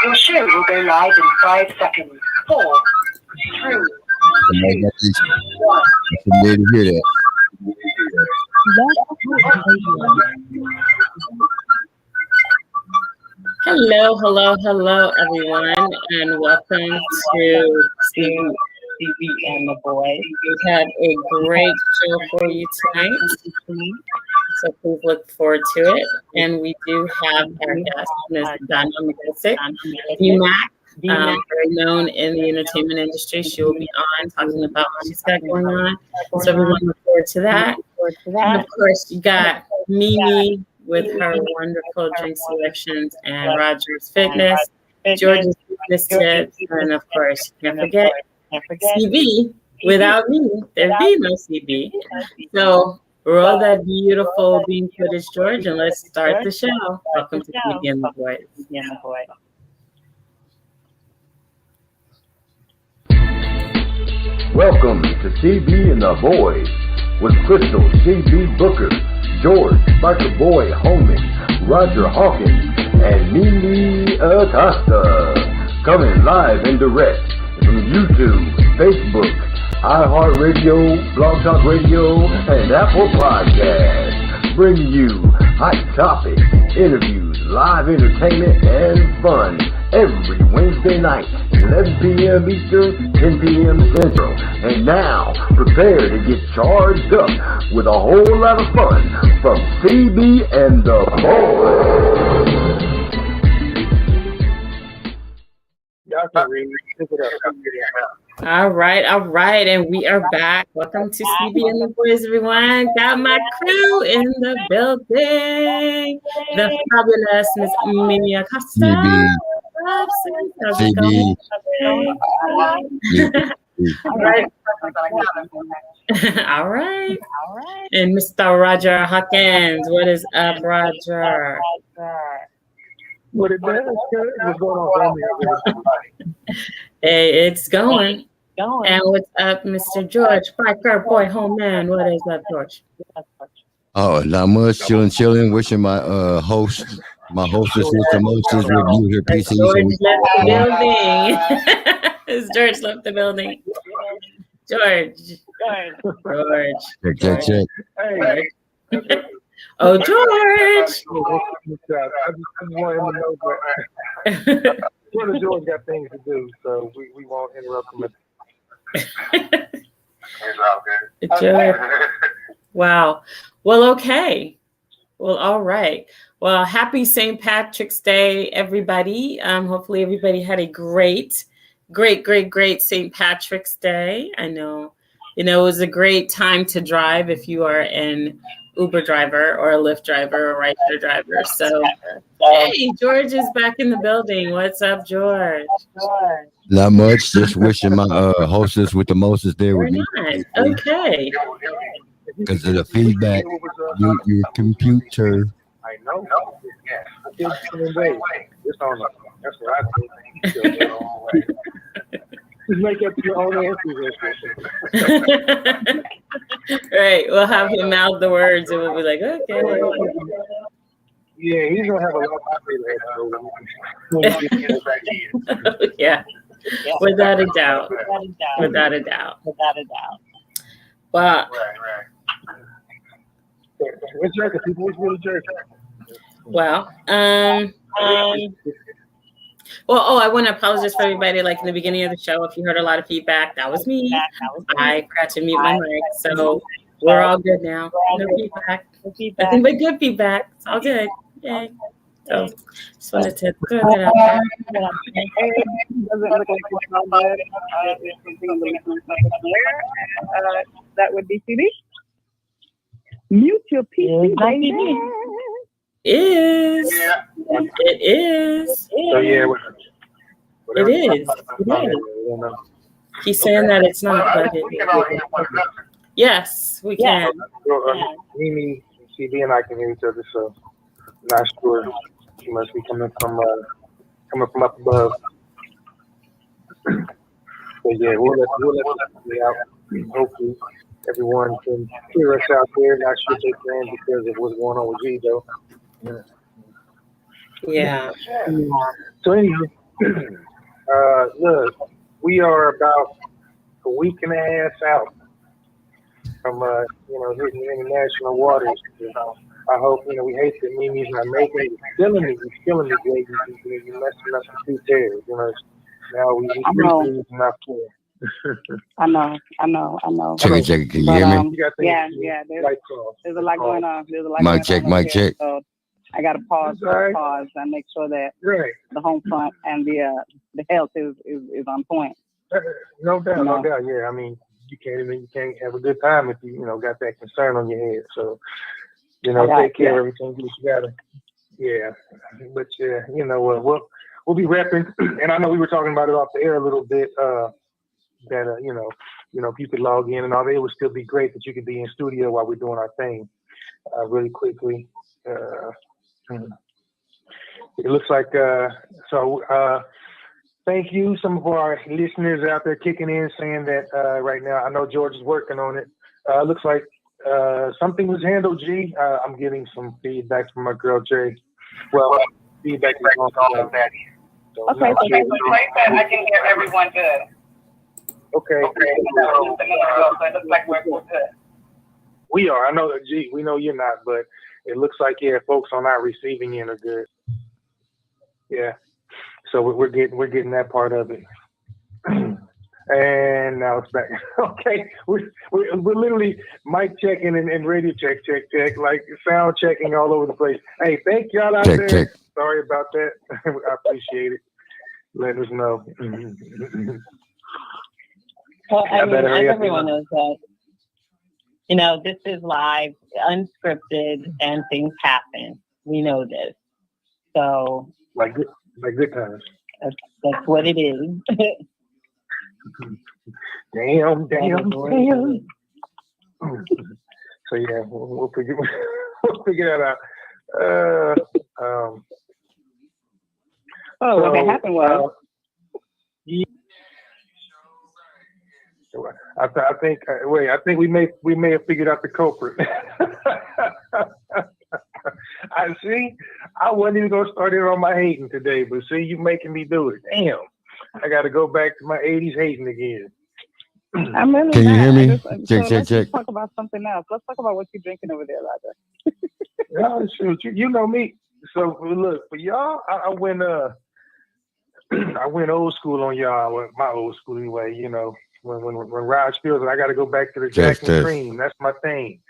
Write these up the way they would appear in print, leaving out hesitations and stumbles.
Your show will go live in 5 seconds. 4, 3, 2, 1. Somebody to hear that. Hello, everyone, and welcome to CB and the BOYZ. We have a great show for you tonight, so please look forward to it. And we do have our guest, Ms. Donna McGilsick, D-Mac, very known in the entertainment industry. She will be on talking about what she's got going on, so everyone look forward to that. And of course, you got Mimi with her wonderful drink selections and Roger's Fitness, George's Fitness Tips, and of course, can't forget CB. Without me, there'd be no CB. So roll that beautiful beam footage, George, and let's start the show. Welcome to CB and the BOYZ. Welcome to CB and the BOYZ with Crystal CB Booker, George Biker Boy Holman, Roger Hawkins, and Mimi Acosta. Coming live and direct from YouTube, Facebook, iHeartRadio, Blog Talk Radio, and Apple Podcasts. Bringing you hot topics, interviews, live entertainment, and fun every Wednesday night, 11 p.m. Eastern, 10 p.m. Central. And now, prepare to get charged up with a whole lot of fun from CB and the BOYZ. All right, and we are back. Welcome to CB and the BOYZ, everyone. Got my crew in the building. The fabulous Miss Mimi Acosta. CB. All right. And Mr. Roger Hawkins. What is up, Roger? What it does, what's going on? Hey, it's going. And what's up, Mr. George? Biker Boy Home Man. What is up, George? Oh, not much. Chilling. Wishing my hostess with the mostest review her PC. George left the building. George left the building. George. Check. Hey. Oh, George. I just want him to know that Brother George got things to do, so we won't interrupt him. George. Wow. Well, okay. Well, all right. Well, happy St. Patrick's Day, everybody. Hopefully everybody had a great St. Patrick's Day. I know, it was a great time to drive if you are an Uber driver or a Lyft driver or Rideshare driver. So, hey, George is back in the building. What's up, George? Not much. Just wishing my hostess with the mostest there with me. Okay. Because of the feedback, your computer. I know. That's what I think. Just make up your own answers. Right. We'll have him mouth the words and we'll be like, okay. Yeah, he's going to have a lot of Yeah. Without a doubt. But what's your people? What's really jerk? Well, I want to apologize for everybody. Like in the beginning of the show, if you heard a lot of feedback, that was me. I forgot to mute my mic, so we're all good now. No feedback. Nothing but good feedback. It's all good. Yay. So just wanted to throw that out there. That would be CD. Mute your PC, baby. It is. So yeah, it is. He's saying that it's not, but it is. Yes, we can. Mimi, CD, and I can hear each other, so not sure. She must be coming from up above. So yeah, we'll let it play out. Hopefully, everyone can hear us out there. Not sure they can because of what's going on with G, though. Yeah. So anyway, Look, we are about a week and a half out from hitting international waters. I hope we hate that Mimi's not making it. He's killing me, baby. He's messing up the 2 pairs. Now we losing our player. I know. Check it. Can you hear me? Yeah. There's a lot going on. Mic check. So I got to pause and make sure that the home front and the health is on point. No doubt. Yeah, I mean, you can't have a good time if you got that concern on your head. So take care of everything that you gotta. Yeah, but we'll be wrapping. And I know we were talking about it off the air a little bit. That if you could log in and all that, it would still be great that you could be in studio while we're doing our thing. Really quickly. It looks like thank you. Some of our listeners out there kicking in saying that right now. I know George is working on it. Looks like something was handled, G. I'm getting some feedback from my girl, Jay. Well, feedback is on that. So Okay, I can hear everyone good. Okay. So it looks like we're good. We are. I know that, G. We know you're not, but it looks like, folks on our receiving end are good. Yeah. So we're getting that part of it. And now it's back. Okay, we're literally mic checking and radio check, like sound checking all over the place. Hey, thank y'all out there. Check. Sorry about that. I appreciate it. Let us know. Well, I mean, as everyone knows that, this is live, unscripted, and things happen. We know this. So like good times. That's what it is. Damn. So yeah, we'll figure that out. What happened was. I think we may have figured out the culprit. I wasn't even gonna start it on my hating today, but see, you making me do it. Damn, I got to go back to my '80s hating again. I'm really Can you hear me? Let's Check. talk about something else. Let's talk about what you're drinking over there, Roger. No, shoot, you know me. So look, for y'all, I went old school on y'all. Well, my old school anyway. When Raj feels it, I got to go back to the Jack and Cream. That's my thing.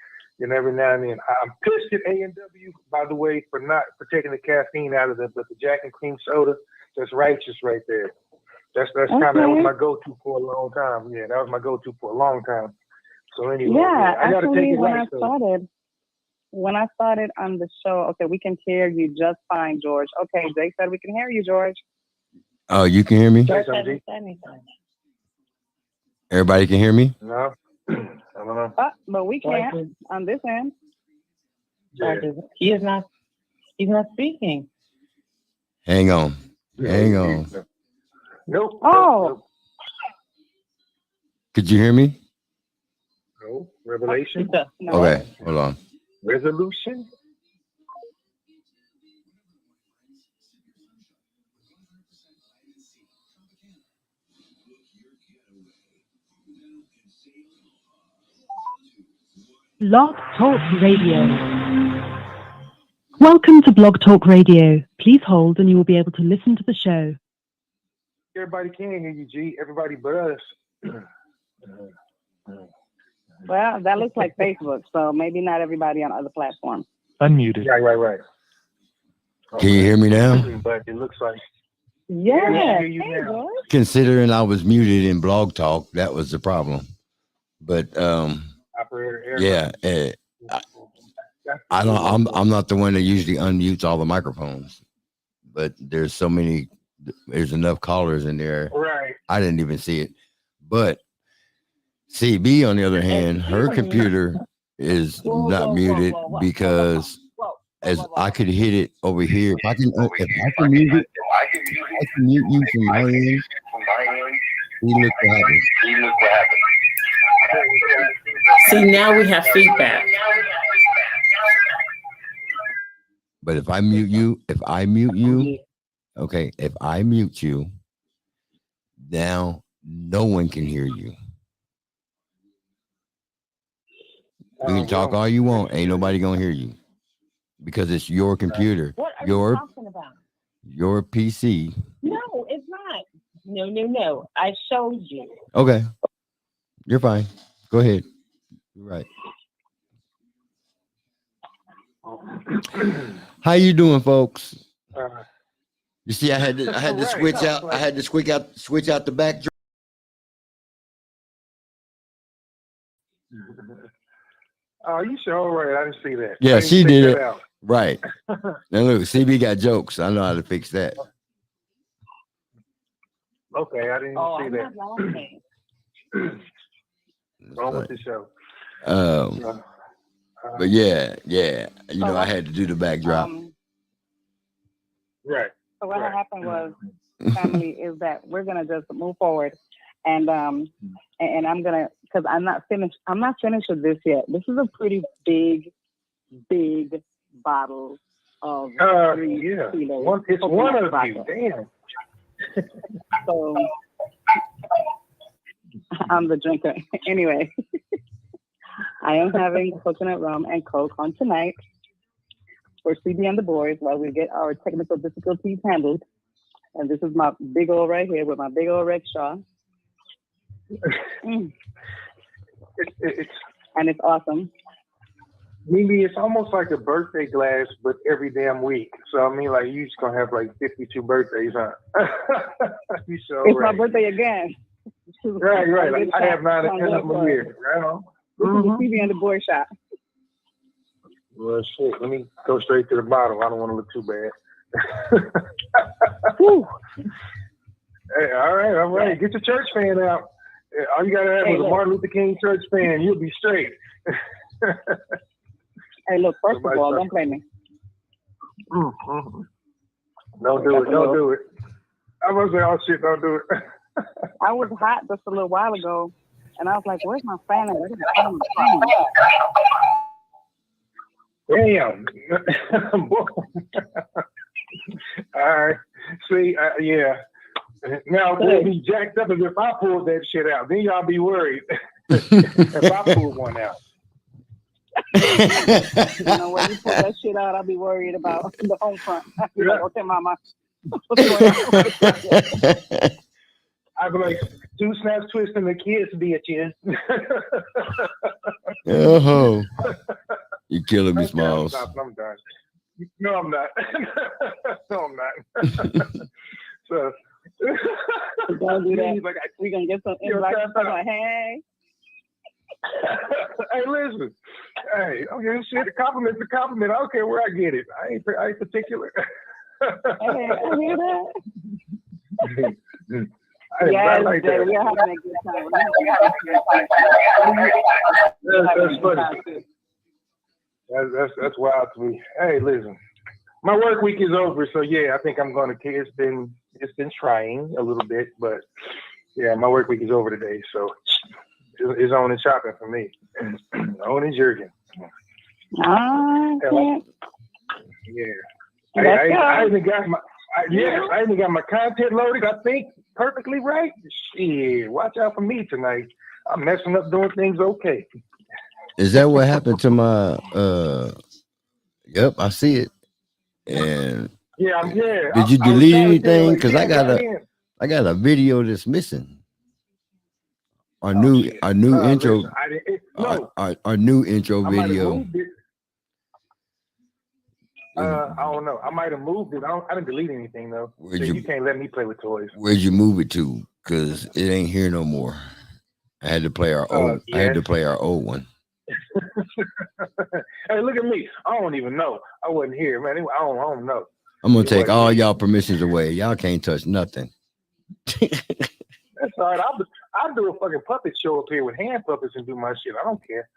Every now and then, I'm pissed at A&W, by the way, for taking the caffeine out of the Jack and Cream soda. That's righteous right there. That was my go-to for a long time. Yeah, that was my go-to for a long time. So anyway, I got to take it right. When I started on the show, okay, we can hear you just fine, George. Okay, Jake said we can hear you, George. Oh, you can hear me? Everybody can hear me? No, I don't know. But we can't on this end. Yeah. He's not speaking. Hang on. Nope. Oh. Nope. Could you hear me? No. Revelation. No. Okay, hold on. Resolution. Blog Talk Radio. Welcome to Blog Talk Radio. Please hold and you will be able to listen to the show. Everybody can hear you, G. Everybody but us. Well, that looks like Facebook, so maybe not everybody on other platforms. Unmuted. Right. Okay. Can you hear me now? But it looks like. Yeah. Considering I was muted in Blog Talk, that was the problem. But Operator error. yeah, I'm not the one that usually unmutes all the microphones, but there's enough callers in there. Right. I didn't even see it. But CB, on the other hand, her computer is not muted because as I could hit it over here. If I can mute it, I can mute you from my end. Look what happened. See, now we have feedback. But if I mute you, Okay, if I mute you, now no one can hear you. You can talk all you want. Ain't nobody gonna hear you because it's your computer. What are you talking about? Your PC. No, it's not. No. I showed you. Okay, you're fine. Go ahead. You're right. How you doing, folks? You see, I had to switch out. I had to switch out the backdrop. Oh, you sure? All right, I didn't see that. Yeah, she did it. Right. Now look, CB got jokes. I know how to fix that. Okay, I didn't see that. Wrong with the show. But yeah. You know, I had to do the backdrop. Right. So what happened was, family, is that we're gonna just move forward, and I'm gonna, because I'm not finished with this yet. This is a pretty big bottle of 3 kilos. It's one of you. Damn. So I'm the drinker. Anyway, I am having coconut rum and Coke on tonight for CB and the boys while we get our technical difficulties handled. And this is my big old right here with my big old red straw. And it's awesome. Mimi, it's almost like a birthday glass, but every damn week. So, I mean, like, you just going to have, like, 52 birthdays, huh? You so it's right. my birthday again. Right. Like, I have 9 of them a year. Right on. This is the CB and the boy shop. Well, shit. Let me go straight to the bottle. I don't want to look too bad. Hey, all right. Get your church fan out. All you got to have is a Martin Luther King church fan. You'll be straight. Hey, look, first of all, don't blame me. Don't do it. I was like, oh, shit, don't do it. I was hot just a little while ago, and I was like, where's my fan? Damn. All right. See, yeah. Now, it'll be jacked up as if I pulled that shit out. Then y'all be worried if I pulled one out. You know, when you pull that shit out, I'll be worried about the home front. I'll be like, okay, mama, what's going on? I'd be like, 2 snaps twisting the kids, bitches. Oh, you killing me, Smalls. I'm done. No, I'm not. So, don't do that. Like, we're going to get some invites. Like, hey. Hey, listen. Hey, okay, shit. A compliment's a compliment. I don't care where I get it. I ain't particular. Hey, I hear that. Yes, like we're having a good time. That's funny. That's wild to me. Hey, listen. My work week is over, so yeah, I think I'm going to. It's been trying a little bit, but yeah, my work week is over today, so it's on and shopping for me. On and jerking. Yeah. I even got my content loaded. I think perfectly right. Shit, watch out for me tonight. I'm messing up doing things okay. Is that what happened to my? Yep, I see it. And yeah. Did you delete anything? Because I got a video that's missing. Our new intro. Listen, our new intro video. I don't know. I might have moved it. I didn't delete anything though. You can't let me play with toys. Where'd you move it to? Because it ain't here no more. I had to play our old. Yes. I had to play our old one. Hey, look at me. I don't even know. I wasn't here, man. I don't know. I'm gonna take all y'all permissions away. Y'all can't touch nothing. That's all right. I'll do a fucking puppet show up here with hand puppets and do my shit. I don't care.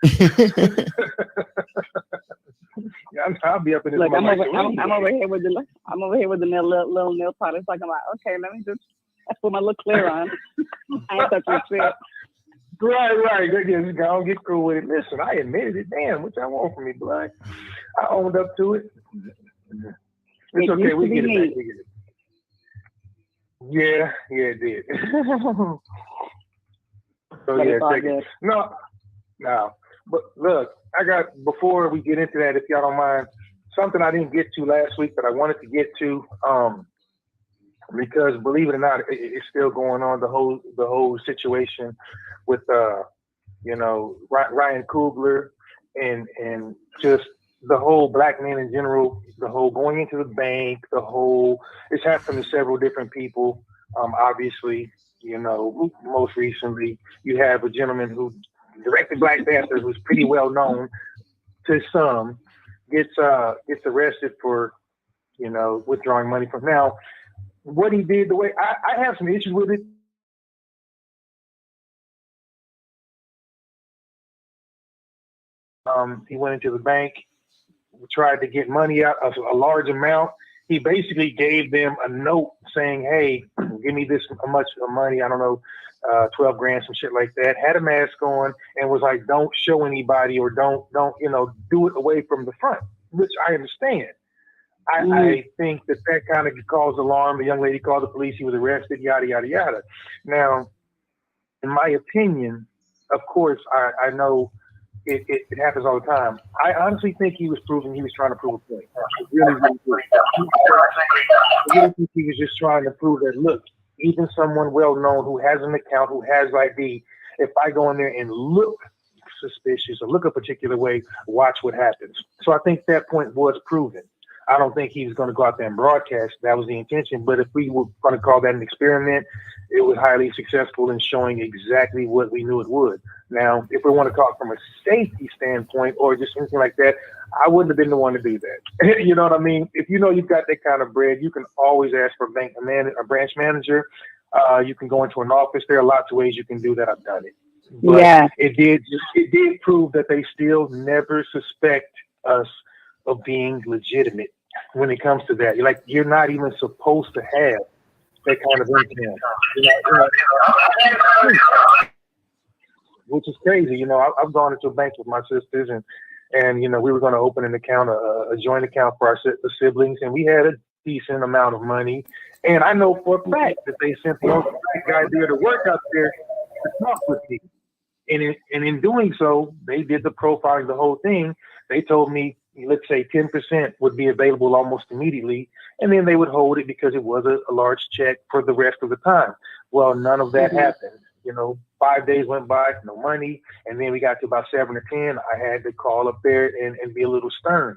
I'll be up in this. Look, I'm over here with the little nail polish. Like I'm like, okay, let me just put my little clear on. I ain't touching shit. Right. Just go get cool with it. Listen, I admitted it. Damn, what y'all want from me, blood? I owned up to it. It's okay. We get it back. Yeah, it did. So But yeah, it's all take it. good. No. But look, I got, before we get into that, if y'all don't mind, something I didn't get to last week that I wanted to get to, because believe it or not, it's still going on. The whole situation with Ryan Coogler and just the whole black men in general, the whole going into the bank, it's happened to several different people. Obviously, most recently you have a gentleman who directed Black Panther, who's pretty well known to some, gets arrested for, withdrawing money from. Now, what he did, the way I have some issues with it. He went into the bank, tried to get money out of a large amount. He basically gave them a note saying, "Hey, give me this much money. I don't know, 12 grand, some shit like that." Had a mask on and was like, "Don't show anybody, or don't do it away from the front," which I understand. I think that kind of caused alarm. The young lady called the police. He was arrested. Yada yada yada. Now, in my opinion, of course, I know. It happens all the time. I honestly think he was trying to prove a point. I really think he was just trying to prove that, look, even someone well-known who has an account, who has ID, if I go in there and look suspicious or look a particular way, watch what happens. So I think that point was proven. I don't think he was going to go out there and broadcast. That was the intention. But if we were going to call that an experiment, it was highly successful in showing exactly what we knew it would. Now, if we want to talk from a safety standpoint or just anything like that, I wouldn't have been the one to do that. You know what I mean? If you know you've got that kind of bread, you can always ask for a branch manager. You can go into an office. There are lots of ways you can do that. I've done it. But it did prove that they still never suspect us of being legitimate when it comes to that. You're not even supposed to have that kind of income. Which is crazy. I've gone into a bank with my sisters and we were going to open an account, a joint account for our siblings, and we had a decent amount of money. And I know for a fact that they sent the other guy there to work out there to talk with me. And in doing so, they did the profiling, the whole thing. They told me, let's say 10% would be available almost immediately, and then they would hold it because it was a large check for the rest of the time. Well, none of that happened. 5 days went by, no money, and then we got to about 7 or 10. I had to call up there and be a little stern.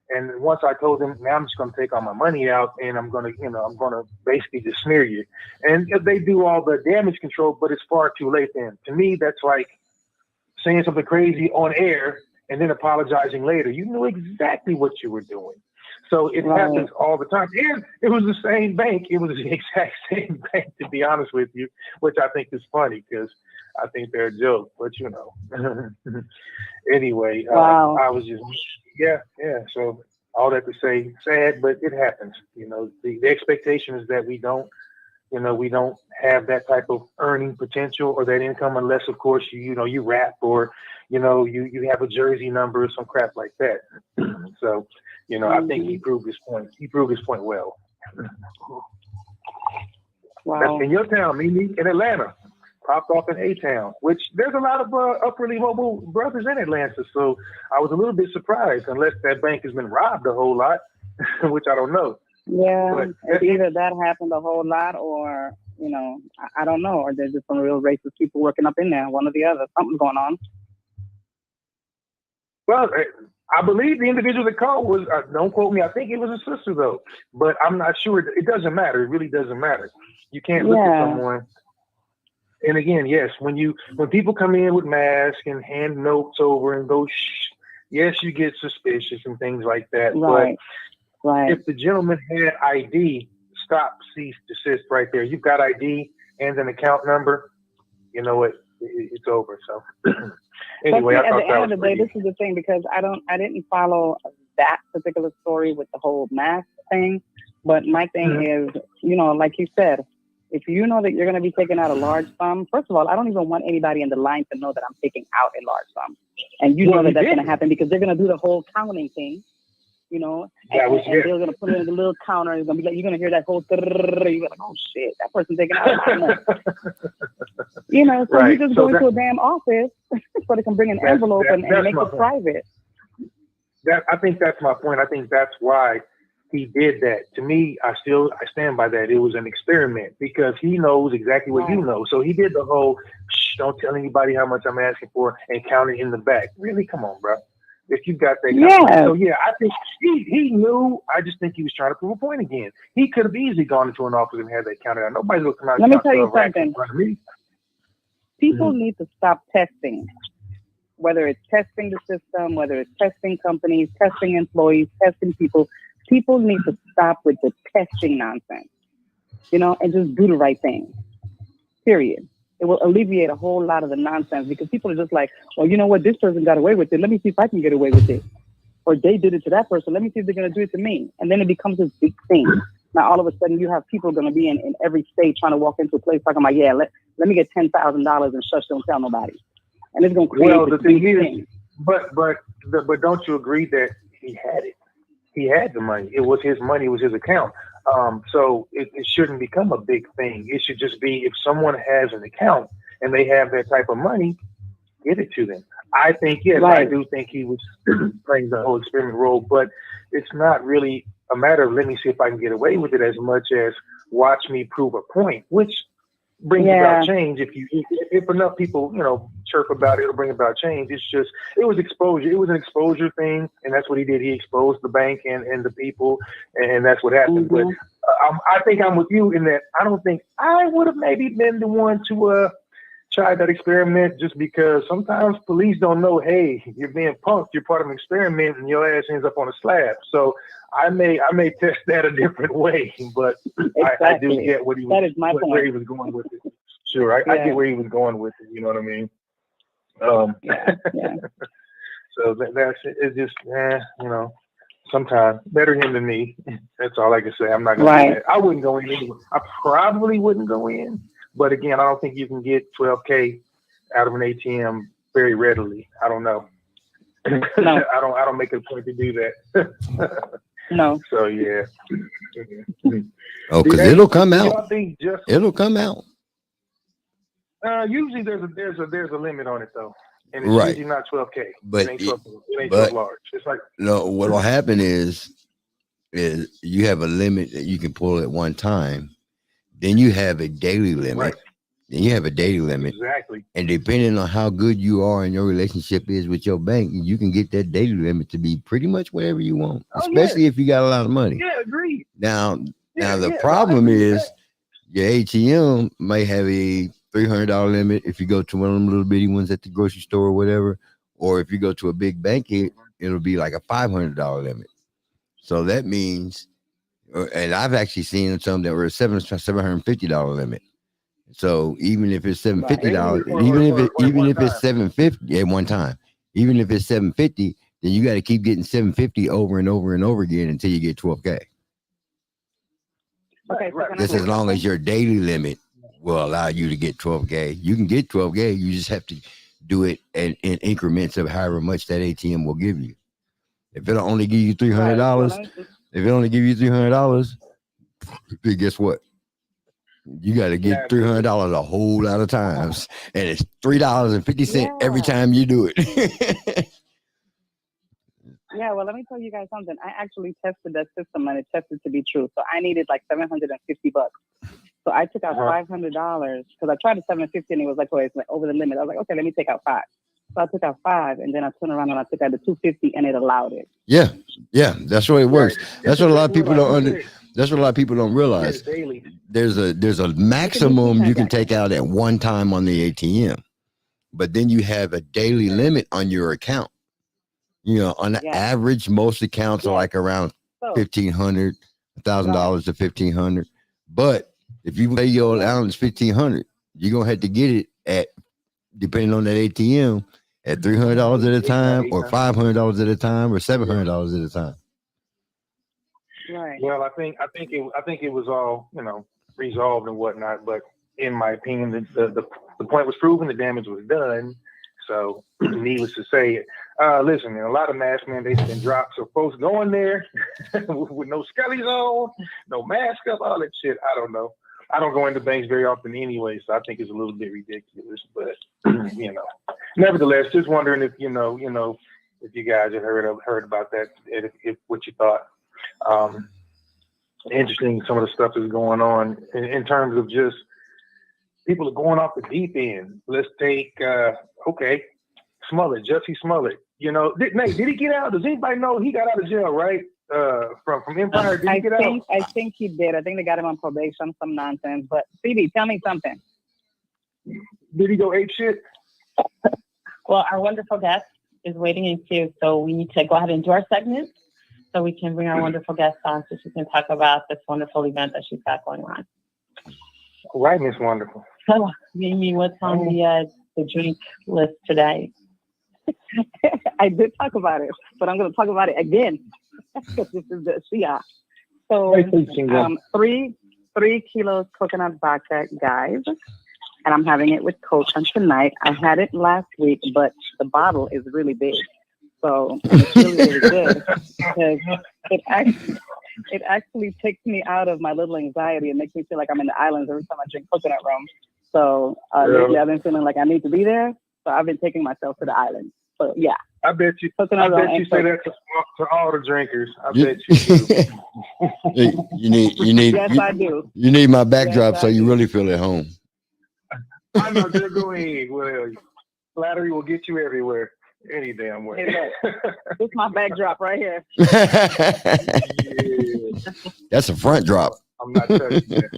And once I told them, now I'm just going to take all my money out and I'm going to basically just smear you. And they do all the damage control, but it's far too late then. To me, that's like saying something crazy on air and then apologizing later. You knew exactly what you were doing. So it happens all the time. And it was the same bank. It was the exact same bank, to be honest with you, which I think is funny because I think they're a joke, but Anyway, I was just, yeah. So all that to say, sad, but it happens. The expectation is that we don't have that type of earning potential or that income unless, of course, you rap or, you have a jersey number or some crap like that. So, I think he proved his point. He proved his point well. Wow. That's in your town, Mimi, in Atlanta. Popped off in A-Town, which there's a lot of upwardly mobile brothers in Atlanta. So I was a little bit surprised, unless that bank has been robbed a whole lot, which I don't know. Yeah, it's either that happened a whole lot or, I don't know, or there's just some real racist people working up in there, one or the other. Something's going on. Well, I believe the individual that called was, don't quote me, I think it was a sister though, but I'm not sure. It doesn't matter. It really doesn't matter. You can't look at someone. And again, yes, when people come in with masks and hand notes over and go, shh, yes, you get suspicious and things like that. Right. But if the gentleman had ID, stop, cease, desist right there. You've got ID and an account number. You know what? It's over. So anyway, at the end of the day, this is the thing, because I didn't follow that particular story with the whole mask thing. But my thing is, like you said, if you know that you're going to be taking out a large sum, first of all, I don't even want anybody in the line to know that I'm taking out a large sum. And you know that that's going to happen because they're going to do the whole counting thing. you know, That and, was and it. they're gonna put it in the little counter. It's gonna be like you're gonna hear that whole. You're like, oh shit, that person taking out my money. You know, so Right. you just So go into a damn office so they can bring an envelope and make it private. I think that's my point. I think that's why he did that. To me, I stand by that. It was an experiment because he knows exactly what you know. So he did the whole, shh, don't tell anybody how much I'm asking for and count it in the back. Really? Come on, bro. If you got that. Yeah. So yeah, I think he knew. I just think he was trying to prove a point again. He could have easily gone into an office and had that counted out. Nobody's looking out. Let me tell you something. In front of me. People need to stop testing. Whether it's testing the system, whether it's testing companies, testing employees, testing people. People need to stop with the testing nonsense, you know, and just do the right thing, period. It will alleviate a whole lot of the nonsense because people are just like, well, you know what, this person got away with it. Let me see if I can get away with it. Or they did it to that person. Let me see if they're going to do it to me. And then it becomes this big thing. Now, all of a sudden, you have people going to be in every state trying to walk into a place talking about, yeah, let me get $10,000 and shush, don't tell nobody. And it's going to create the thing is, but don't you agree that he had it? He had the money. It was his money. It was his account. So it shouldn't become a big thing. It should just be if someone has an account and they have that type of money, get it to them. I think, yes, I do think he was playing the whole experiment role, but it's not really a matter of let me see if I can get away with it as much as watch me prove a point, which brings about change. If enough people, you know, chirp about it, it'll bring about change. It was exposure. It was an exposure thing, and that's what he did. He exposed the bank and the people, and that's what happened. Mm-hmm. But I think I'm with you in that I don't think I would have maybe been the one to try that experiment just because sometimes police don't know, hey, you're being punked, you're part of an experiment, and your ass ends up on a slab. So I may test that a different way, but I do get what he was. That is my point. Where he was going with it. Sure, I get where he was going with it. You know what I mean? So that's it. It's just, you know, sometimes better him than me. That's all I can say. I'm not going to do that. I wouldn't go in anyway. I probably wouldn't go in, but again, I don't think you can get $12K out of an ATM very readily. I don't know. No. I don't make it a point to do that. No. So yeah. Oh, because it'll come out. It'll come out. Usually there's a limit on it though, and it's usually not 12K. But it ain't so large. It's like no. What'll happen is you have a limit that you can pull at one time. Then you have a daily limit. Right. Then you have a daily limit. Exactly. And depending on how good you are and your relationship is with your bank, you can get that daily limit to be pretty much whatever you want, especially if you got a lot of money. Yeah, agreed. Now the problem is your ATM may have a $300 limit if you go to one of them little bitty ones at the grocery store or whatever, or if you go to a big bank, it'll be like a $500 limit. So that means, and I've actually seen some that were a $750 limit. So even if it's $750, even if it's $750 at one time, even if it's $750, then you got to keep getting $750 over and over and over again until you get 12K. Okay, Just as long as your daily limit will allow you to get 12K. You can get 12K. You just have to do it in increments of however much that ATM will give you. If it'll only give you $300, then guess what? You got to get $300 a whole lot of times, and it's $3.50 every time you do it. Yeah, well, let me tell you guys something. I actually tested that system, and it tested to be true. So I needed like $750. So I took out $500 because I tried the $750, and it was like, oh, it's like over the limit. I was like, okay, let me take out $5. So I took out $5, and then I turned around and I took out the $250, and it allowed it. Yeah, that's the way it works. That's what a lot of people don't That's what a lot of people don't realize. There's a maximum you can take out at one time on the ATM, but then you have a daily limit on your account. You know, on the average, most accounts are like around $1,500, $1,000 to $1,500. But if you pay your allowance $1,500, you're gonna have to get it at, depending on that ATM, at $300 at a time, or $500 at a time, or $700 at a time. Right. Well, I think it was all, you know, resolved and whatnot. But in my opinion, the point was proven, the damage was done. So, needless to say, Listen, a lot of mask mandates been dropped, so folks going there with no skellies on, no mask up, all that shit. I don't know. I don't go into banks very often anyway, so I think it's a little bit ridiculous. But nevertheless, just wondering if if you guys had heard about that, if what you thought. Interesting, some of the stuff is going on in terms of just people are going off the deep end. Let's take Smollett, Jussie Smollett. Nate, did he get out? Does anybody know he got out of jail, right? From Empire, did he get out? I think he did. I think they got him on probation, some nonsense. But CB, tell me something. Did he go ape shit? Well, our wonderful guest is waiting in queue, so we need to go ahead and do our segment so we can bring our wonderful guest on so she can talk about this wonderful event that she's got going on. All right, Miss Wonderful. So, Mimi, what's on the drink list today? I did talk about it, but I'm going to talk about it again because this is the Shia. So, 3 kilos coconut vodka, guys, and I'm having it with Coach on tonight. I had it last week, but the bottle is really big, so it's really, really good because it actually takes me out of my little anxiety and makes me feel like I'm in the islands every time I drink coconut rum. So lately I've been feeling like I need to be there, so I've been taking myself to the island. So yeah. I bet you say that to all the drinkers. I bet you do. you need. Yes, I do. You need my backdrop so you really feel at home. I know. Just go ahead. Well, flattery will get you everywhere, any damn way. Hey, this is my backdrop right here. That's a front drop. I'm not touching that.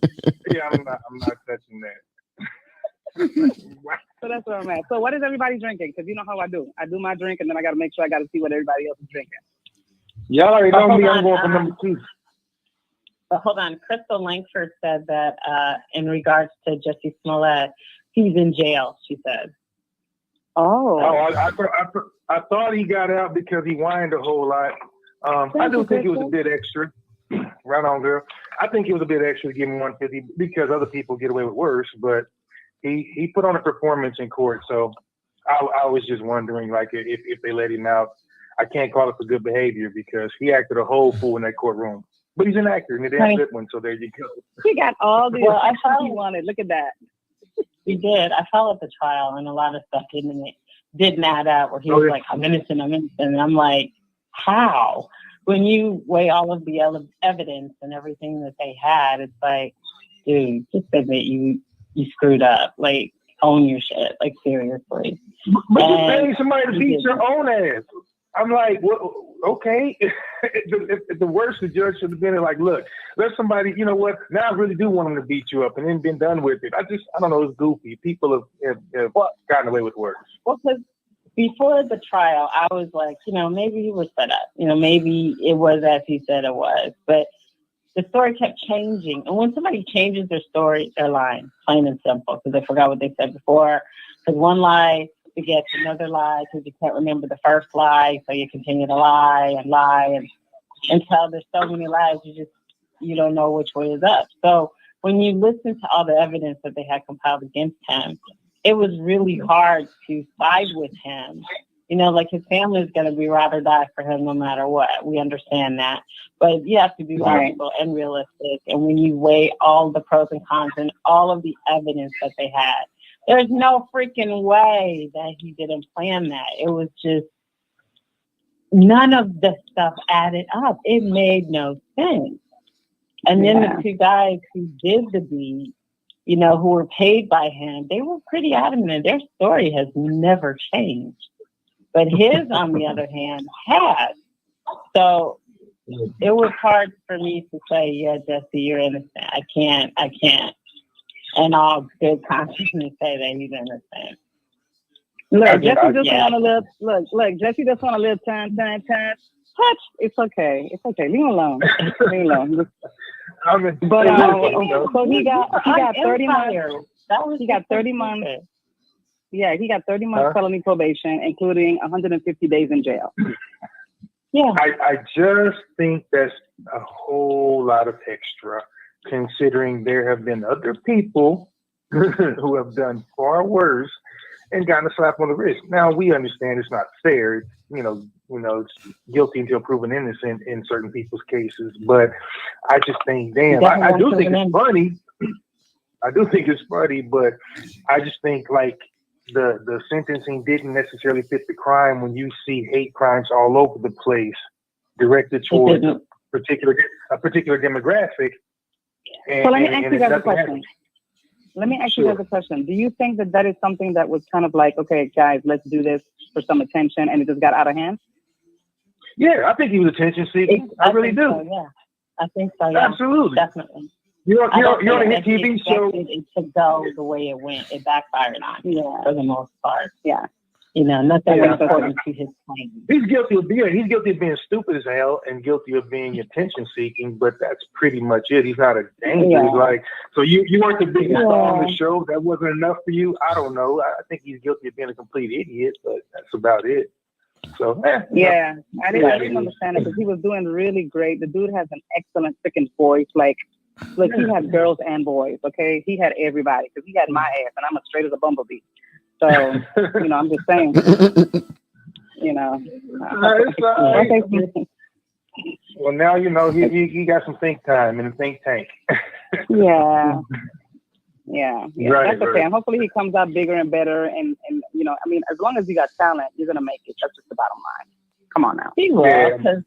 Yeah, I'm not touching that. So that's where I'm at. So what is everybody drinking? Because you know how I do. I do my drink, and then I got to make sure I got to see what everybody else is drinking. Y'all already know me. I'm going for number 2. But hold on. Crystal Langford said that in regards to Jussie Smollett, he's in jail, she said. I thought he got out because he whined a whole lot. I do think it was a bit extra. Right on, girl. I think it was a bit extra to give him 150 because other people get away with worse, but he put on a performance in court, so I was just wondering, like, if they let him out. I can't call it for good behavior because he acted a whole fool in that courtroom. But he's an actor and a damn good one, so there you go. He got all the stuff he wanted. Look at that. He did. I followed the trial, and a lot of stuff didn't add up. Where he was like, "I'm innocent," and I'm like, "How?" When you weigh all of the evidence and everything that they had, it's like, dude, just admit you screwed up. Like, own your shit. Like, seriously. But you paying somebody to beat your own ass. I'm like, well, okay. At the worst, the judge should have been like, look, let somebody, you know what? Now I really do want them to beat you up and then been done with it. I don't know. It's goofy. People have gotten away with worse. Well, because before the trial, I was like, maybe he was set up. Maybe it was as he said it was. But the story kept changing. And when somebody changes their story, they're lying, plain and simple, because they forgot what they said before. Because one lie begets another lie, because you can't remember the first lie, so you continue to lie and until there's so many lies, you don't know which way is up. So when you listen to all the evidence that they had compiled against him, it was really hard to side with him. Like his family is going to be ride or die for him no matter what. We understand that. But you have to be logical and realistic. And when you weigh all the pros and cons and all of the evidence that they had, there's no freaking way that he didn't plan that. It was just none of the stuff added up. It made no sense. And then the 2 guys who did the deed, who were paid by him, they were pretty adamant. Their story has never changed. But his, on the other hand, has. So it was hard for me to say, yeah, Jussie, you're innocent. I can't, in all good consciousness, say that he's innocent. Look, Jussie just want a little. Look, Jussie just want a little time. Touch. It's okay. Leave him alone. But so he got 30 months. He got 30 months. Yeah, he got 30 months felony probation, including 150 days in jail. Yeah. I just think that's a whole lot of extra, considering there have been other people who have done far worse and gotten a slap on the wrist. Now we understand it's not fair. It's, it's guilty until proven innocent in certain people's cases. But I just think, damn, I do think it's funny. I do think it's funny, but I just think like the sentencing didn't necessarily fit the crime when you see hate crimes all over the place directed towards a particular demographic. So let me ask you guys a question. A question. Do you think that is something that was kind of like, okay, guys, let's do this for some attention, and it just got out of hand? Yeah, I think he was attention seeking. I really do. So, yeah, I think so. Yeah. Absolutely, definitely. You're on a TV show. It to go the way it went. It backfired on him for the most part. Yeah. Nothing was according to his claim. He's guilty of being stupid as hell and guilty of being attention seeking, but that's pretty much it. He's not a danger. Yeah. Like, so you weren't the biggest star on the show. That wasn't enough for you. I don't know. I think he's guilty of being a complete idiot, but that's about it. So I didn't understand it because he was doing really great. The dude has an excellent freaking voice. Like, look, he had girls and boys. Okay, he had everybody because he had my ass, and I'm as straight as a bumblebee. So, I'm just saying, Well, now he got some think time in the think tank. Yeah. Right, that's okay. And hopefully he comes out bigger and better. And as long as you got talent, you're going to make it. That's just the bottom line. Come on now. He will, because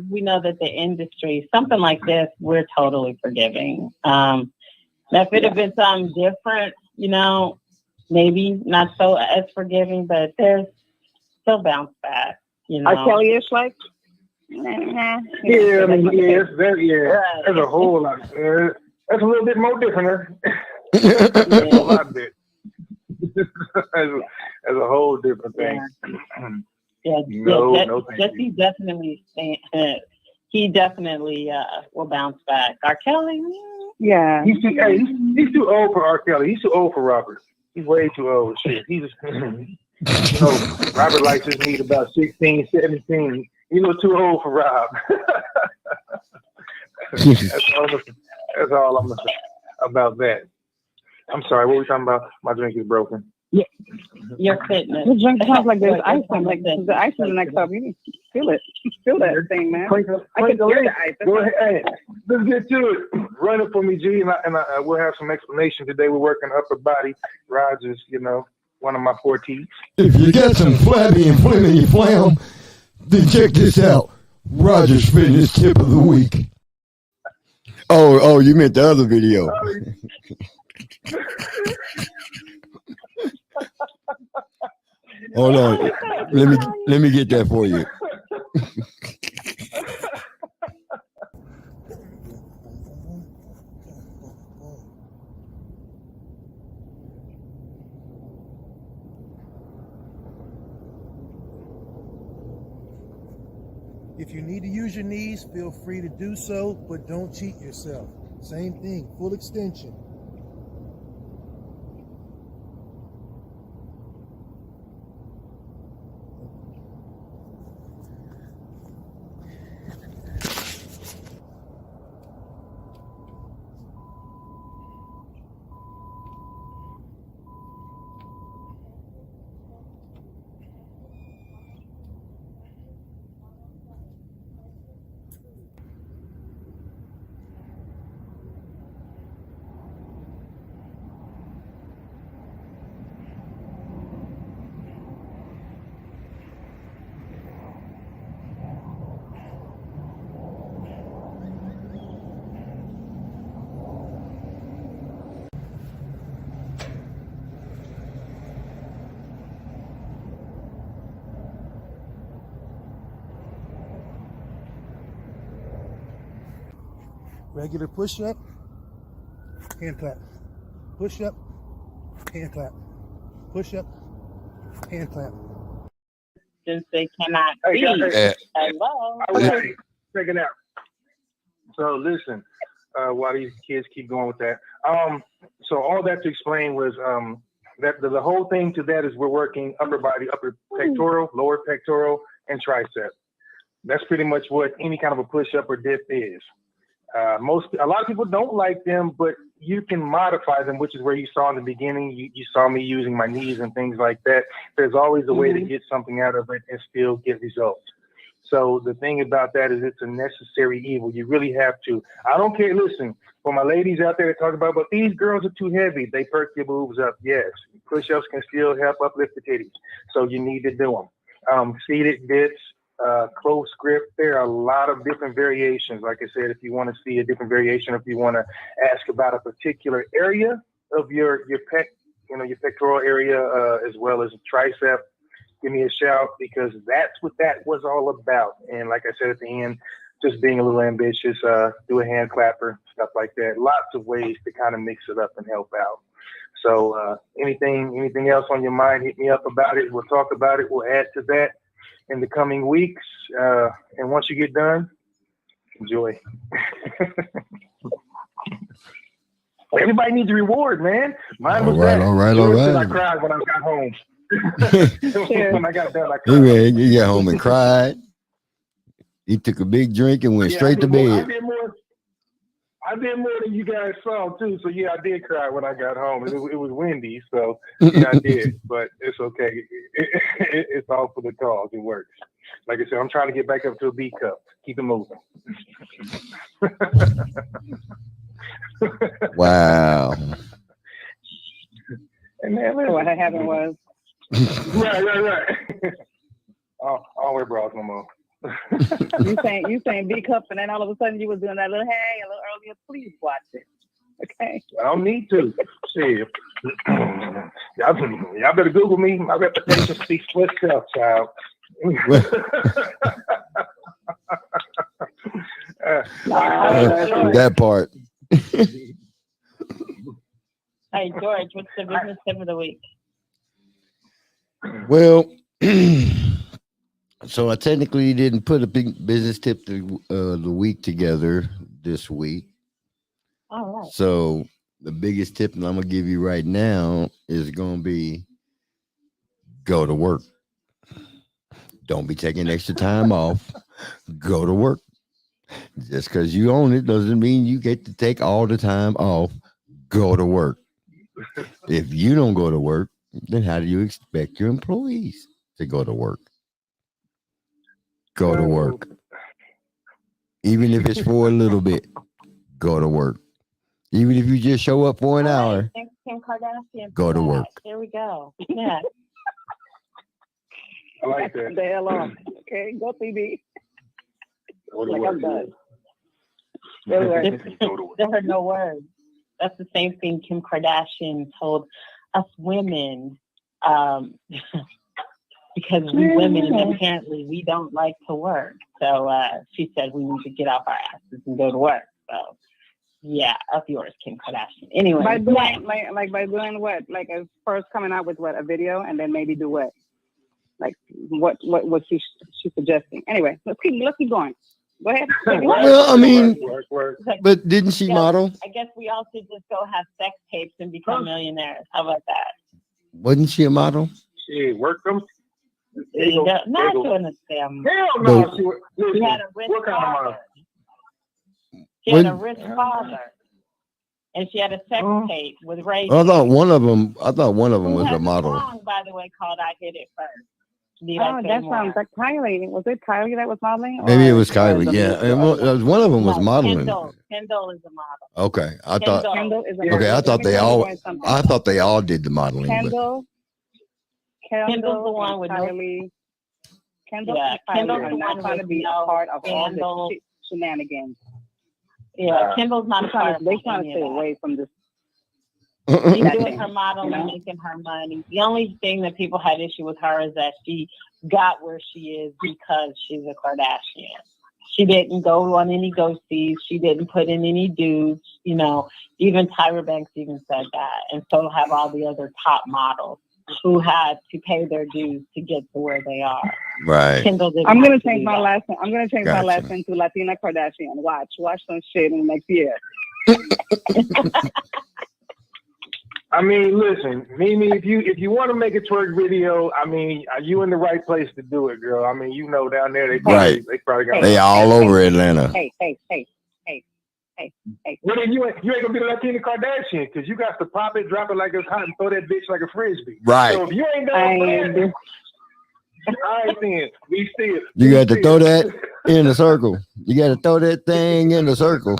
we know that the industry, something like this, we're totally forgiving. Now, if it had been something different, maybe not so as forgiving, but there's still bounce back. R. Kelly-ish, like? There's a whole lot. That's a little bit more different. That's a lot bit. That's a whole different thing. Jesse definitely he definitely will bounce back. R. Kelly, yeah. He's too old for R. Kelly. He's too old for Robert. He's way too old. Shit. He's Robert likes his meat about 16, 17. He's too old for Rob. That's all I'm gonna say about that. I'm sorry, what were we talking about? My drink is broken. Yeah. Your fitness. The drink sounds like there's ice on, like the ice is the next up. You need to feel it. Feel that thing, man. I can hear the ice. Go ahead. Hey, let's get to it. Run it for me, G, and I will have some explanation today. We're working upper body. Rogers, one of my fortes. If you got some flabby and flimmy flam, then check this out. Rogers Fitness Tip of the Week. Oh, you meant the other video. Hold on. Let me get that for you. If you need to use your knees, feel free to do so, but don't cheat yourself. Same thing, full extension. Regular push-up, hand clap. Push-up, hand clap. Push-up, hand clap. Since they cannot see. Hello. Okay, check it out. So listen, while these kids keep going with that. So all that to explain was that the whole thing to that is we're working upper body, upper pectoral, lower pectoral, and tricep. That's pretty much what any kind of a push-up or dip is. A lot of people don't like them, but you can modify them, which is where you saw in the beginning. You saw me using my knees and things like that. There's always a way to get something out of it and still get results. So the thing about that is it's a necessary evil. You really have to. I don't care. Listen, for my ladies out there that talk about, but these girls are too heavy. They perk your boobs up. Yes. Push-ups can still help uplift the titties. So you need to do them. Seated dips, close grip. There are a lot of different variations. Like I said, if you want to see a different variation, if you want to ask about a particular area of your pec, your pectoral area, as well as tricep, give me a shout, because that's what that was all about. And like I said at the end, just being a little ambitious, do a hand clapper, stuff like that. Lots of ways to kind of mix it up and help out. So anything else on your mind, hit me up about it. We'll talk about it. We'll add to that in the coming weeks. And once you get done, enjoy. Everybody needs a reward, man. Mine was that. All right. I cried when I got home. When I got done, I cried. He got home and cried. He took a big drink and went straight to bed. I did more than you guys saw too. So yeah, I did cry when I got home. It was windy, so yeah, I did. But it's okay. It's all for the cause. It works. Like I said, I'm trying to get back up to a B cup. Keep it moving. Wow. And man, What happened was. Right. I'll wear bras no more. you saying B cup, and then all of a sudden you was doing that little hey a little earlier. Please watch it. Okay. I don't need to. See, y'all better Google me. My reputation speaks for itself, child. That part. Hey, George, what's the business tip of the week? Well, so I technically didn't put a big business tip the week together this week. All right. So the biggest tip that I'm gonna give you right now is gonna be go to work. Don't be taking extra time off. Go to work. Just because you own it doesn't mean you get to take all the time off. Go to work. If you don't go to work, then how do you expect your employees to go to work? Go to work. Even if it's for a little bit, go to work. Even if you just show up for an hour, Thanks, Kim Kardashian. go to work. Here we go. Yeah. I like that. The hell off. Okay, go CB. Like I'm done. There are no words. That's the same thing Kim Kardashian told us women, because we women apparently we don't like to work. So she said we need to get off our asses and go to work. So yeah, up yours, Kim Kardashian. Anyway, by doing by doing what? Like first coming out with what, a video, and then maybe do what? Like what was she suggesting? Anyway, let's keep going. Go ahead. Well, I mean, work. but didn't she model? I guess we all should just go have sex tapes and become millionaires. How about that? Wasn't she a model? She worked them. Not doing the same. Hell no. She had a rich what kind of father. model? She had a rich father, and she had a sex tape with Ray. I thought one of them was a model. Song, by the way, called "I Hit It First." That sounds like Kylie. Was it Kylie that was modeling? Maybe it was Kylie. Yeah, and one of them was modeling. Kendall is a model. Okay, I thought they all did the modeling. Kendall's the one with Kylie. Kendall Kendall's are the not one trying to be a part of all this shenanigans. Yeah, Kendall's not a part of. They trying to stay away from this. She's doing her modeling, making her money. The only thing that people had issue with her is that she got where she is because she's a Kardashian. She didn't go on any ghosties. She didn't put in any dudes. Even Tyra Banks even said that. And so have all the other top models who had to pay their dues to get to where they are. Right. I'm gonna change my last name. I'm gonna change my last name to Latina Kardashian. Watch some shit in the next year. I mean, listen, Mimi, if you want to make a twerk video, I mean, are you in the right place to do it, girl? I mean, down there they probably got they all over Atlanta. Hey. Well, then you ain't gonna be like Tina Kardashian because you got to pop it, drop it like it's hot, and throw that bitch like a frisbee. Right. So if you ain't done that, all right then, we still. You got to throw that in a circle. You got to throw that thing in a circle.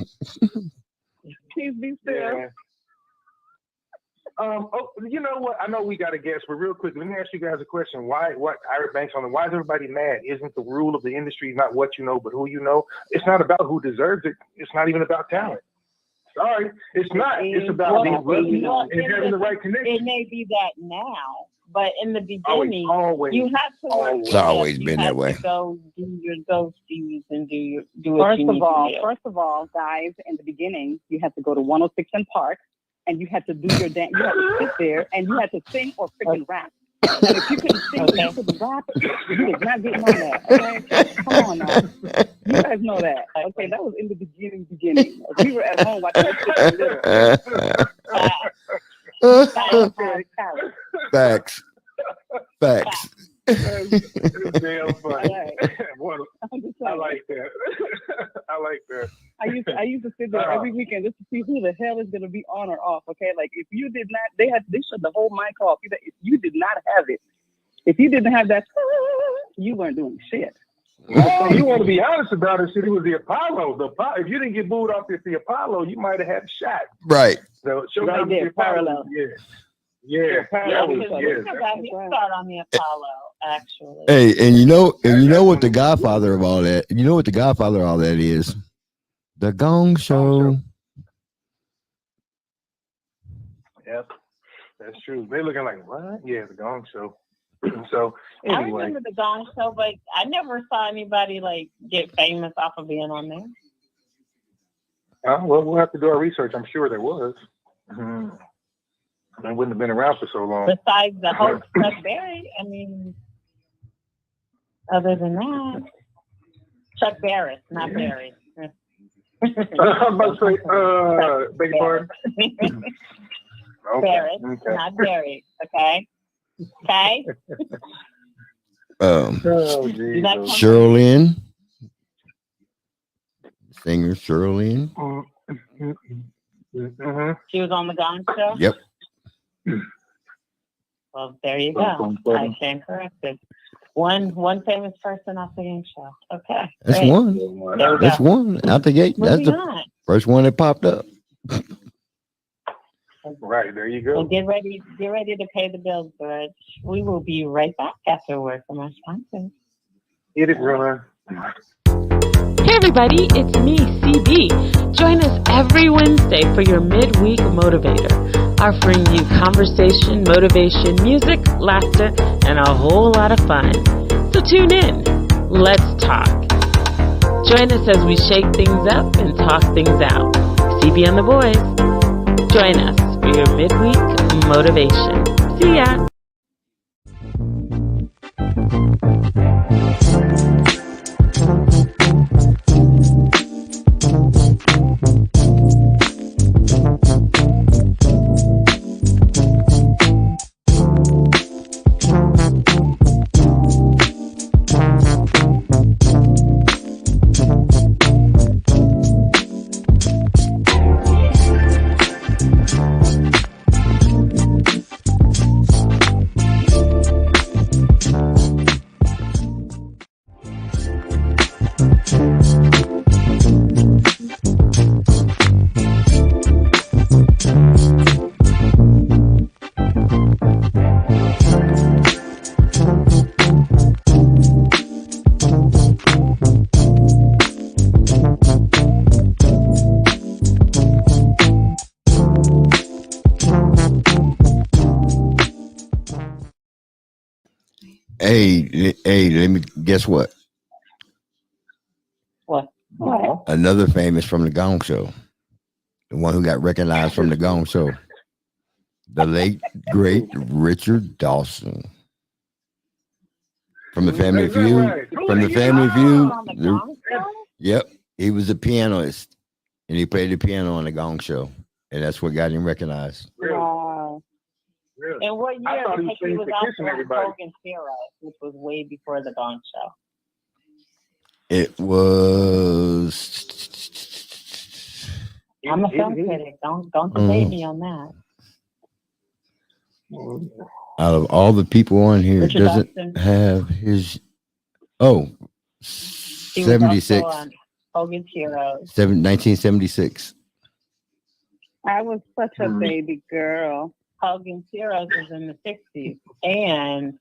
Please be still. Yeah. You know what? I know we got a guess, but real quick, let me ask you guys a question. Why is everybody mad? Isn't the rule of the industry not what you know, but who you know? It's not about who deserves it. It's not even about talent. Sorry, it's not. It's about being lucky and having the right connection. It may be that now, but in the beginning, always. you have to work. It's always been that way. Go do your ghosties and do what you need to do. First of all, guys, in the beginning, you had to go to 106 and Park, and you had to do your dance. You had to sit there, and you had to sing or freaking rap. And if you couldn't sing or you couldn't rap, you did not get on that. Okay, come on now. You guys know that. Okay, that was in the beginning. We were at home watching that shit. Facts. It's damn funny. I like that. I like that. I used to sit there every weekend just to see who the hell is going to be on or off. Okay, like if you did not, they shut the whole mic off. If you did not have it, if you didn't have that, you weren't doing shit. Well, you want to be honest about it? It was the Apollo. If you didn't get booed off at the Apollo, you might have had a shot. Right. So right there, parallel. Yeah. He started on the Apollo, actually. Hey, and you know what the godfather of all that? You know what the godfather of all that is? The Gong Show. Yep, that's true. They're looking like, what? Yeah, the Gong Show. So anyway. I remember the Gong Show, but I never saw anybody like get famous off of being on there. Well, we'll have to do our research. I'm sure there was. Mm-hmm. They wouldn't have been around for so long. Besides the host Chuck Berry, I mean, other than that, Chuck Barris, not Berry. I'm about to say, beg your pardon? Barris, not Berry, okay? Okay? Cheryl Lynn. Singer Cheryl Lynn. Mm-hmm. She was on the Gong Show? Yep. Well, there you go. I stand corrected. One famous person off the game show. Okay. That's great. one. That's one. Out the gate. That's the first one that popped up. Right, there you go. Well, get ready to pay the bills, George. We will be right back after word from our sponsors. Get it, Ron. Hey everybody, it's me, CB. Join us every Wednesday for your Midweek Motivator, offering you conversation, motivation, music, laughter, and a whole lot of fun. So tune in. Let's talk. Join us as we shake things up and talk things out. CB and the boys. Join us for your Midweek Motivation. See ya. Hey, let me guess what? What? Another famous from the Gong Show. The one who got recognized from the Gong Show. The late, great Richard Dawson. From the Family Feud. From the Family Feud. Yep. He was a pianist. And he played the piano on the Gong Show. And that's what got him recognized. Wow. Really? And what year? Because he was also on Hogan's Heroes, which was way before the Gong Show. It was I'm a film critic. Don't debate me on that. Out of all the people on here, Richard doesn't Dawson. have his He was 76, also on Hogan's Heroes. 1976. I was such a baby girl. Hogan's Heroes was in the 60s. And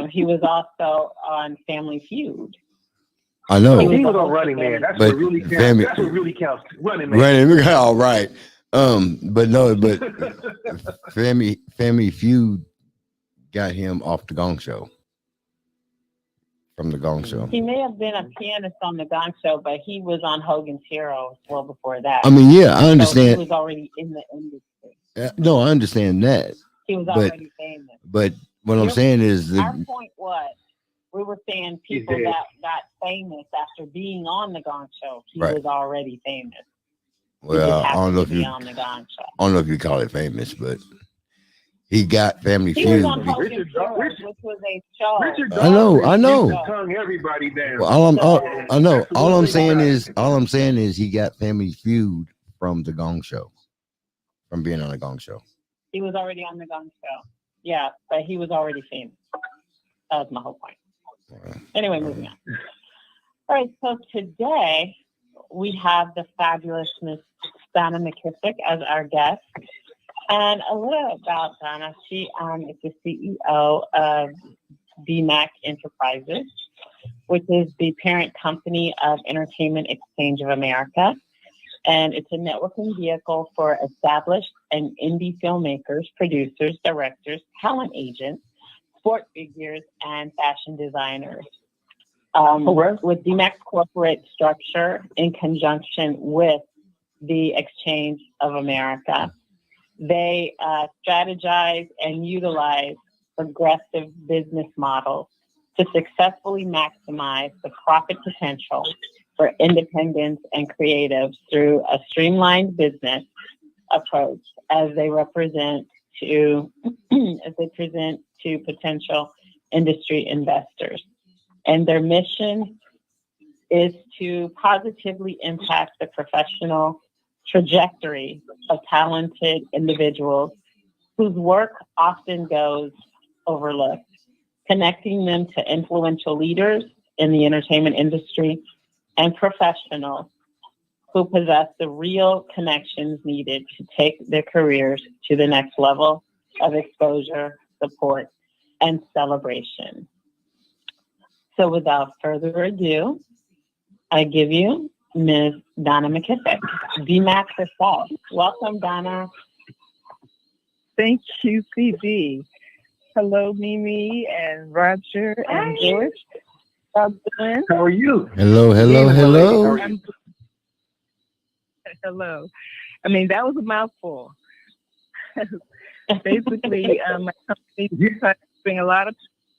he was also on Family Feud. I know. He was on Running Man. That's what really counts. That's what really counts. Running Man. All right. But Family Feud got him off the Gong Show. From the Gong Show. He may have been a pianist on the Gong Show, but he was on Hogan's Heroes well before that. I mean, yeah, I understand. So he was already in the industry. No, I understand that. He was already famous. But what I'm saying is our point was, we were saying people that got famous after being on the Gong Show. He was already famous. Well, I don't know if on the Gong Show. I don't know if you call it famous, but he got Family He Feud. was on Hogan's Heroes, which was a show. Richard I know. Tongue everybody down. Well, I know. All I'm saying is he got Family Feud from the Gong Show, from being on the Gong Show. He was already on the Gong Show. Yeah, but he was already famous. That was my whole point. Anyway, moving on. All right, so today we have the fabulous Miss Donna McKissick as our guest. And a little about Donna. She is the CEO of BMAC Enterprises, which is the parent company of Entertainment Exchange of America. And it's a networking vehicle for established and indie filmmakers, producers, directors, talent agents, sport figures, and fashion designers. With BMAC's corporate structure in conjunction with the Exchange of America, they strategize and utilize progressive business models to successfully maximize the profit potential for independents and creatives through a streamlined business approach as they present to potential industry investors. And their mission is to positively impact the professional trajectory of talented individuals whose work often goes overlooked, connecting them to influential leaders in the entertainment industry and professionals who possess the real connections needed to take their careers to the next level of exposure, support, and celebration. So without further ado, I give you Ms. Donna McKissick, BMAC herself. Welcome, Donna. Thank you, CB. Hello, Mimi and Roger and George. How are you? Hello. Hello. I mean, that was a mouthful. Basically, my company tries to bring a lot of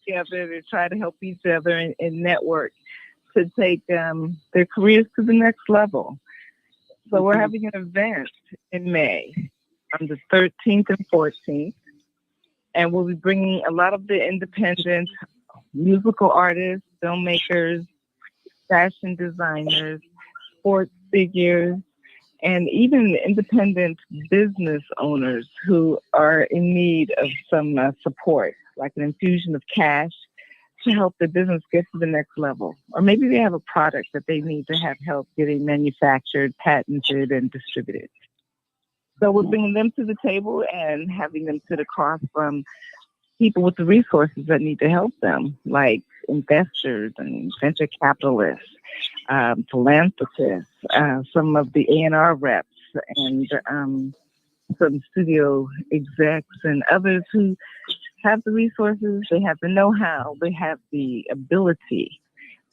people together to try to help each other and network to take their careers to the next level. So we're having an event in May on the 13th and 14th, and we'll be bringing a lot of the independent musical artists, filmmakers, fashion designers, sports figures, and even independent business owners who are in need of some support, like an infusion of cash to help their business get to the next level. Or maybe they have a product that they need to have help getting manufactured, patented, and distributed. So we're bringing them to the table and having them sit across from people with the resources that need to help them, like investors and venture capitalists, philanthropists, some of the A&R reps, and some studio execs and others who have the resources, they have the know-how, they have the ability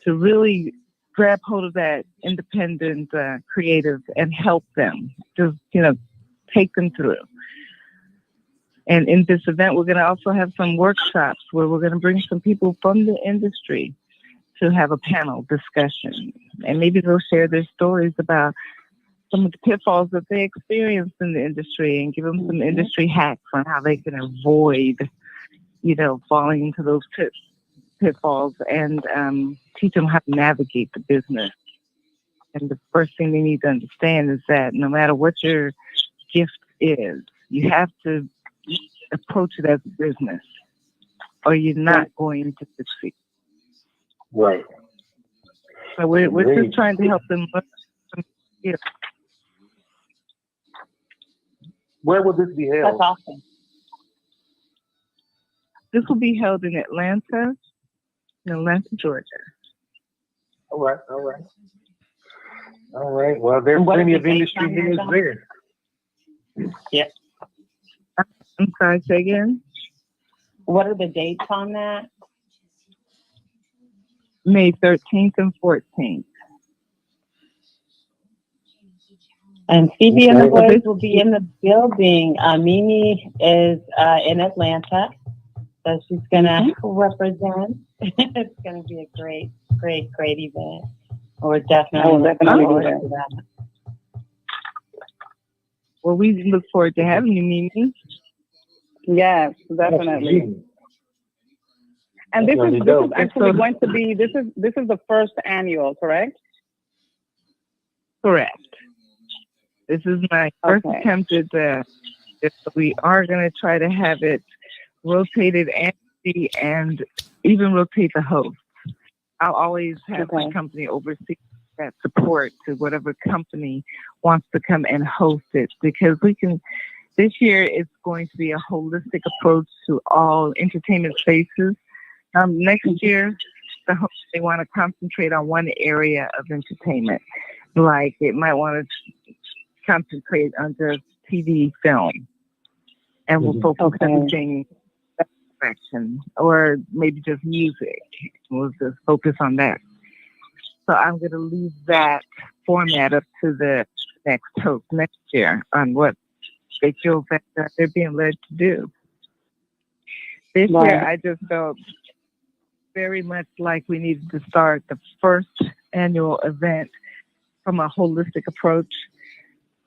to really grab hold of that independent creative and help them, just, take them through. And in this event, we're going to also have some workshops where we're going to bring some people from the industry to have a panel discussion. And maybe they'll share their stories about some of the pitfalls that they experienced in the industry and give them some industry hacks on how they can avoid, falling into those pitfalls and teach them how to navigate the business And the first thing they need to understand is that no matter what your gift is, you have to approach it as a business, or you're not going to succeed. Right. So we're just trying to help them learn some skills. Where will this be held? That's awesome. This will be held in Atlanta, Georgia. All right. Well, there's plenty of industry leaders there. Yep. I'm sorry, say again? What are the dates on that? May 13th and 14th. And Phoebe and the boys will be in the building. Mimi is in Atlanta, so she's going to represent. It's going to be a great event. We're definitely looking forward to that. Well, we look forward to having you, Mimi. Yes, definitely. And this is actually going to be this is the first annual, correct? Correct. This is my first attempt at we are going to try to have it rotated annually and even rotate the host. I'll always have my company oversee that support to whatever company wants to come and host it, because this year it's going to be a holistic approach to all entertainment spaces. Next year, the host, they want to concentrate on one area of entertainment. Like it might want to concentrate on just TV film, and we'll focus everything that direction, or maybe just music. We'll just focus on that. So I'm going to leave that format up to the next host next year on what they feel that they're being led to do. This year, I just felt very much like we needed to start the first annual event from a holistic approach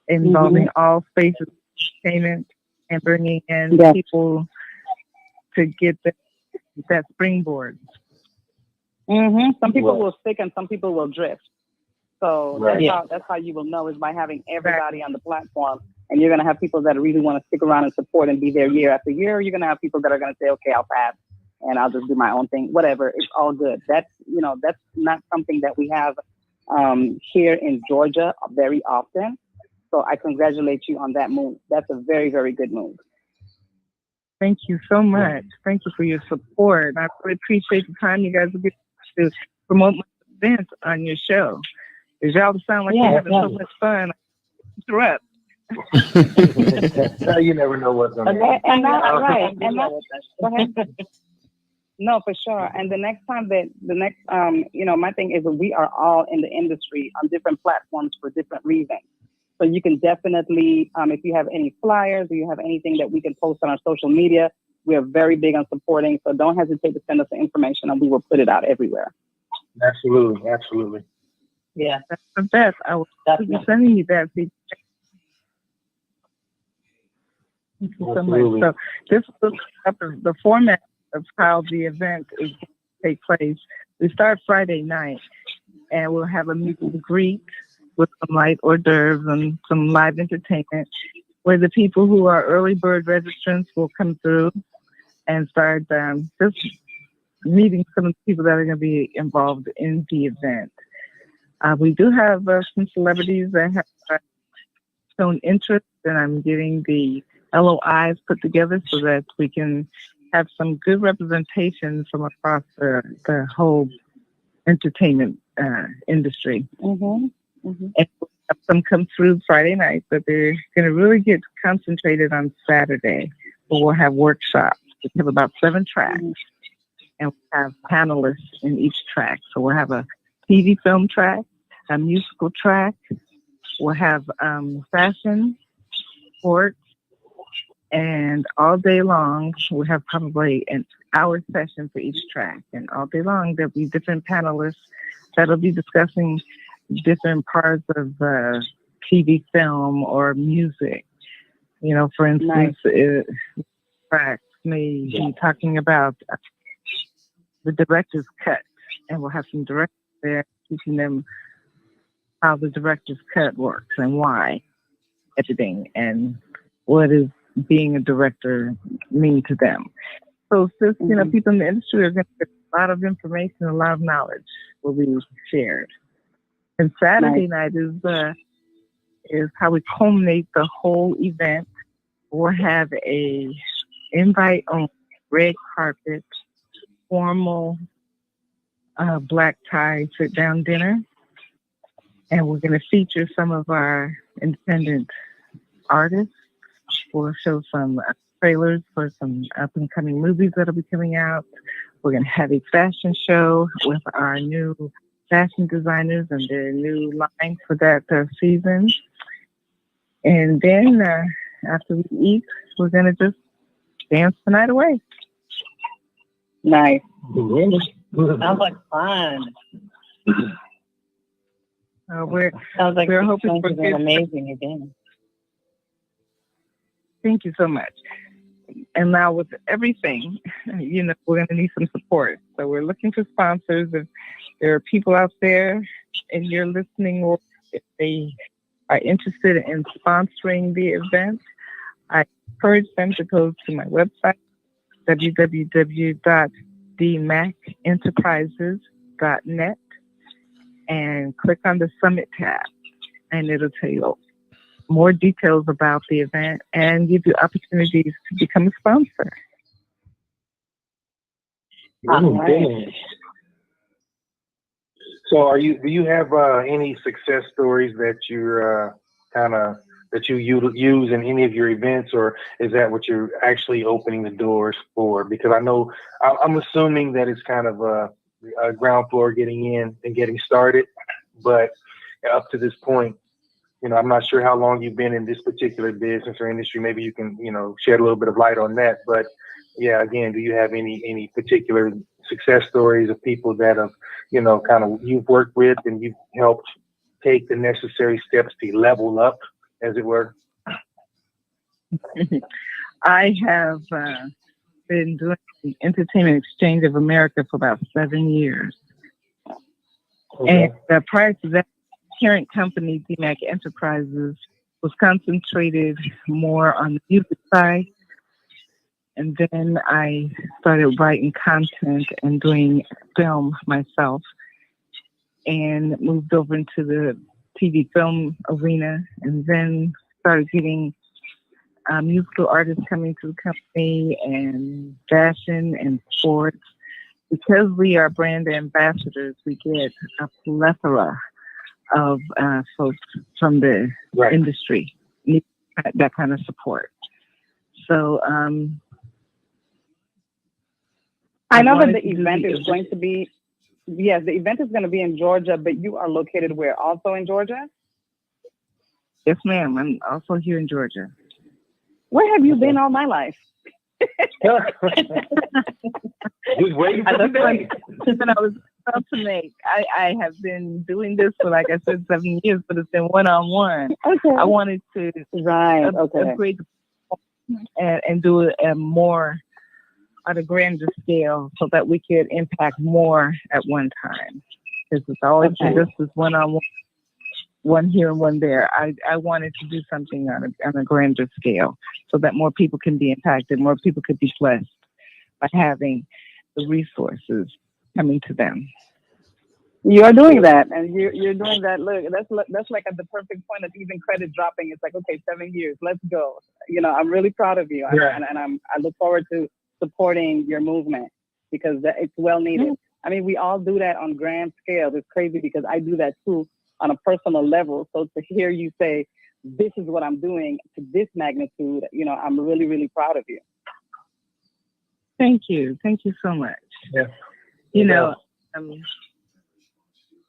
involving all spaces of entertainment and bringing in people to get that springboard. Some people will stick and some people will drift. So that's how you will know, is by having everybody on the platform. And you're going to have people that really want to stick around and support and be there year after year. You're going to have people that are going to say, okay, I'll pass and I'll just do my own thing. Whatever. It's all good. That's not something that we have here in Georgia very often. So I congratulate you on that move. That's a very, very good move. Thank you so much. Thank you for your support. I really appreciate the time you guys will get to promote my events on your show. Because y'all sound like you're having so much fun. Interrupt. You never know what's going to happen. And that's right. And that's, go ahead. No, for sure. And the next time my thing is that we are all in the industry on different platforms for different reasons. So you can definitely, if you have any flyers or you have anything that we can post on our social media, we are very big on supporting. So don't hesitate to send us the information and we will put it out everywhere. Absolutely. Yeah. That's the best. I will be sending you that. Thank you so much. So this is the format of how the event is going to take place. We start Friday night and we'll have a meet and greet with some light hors d'oeuvres and some live entertainment, where the people who are early bird registrants will come through and start just meeting some of the people that are going to be involved in the event. We do have some celebrities that have shown interest, and I'm getting the LOIs put together so that we can have some good representation from across the whole entertainment industry. And we'll have some come through Friday night, but they're going to really get concentrated on Saturday. But we'll have workshops. We have about 7 tracks, and we'll have panelists in each track. So we'll have a TV film track, a musical track. We'll have fashion, sports, and all day long, we'll have probably an hour session for each track. And all day long, there'll be different panelists that'll be discussing different parts of TV, film, or music. You know, for instance, tracks may be talking about the director's cut, and we'll have some directors there teaching them how the director's cut works and why, editing, and what does being a director mean to them. So since, people in the industry are going to get a lot of information, a lot of knowledge will be shared. And Saturday night is how we culminate the whole event. We'll have a invite on red carpet, formal black tie sit-down dinner. And we're going to feature some of our independent artists. We'll show some trailers for some up-and-coming movies that'll be coming out. We're going to have a fashion show with our new fashion designers and their new line for that season. And then after we eat, we're going to just dance the night away. Nice. Sounds like fun. Sounds like we're hoping for an amazing event. Thank you so much. And now with everything, we're going to need some support. So we're looking for sponsors. If there are people out there in your listening world, if they are interested in sponsoring the event, I encourage them to go to my website, www.dmacenterprises.net, and click on the Summit tab, and it'll tell you more details about the event and give you opportunities to become a sponsor. Right. So, do you have any success stories that you're that you use in any of your events, or is that what you're actually opening the doors for? Because I know I'm assuming that it's kind of a ground floor getting in and getting started, but up to this point, I'm not sure how long you've been in this particular business or industry. Maybe you can, shed a little bit of light on that. But yeah, again, do you have any particular success stories of people that have, you've worked with and you've helped take the necessary steps to level up, as it were? I have been doing the Entertainment Exchange of America for about 7 years. Okay. And prior to that, parent company, DMAC Enterprises, was concentrated more on the music side. And then I started writing content and doing film myself, and moved over into the TV film arena, and then started getting musical artists coming to the company, and fashion and sports. Because we are brand ambassadors, we get a plethora of folks from the industry need that kind of support. So I know that the event is going to be, the event is going to be in Georgia, but you are located where? Also in Georgia? Yes, ma'am. I'm also here in Georgia. Where have you been all my life? Just waiting for the day. I was about to make. I have been doing this for, like I said, 7 years, but it's been one-on-one. Okay. I wanted to upgrade and do it more on a grander scale so that we could impact more at one time. Because it's always just this one-on-one, one here and one there. I wanted to do something on a grander scale so that more people can be impacted, more people could be blessed by having the resources coming to them. You're doing that, and you're doing that. Look, that's like at the perfect point of even credit dropping. It's like, okay, 7 years, let's go. I'm really proud of you, and I look forward to supporting your movement because it's well needed. Mm-hmm. I mean, we all do that on grand scale. It's crazy because I do that too on a personal level. So to hear you say, this is what I'm doing to this magnitude, I'm really, really proud of you. Thank you. Thank you so much. Yeah.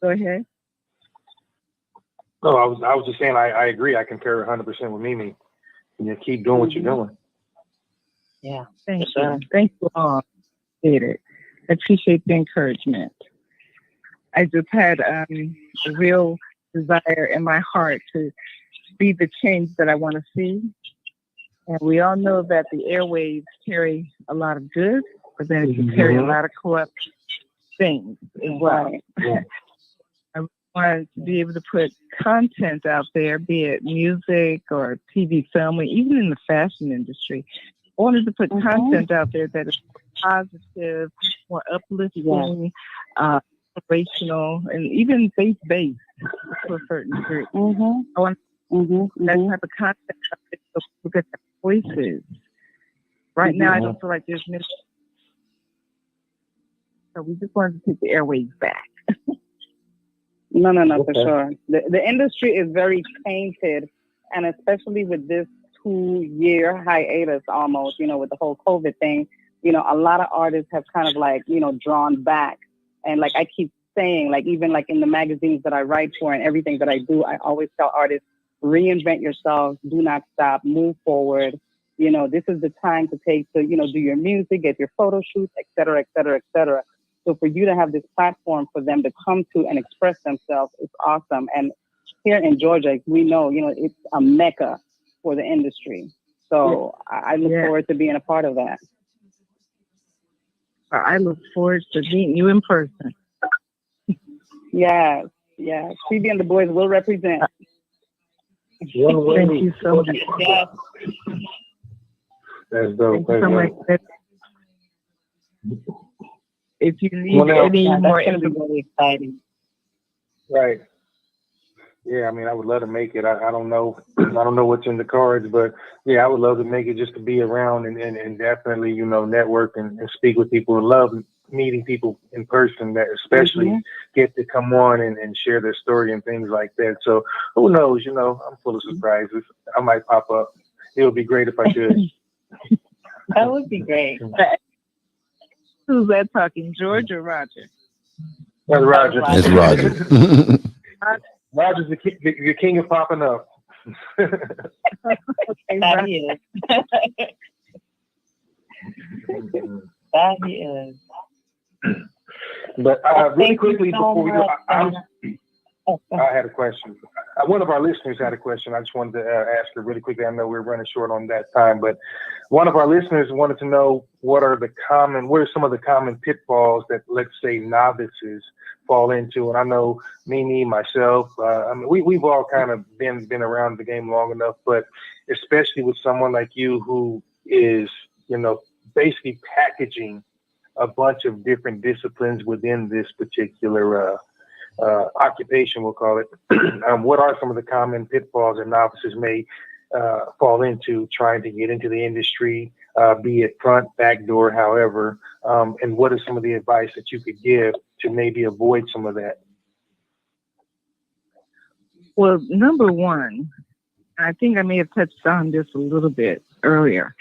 Go ahead. No, I was just saying, I agree. I concur 100% with Mimi. You keep doing what you're doing. Yeah. Thank you. Thank you all. I appreciate the encouragement. I just had a real desire in my heart to be the change that I want to see. And we all know that the airwaves carry a lot of good, but then it can carry a lot of corrupt things as well. Yeah. I wanted to be able to put content out there, be it music or TV, film, or even in the fashion industry. I wanted to put content out there that is positive, more uplifting, inspirational, and even faith-based to a certain degree. I want that type of content out there so people get their voices. Right now, I don't feel like there's many. So we just wanted to take the airwaves back. No, for sure. The industry is very tainted, and especially with this 2-year hiatus almost, with the whole COVID thing, a lot of artists have kind of like, drawn back. And like I keep saying, like even like in the magazines that I write for and everything that I do, I always tell artists, reinvent yourself, do not stop, move forward. This is the time to take to, do your music, get your photo shoots, et cetera, et cetera, et cetera. So for you to have this platform for them to come to and express themselves, it's awesome. And here in Georgia, we know, it's a mecca for the industry. So I look forward to being a part of that. I look forward to meeting you in person. Yes. CB and the boys will represent. Thank you so much. Yes. That's dope. Thank you so much. If you need any more information, really exciting. Right. Yeah, I mean, I would love to make it. I don't know what's in the cards, but yeah, I would love to make it just to be around and definitely, network and speak with people. I love meeting people in person that especially get to come on and share their story and things like that. So who knows, I'm full of surprises. I might pop up. It would be great if I could. That would be great. Who's that talking, George or Roger? That's Roger. It's Roger. Roger's the king of popping up. That he is. That he is. But really quickly before we go, I had a question. One of our listeners had a question. I just wanted to ask her really quickly. I know we're running short on that time, but one of our listeners wanted to know what are some of the common pitfalls that, let's say, novices fall into. And I know Mimi, myself, we've all kind of been around the game long enough, but especially with someone like you who is, basically packaging a bunch of different disciplines within this particular occupation, we'll call it. What are some of the common pitfalls that novices may fall into trying to get into the industry, be it front, back door, however, and what is some of the advice that you could give to maybe avoid some of that? Well, number one, I think I may have touched on this a little bit earlier.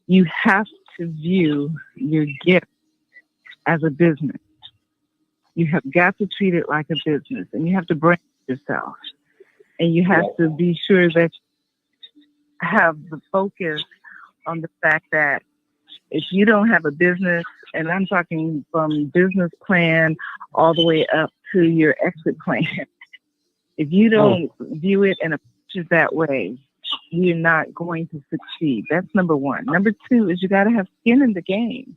You have to view your gift as a business. You have got to treat it like a business, and you have to brand yourself. And you have to be sure that you have the focus on the fact that if you don't have a business, and I'm talking from business plan all the way up to your exit plan, if you don't view it and approach it that way, you're not going to succeed. That's number one. Number two is you got to have skin in the game.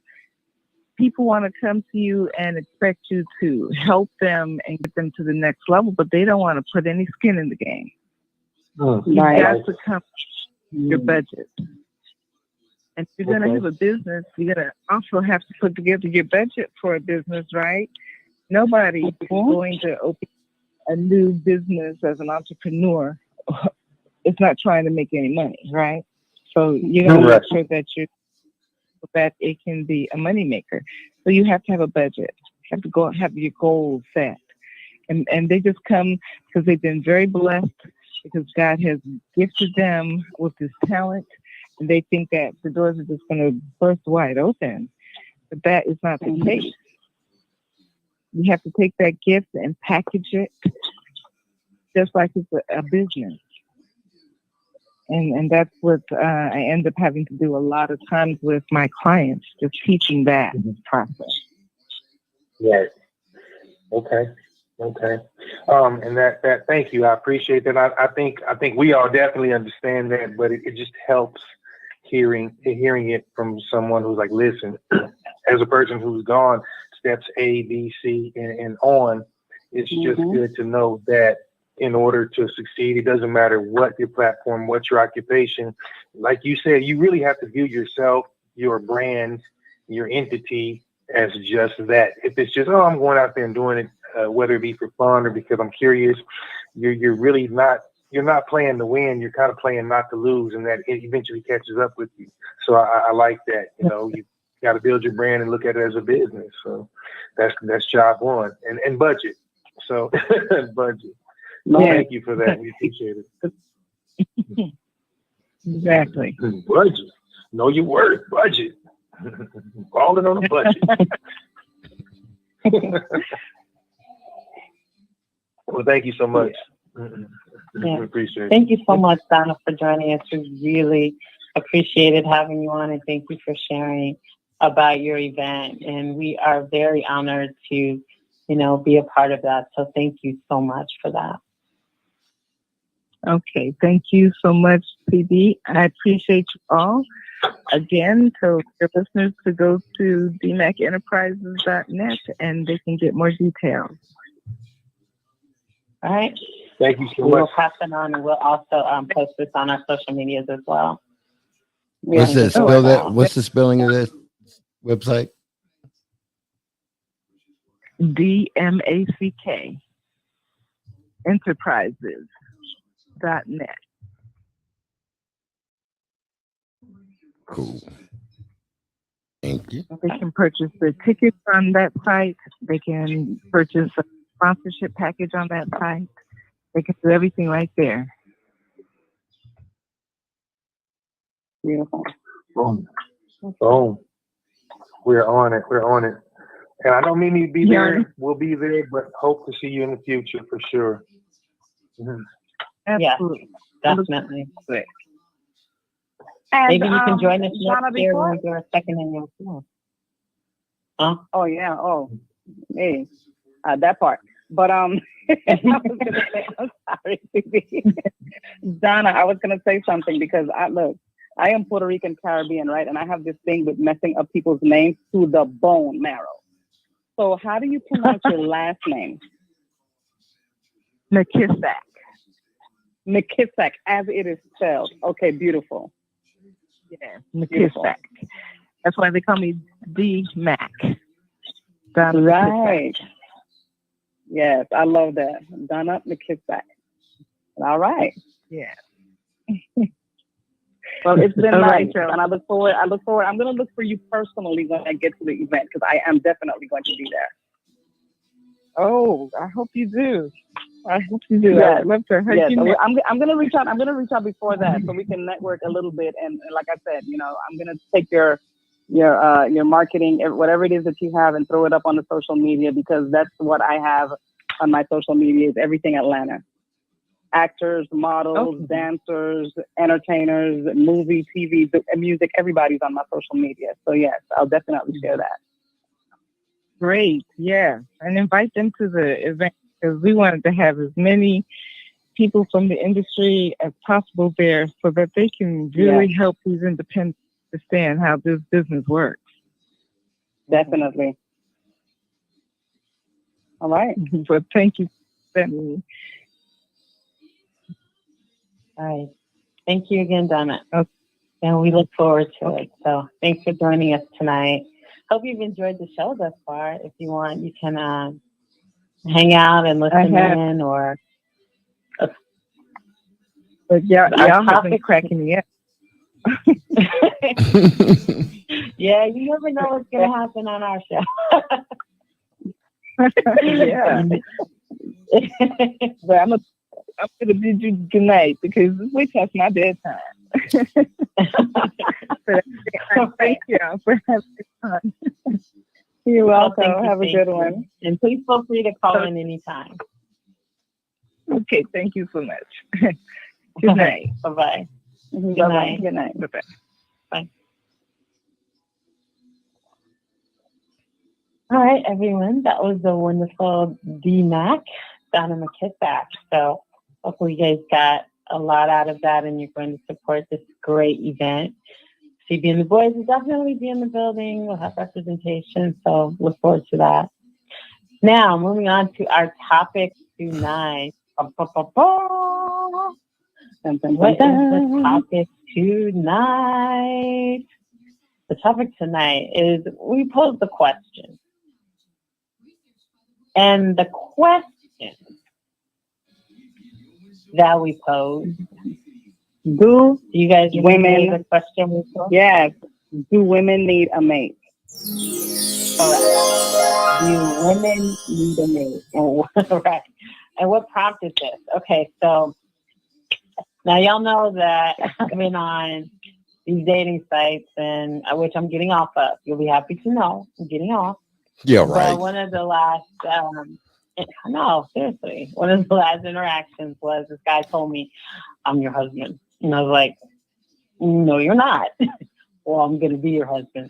People want to come to you and expect you to help them and get them to the next level, but they don't want to put any skin in the game. You got to come with your budget. And if you're going to have a business, you're going to also have to put together your budget for a business, right? Nobody is going to open a new business as an entrepreneur. It's not trying to make any money, right? So you got to make sure that it can be a moneymaker. So you have to have a budget. You have to go and have your goals set. And they just come because they've been very blessed, because God has gifted them with this talent, and they think that the doors are just going to burst wide open. But that is not the case. You have to take that gift and package it just like it's a business. And that's what I end up having to do a lot of times with my clients, just teaching that process. Right. Okay. And that thank you. I appreciate that. I think we all definitely understand that, but it just helps hearing it from someone who's like, listen, as a person who's gone steps A, B, C, and on, it's just good to know that in order to succeed, it doesn't matter what your platform, what your occupation. Like you said, you really have to view yourself, your brand, your entity as just that. If it's just, oh, I'm going out there and doing it, whether it be for fun or because I'm curious, you're really not. You're not playing to win. You're kind of playing not to lose, and that it eventually catches up with you. So I like that. You know, you got to build your brand and look at it as a business. So that's job one, and budget. So budget. Thank you for that. We appreciate it. Exactly. Budget. Know your word. Budget. Falling on the budget. Well, thank you so much. Yeah. Appreciate it. Thank you so much, Donna, for joining us. We really appreciated having you on, and thank you for sharing about your event. And we are very honored to, be a part of that. So thank you so much for that. Okay, thank you so much, CB. I appreciate you all. Again, so your listeners to go to dmacenterprises.net and they can get more details. All right. Thank you so much. We'll pass it on, and we'll also post this on our social medias as well. What's this? Spell that. What's the spelling of this website? DMACK Enterprises.net. Cool. Thank you. They can purchase the tickets on that site. They can purchase a sponsorship package on that site. They can do everything right there. Beautiful. Boom. Boom. We're on it. We're on it. And I know Mimi will be there. We'll be there, but hope to see you in the future for sure. Absolutely. Yeah, definitely. Maybe you can join us next year when we do our second annual tour. Huh? Oh, yeah. Oh, hey, that part. But I was gonna say, I'm sorry, Donna. I was gonna say something because I am Puerto Rican Caribbean, right? And I have this thing with messing up people's names to the bone marrow. So how do you pronounce your last name? McKissack. McKissack, as it is spelled. Okay, beautiful. Yeah, McKissack. That's why they call me D Mac. Right. Yes, I love that. Donna McKissack. All right. Yeah. Well, it's been right, nice, and I look forward. I'm going to look for you personally when I get to the event because I am definitely going to be there. Oh, I hope you do. I hope you do. Yes. I'd love to hurt Yes. you. I'm going to reach out. I'm going to reach out before that so we can network a little bit. And like I said, I'm going to take your marketing, whatever it is that you have, and throw it up on the social media because that's what I have on my social media is everything Atlanta. Actors, models, dancers, entertainers, movie, TV, music, everybody's on my social media. So yes, I'll definitely share that. Great. Yeah. And invite them to the event because we wanted to have as many people from the industry as possible there so that they can really help these independents understand how this business works. Definitely. All right. But thank you for sending me. All right. Thank you again, Donna. Okay. And we look forward to it. So thanks for joining us tonight. Hope you've enjoyed the show thus far. If you want, you can hang out and listen in or... But y'all have been cracking me up. Yeah, you never know what's going to happen on our show. Yeah. But I'm going to bid you good night because it's way past my bedtime. Thank you for having fun. You're welcome. Well, have a good one. And please feel free to call in anytime. Okay, thank you so much. Good night. Bye-bye. Good night. Good night. Bye-bye. Bye. All right, everyone. That was the wonderful D-Mac, Donna McKissack. So hopefully you guys got a lot out of that and you're going to support this great event. CB and the boys will definitely be in the building. We'll have representation. So look forward to that. Now, moving on to our topic tonight. What is the topic tonight? The topic tonight is we posed the question. And the question that we posed, do you guys women, the question we posed? Yes. Do women need a mate? Correct. Do women need a mate? Right. And what prompted this? Okay, so now y'all know that I've been on these dating sites, and which I'm getting off of. You'll be happy to know I'm getting off. Yeah, right. But one of the last, no, seriously, one of the last interactions was this guy told me, "I'm your husband," and I was like, "No, you're not." "Well, I'm going to be your husband."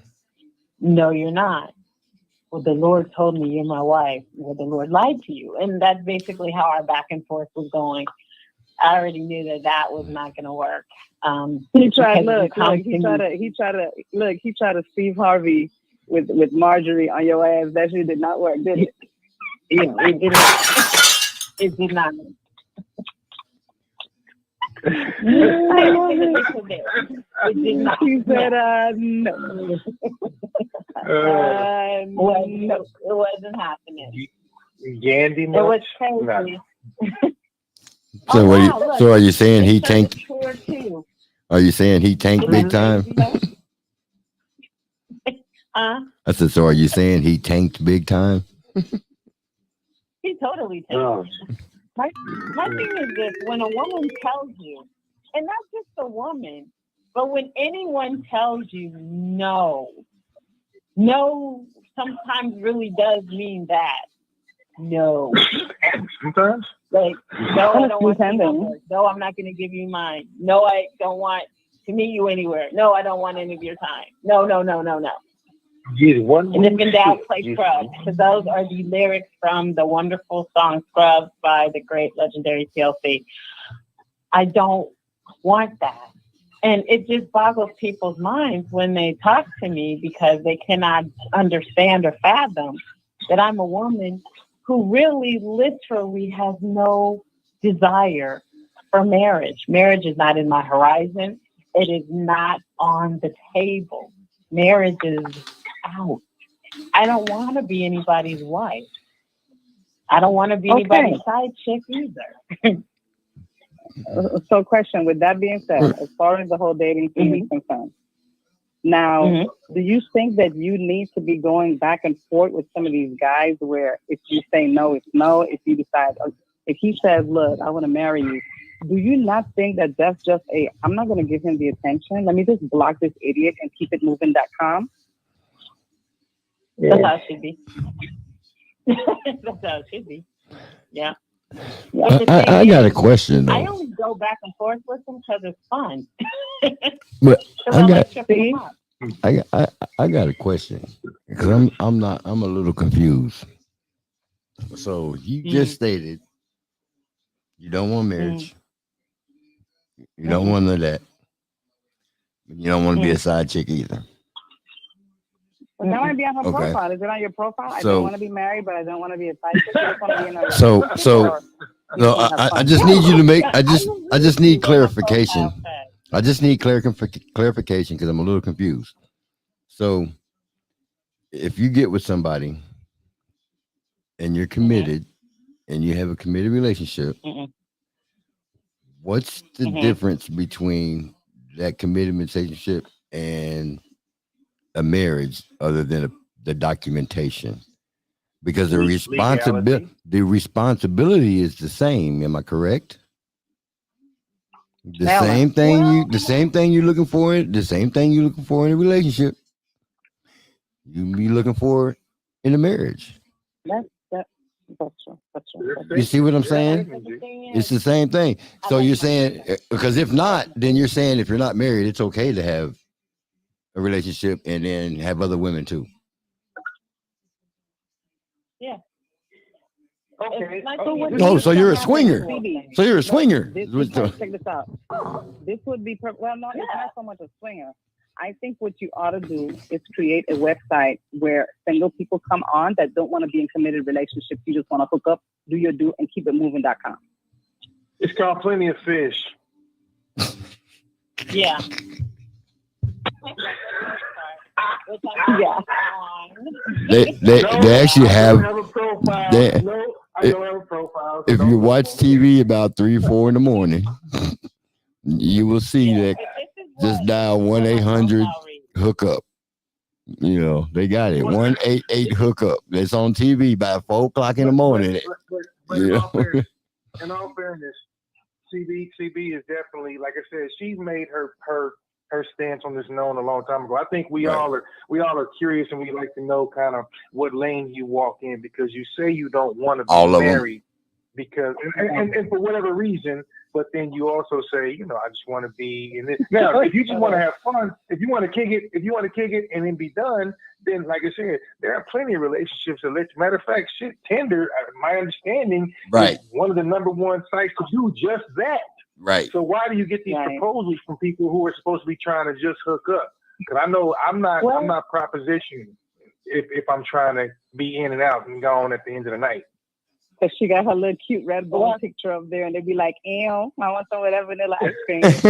"No, you're not." "Well, the Lord told me you're my wife." "Well, the Lord lied to you." And that's basically how our back and forth was going. I already knew that was not going to work. He tried to Steve Harvey with Marjorie on your ass. That shit did not work, did it? Yeah, it did not. It did not. It did not. He said, no. No, it wasn't happening. Yandy much? It was crazy. No. So are you saying he tanked? Are you saying he tanked big time? I said, so are you saying he tanked big time? He totally tanked. Oh. My thing is this: when a woman tells you, and not just a woman, but when anyone tells you no sometimes really does mean that. No. Sometimes? Like, no, I don't want your number. No, I'm not going to give you mine. No, I don't want to meet you anywhere. No, I don't want any of your time. No. And if in doubt, play Scrubs, because those are the lyrics from the wonderful song Scrubs by the great legendary TLC. I don't want that. And it just boggles people's minds when they talk to me because they cannot understand or fathom that I'm a woman who really literally has no desire for marriage. Marriage is not in my horizon. It is not on the table. Marriage is out. I don't want to be anybody's wife. I don't want to be anybody's side chick either. So question, with that being said, as far as the whole dating thing is concerned, now, do you think that you need to be going back and forth with some of these guys where if you say no, it's no, if you decide, if he says, look, I want to marry you, do you not think that that's just I'm not going to give him the attention, let me just block this idiot and keep it moving.com? That's how it should be. That's how it should be. Yeah. I got a question though. I only go back and forth with them because it's fun. But I got a question because I'm a little confused. So you just stated you don't want marriage, you don't want none of that, you don't want to be a side chick either. Well, that might be on her profile. Is it on your profile? I don't want to be married, but I don't want to be a side chick. I just want to be another. No, I just need you to make. I just need clarification. I just need clarification because I'm a little confused. So, if you get with somebody and you're committed and you have a committed relationship, what's the difference between that committed relationship and a marriage other than the documentation? Because the responsibility is the same. Am I correct? The same thing you're looking for in a relationship, you be looking for in a marriage. That's true. You see what I'm saying? It's the same thing. So you're saying, because if not, then you're saying if you're not married, it's okay to have a relationship and then have other women too. Yeah. Okay. Oh, so you're a swinger. So you're a swinger. Check this out. This would be well, no, it's not so much a swinger. I think what you ought to do is create a website where single people come on that don't want to be in committed relationships. You just want to hook up, do your do, and keep it moving.com. It's called Plenty of Fish. Yeah. Yeah. They actually have. I don't have a profile. They, No, I don't have a profile. if you watch TV about 3-4 in the morning, you will see that. Just dial 1-800 hookup. You know, they got it. 188 hookup. That's on TV by 4 o'clock in the morning. But in all fairness, CB is definitely, like I said, she's made her stance on this known a long time ago. I think we all are curious, and we like to know kind of what lane you walk in, because you say you don't want to be married because and for whatever reason, but then you also say, you know, I just want to be in this. Now, if you just want to have fun, if you want to kick it and then be done, then like I said, there are plenty of relationships that matter of fact, Tinder, my understanding, is one of the number one sites to do just that. Right. So why do you get these proposals from people who are supposed to be trying to just hook up? Because I know I'm not propositioning if I'm trying to be in and out and gone at the end of the night. Because she got her little cute Red Bull picture up there, and they'd be like, ew, I want some of that vanilla ice cream. Yes.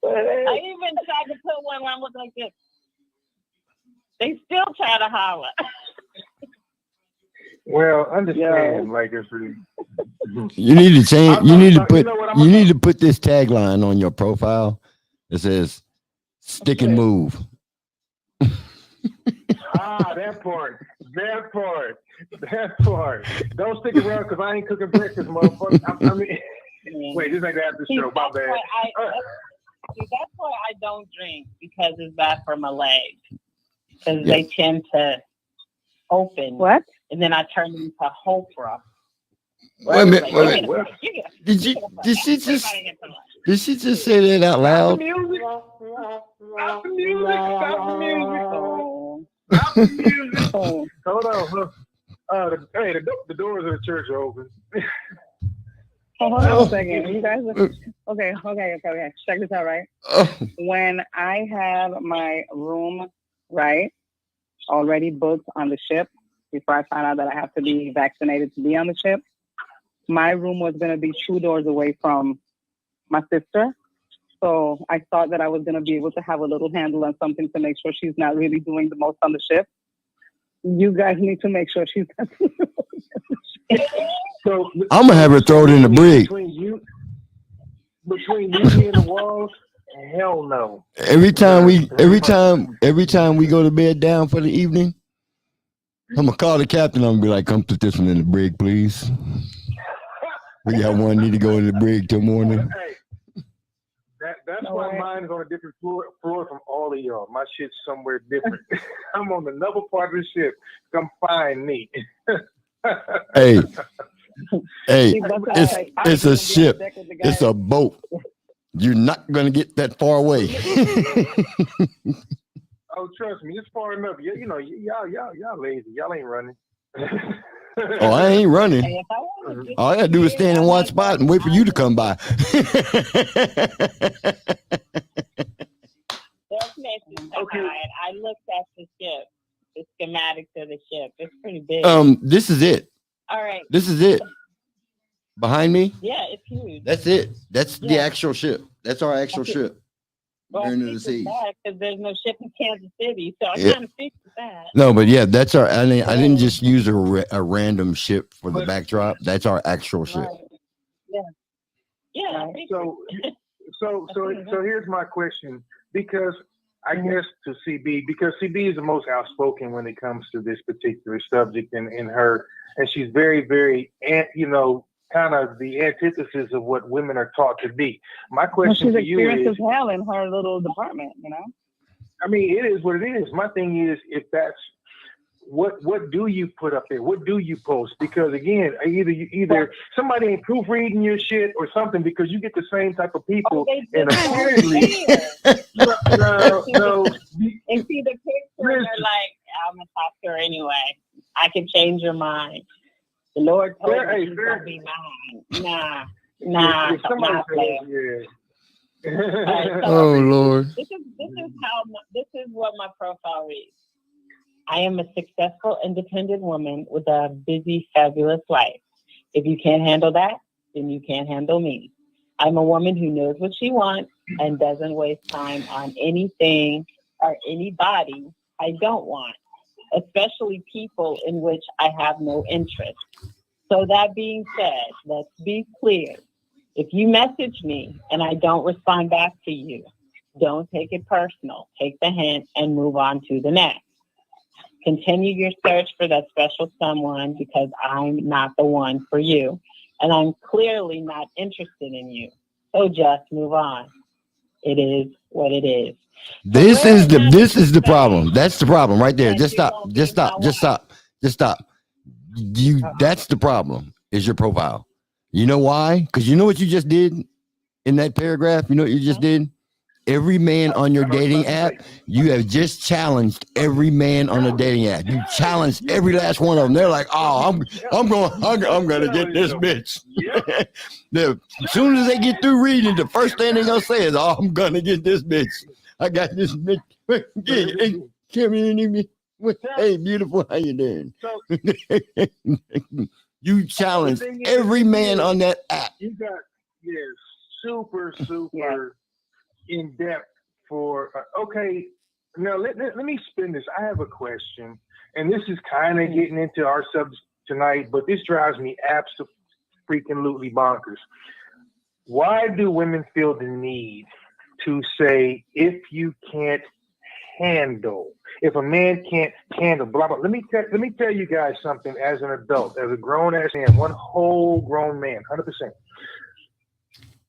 I even tried to put one where I look like this. They still try to holler. Well, understand, like it's really. You need to change. You need to put this tagline on your profile. It says, "Stick and move." That part. Don't stick around because I ain't cooking breakfast, motherfucker. I mean, wait, this ain't after show. My bad. That's why I don't drink, because it's bad for my legs. Because they tend to open. What? And then I turn into Oprah. Wait a minute. Did she just say that out loud? Stop the music. Hold on. The doors of the church are open. Hold on a second. You guys, okay. Check this out, right? When I had my room, already booked on the ship, before I found out that I have to be vaccinated to be on the ship, my room was going to be 2 doors away from my sister. So I thought that I was going to be able to have a little handle on something to make sure she's not really doing the most on the ship. You guys need to make sure she's not doing the most on the ship. So I'm going to have her throw it in the brig. Between you and the walls, hell no. Every time we go to bed down for the evening, I'm gonna call the captain. I'm gonna be like, "Come put this one in the brig, please. We got one need to go in the brig till morning." Hey, that's why mine is on a different floor from all of y'all. My shit's somewhere different. I'm on another part of the ship. Come find me. Hey, it's a ship. It's a boat. You're not gonna get that far away. Oh, trust me, it's far enough. You know, y'all lazy. Y'all ain't running. Oh, I ain't running. All I gotta do is stand in one spot and wait for you to come by. Okay. I looked at the ship, the schematics of the ship. It's pretty big. This is it. All right. This is it. Behind me? Yeah, it's huge. That's it. That's the actual ship. That's our actual ship. Well, into the sea. Because there's no ship in Kansas City, so I kind of fixed that. No, but yeah, that's our. I didn't just use a random ship for the backdrop. That's our actual ship. Right. Yeah. So here's my question, because I guess to CB, because CB is the most outspoken when it comes to this particular subject, and she's very, very, kind of the antithesis of what women are taught to be. My question to you is, she's experienced as hell in her little department, I mean, it is what it is. My thing is, if that's what do you put up there? What do you post? Because again, either somebody ain't proofreading your shit or something, because you get the same type of people. And apparently, no. And see the picture, they're like, I'm gonna talk to her anyway. I can change your mind. The Lord told Fair, me hey, she's fair. gonna be mine. Nah, If somebody nah, player. says, yeah. Alright, so Oh Lord. this is what my profile reads. I am a successful, independent woman with a busy, fabulous life. If you can't handle that, then you can't handle me. I'm a woman who knows what she wants and doesn't waste time on anything or anybody I don't want, especially people in which I have no interest. So that being said, let's be clear. If you message me and I don't respond back to you, don't take it personal. Take the hint and move on to the next. Continue your search for that special someone because I'm not the one for you. And I'm clearly not interested in you. So just move on. It is what it is. This is the problem. That's the problem right there. Just stop. That's the problem, is your profile. You know why? Because you know what you just did in that paragraph? You know what you just did? Every man on your dating app, you have just challenged every man on the dating app. You challenged every last one of them. They're like, "Oh, I'm going to get this bitch." As soon as they get through reading, the first thing they're gonna say is, "Oh, I'm gonna get this bitch. I got this bitch." Hey, beautiful, how you doing? You challenged every man on that app. You got super in depth for okay. Now let me spin this. I have a question, and this is kind of getting into our subject tonight, but this drives me absolutely bonkers. Why do women feel the need to say if you can't handle, if a man can't handle, blah blah? Let me tell you guys something. As an adult, as a grown ass man, one whole grown man, 100%.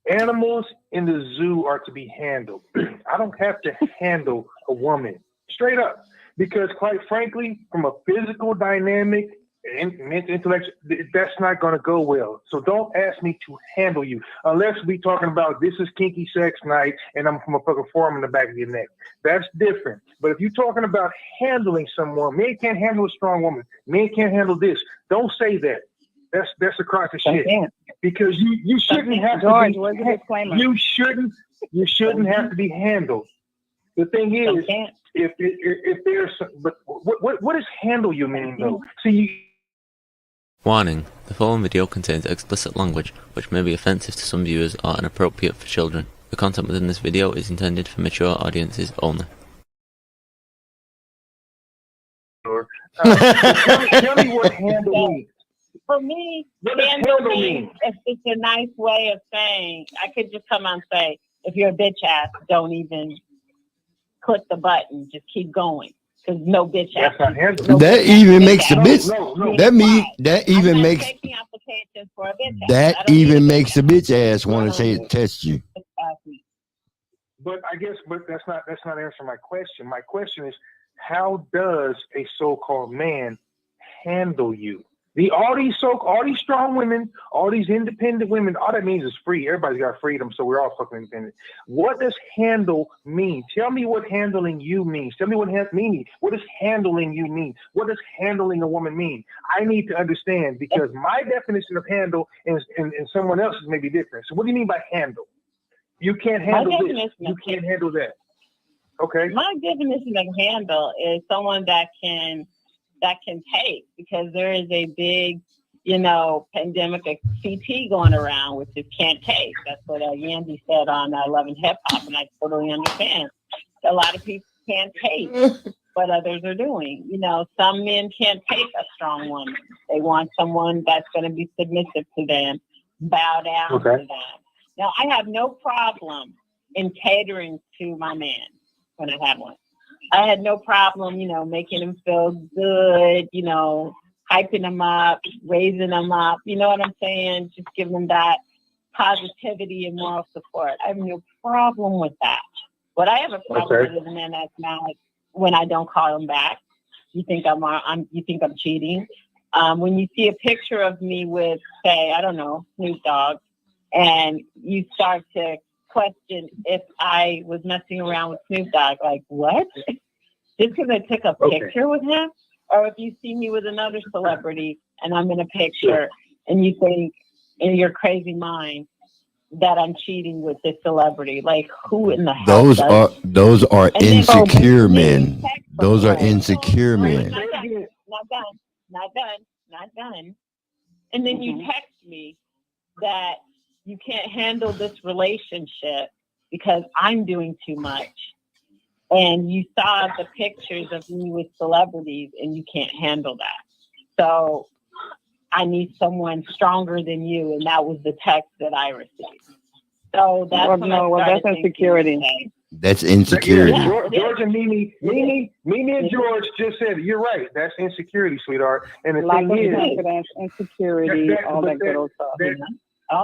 Animals in the zoo are to be handled. I don't have to handle a woman, straight up, because quite frankly, from a physical dynamic and intellectual, that's not going to go well. So don't ask me to handle you unless we talking about this is kinky sex night and I'm going to put a form in the back of your neck. That's different. But if you're talking about handling someone, men can't handle a strong woman. Men can't handle this. Don't say that. That's a crock of shit. Because you shouldn't have to be. You shouldn't have to be handled. The thing is, if there's, but what does handle you mean though? See. Warning: the following video contains explicit language which may be offensive to some viewers or inappropriate for children. The content within this video is intended for mature audiences only. Tell me what handle means. For me, handle means it's a nice way of saying, I could just come out and say, if you're a bitch ass, don't even click the button, just keep going. Because no bitch ass. That even makes the bitch. That even makes applications for a bitch ass. That even makes a bitch ass want to test you. But that's not answering my question. My question is, how does a so-called man handle you? All these strong women, all these independent women, all that means is free. Everybody's got freedom, so we're all fucking independent. What does handle mean? Tell me what handling you means. Tell me what meaning. What does handling you mean? What does handling a woman mean? I need to understand, because my definition of handle and someone else's may be different. So what do you mean by handle? You can't handle this. You can't handle that. Okay. My definition of handle is someone that can take, because there is a big, pandemic of CT going around, which is can't take. That's what Yandy said on Love and Hip Hop, and I totally understand. A lot of people can't take what others are doing. Some men can't take a strong woman. They want someone that's going to be submissive to them, bow down to them. Now, I have no problem in catering to my man when I had one. I had no problem, making him feel good, hyping him up, raising him up. You know what I'm saying? Just giving him that positivity and moral support. I have no problem with that. What I have a problem with is a man that's not, when I don't call him back. You think I'm cheating. When you see a picture of me with, say, I don't know, Snoop Dogg, and you start to question if I was messing around with Snoop Dogg, like, what? Just because I took a picture with him? Or if you see me with another celebrity and I'm in a picture and you think in your crazy mind that I'm cheating with this celebrity, like who in the hell Those does it? those are And then insecure you men. text Those are right. insecure men. Not done. And then you text me that you can't handle this relationship because I'm doing too much. And you saw the pictures of me with celebrities and you can't handle that. So I need someone stronger than you. And that was the text that I received. So that's that's insecurity. That's insecurity. Yeah, George and Mimi and George just said it. You're right. That's insecurity, sweetheart. And the thing is, insecurity, all that good old stuff.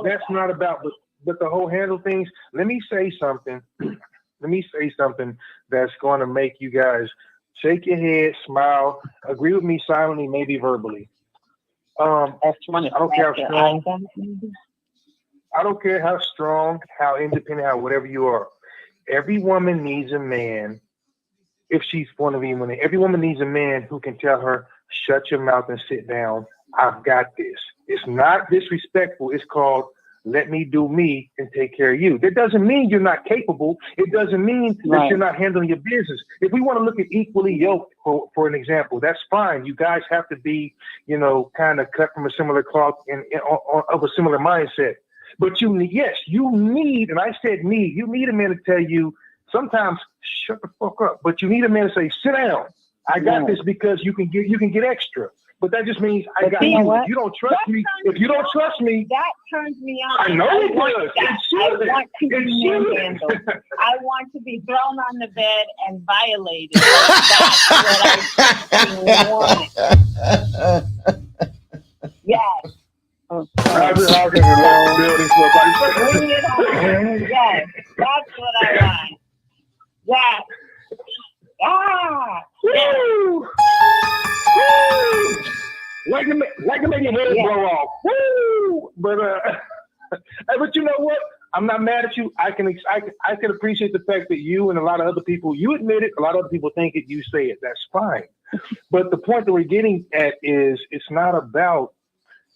That's not about, but the whole handle things. Let me say something. That's going to make you guys shake your head, smile, agree with me silently, maybe verbally. I don't care how strong. I don't care how strong, how independent, how whatever you are. Every woman needs a man. If she's one of the women, every woman needs a man who can tell her, "Shut your mouth and sit down. I've got this." It's not disrespectful. It's called, "Let me do me and take care of you." That doesn't mean you're not capable. It doesn't mean that you're not handling your business. If we want to look at equally yoked, for an example, that's fine. You guys have to be, kind of cut from a similar cloth and of a similar mindset. But you need, and I said need, you need a man to tell you sometimes, shut the fuck up. But you need a man to say, "Sit down. I got this," because you can get extra. But that just means I got you. If you don't trust me, that turns me on. I know it does. I want to be manhandled. I want to be thrown on the bed and violated. That's what I want. Yes. Bring it on. Yes, that's what I want. Yes. Woo! Woo! Like to make your head blow off. Woo! But you know what? I'm not mad at you. I can appreciate the fact that you and a lot of other people, you admit it, a lot of other people think it, you say it. That's fine. But the point that we're getting at is it's not about,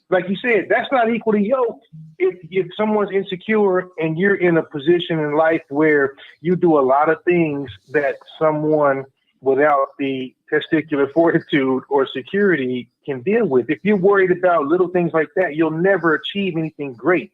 like you said, that's not equally yoked. If someone's insecure and you're in a position in life where you do a lot of things that someone without the testicular fortitude or security can deal with, if you're worried about little things like that, you'll never achieve anything great.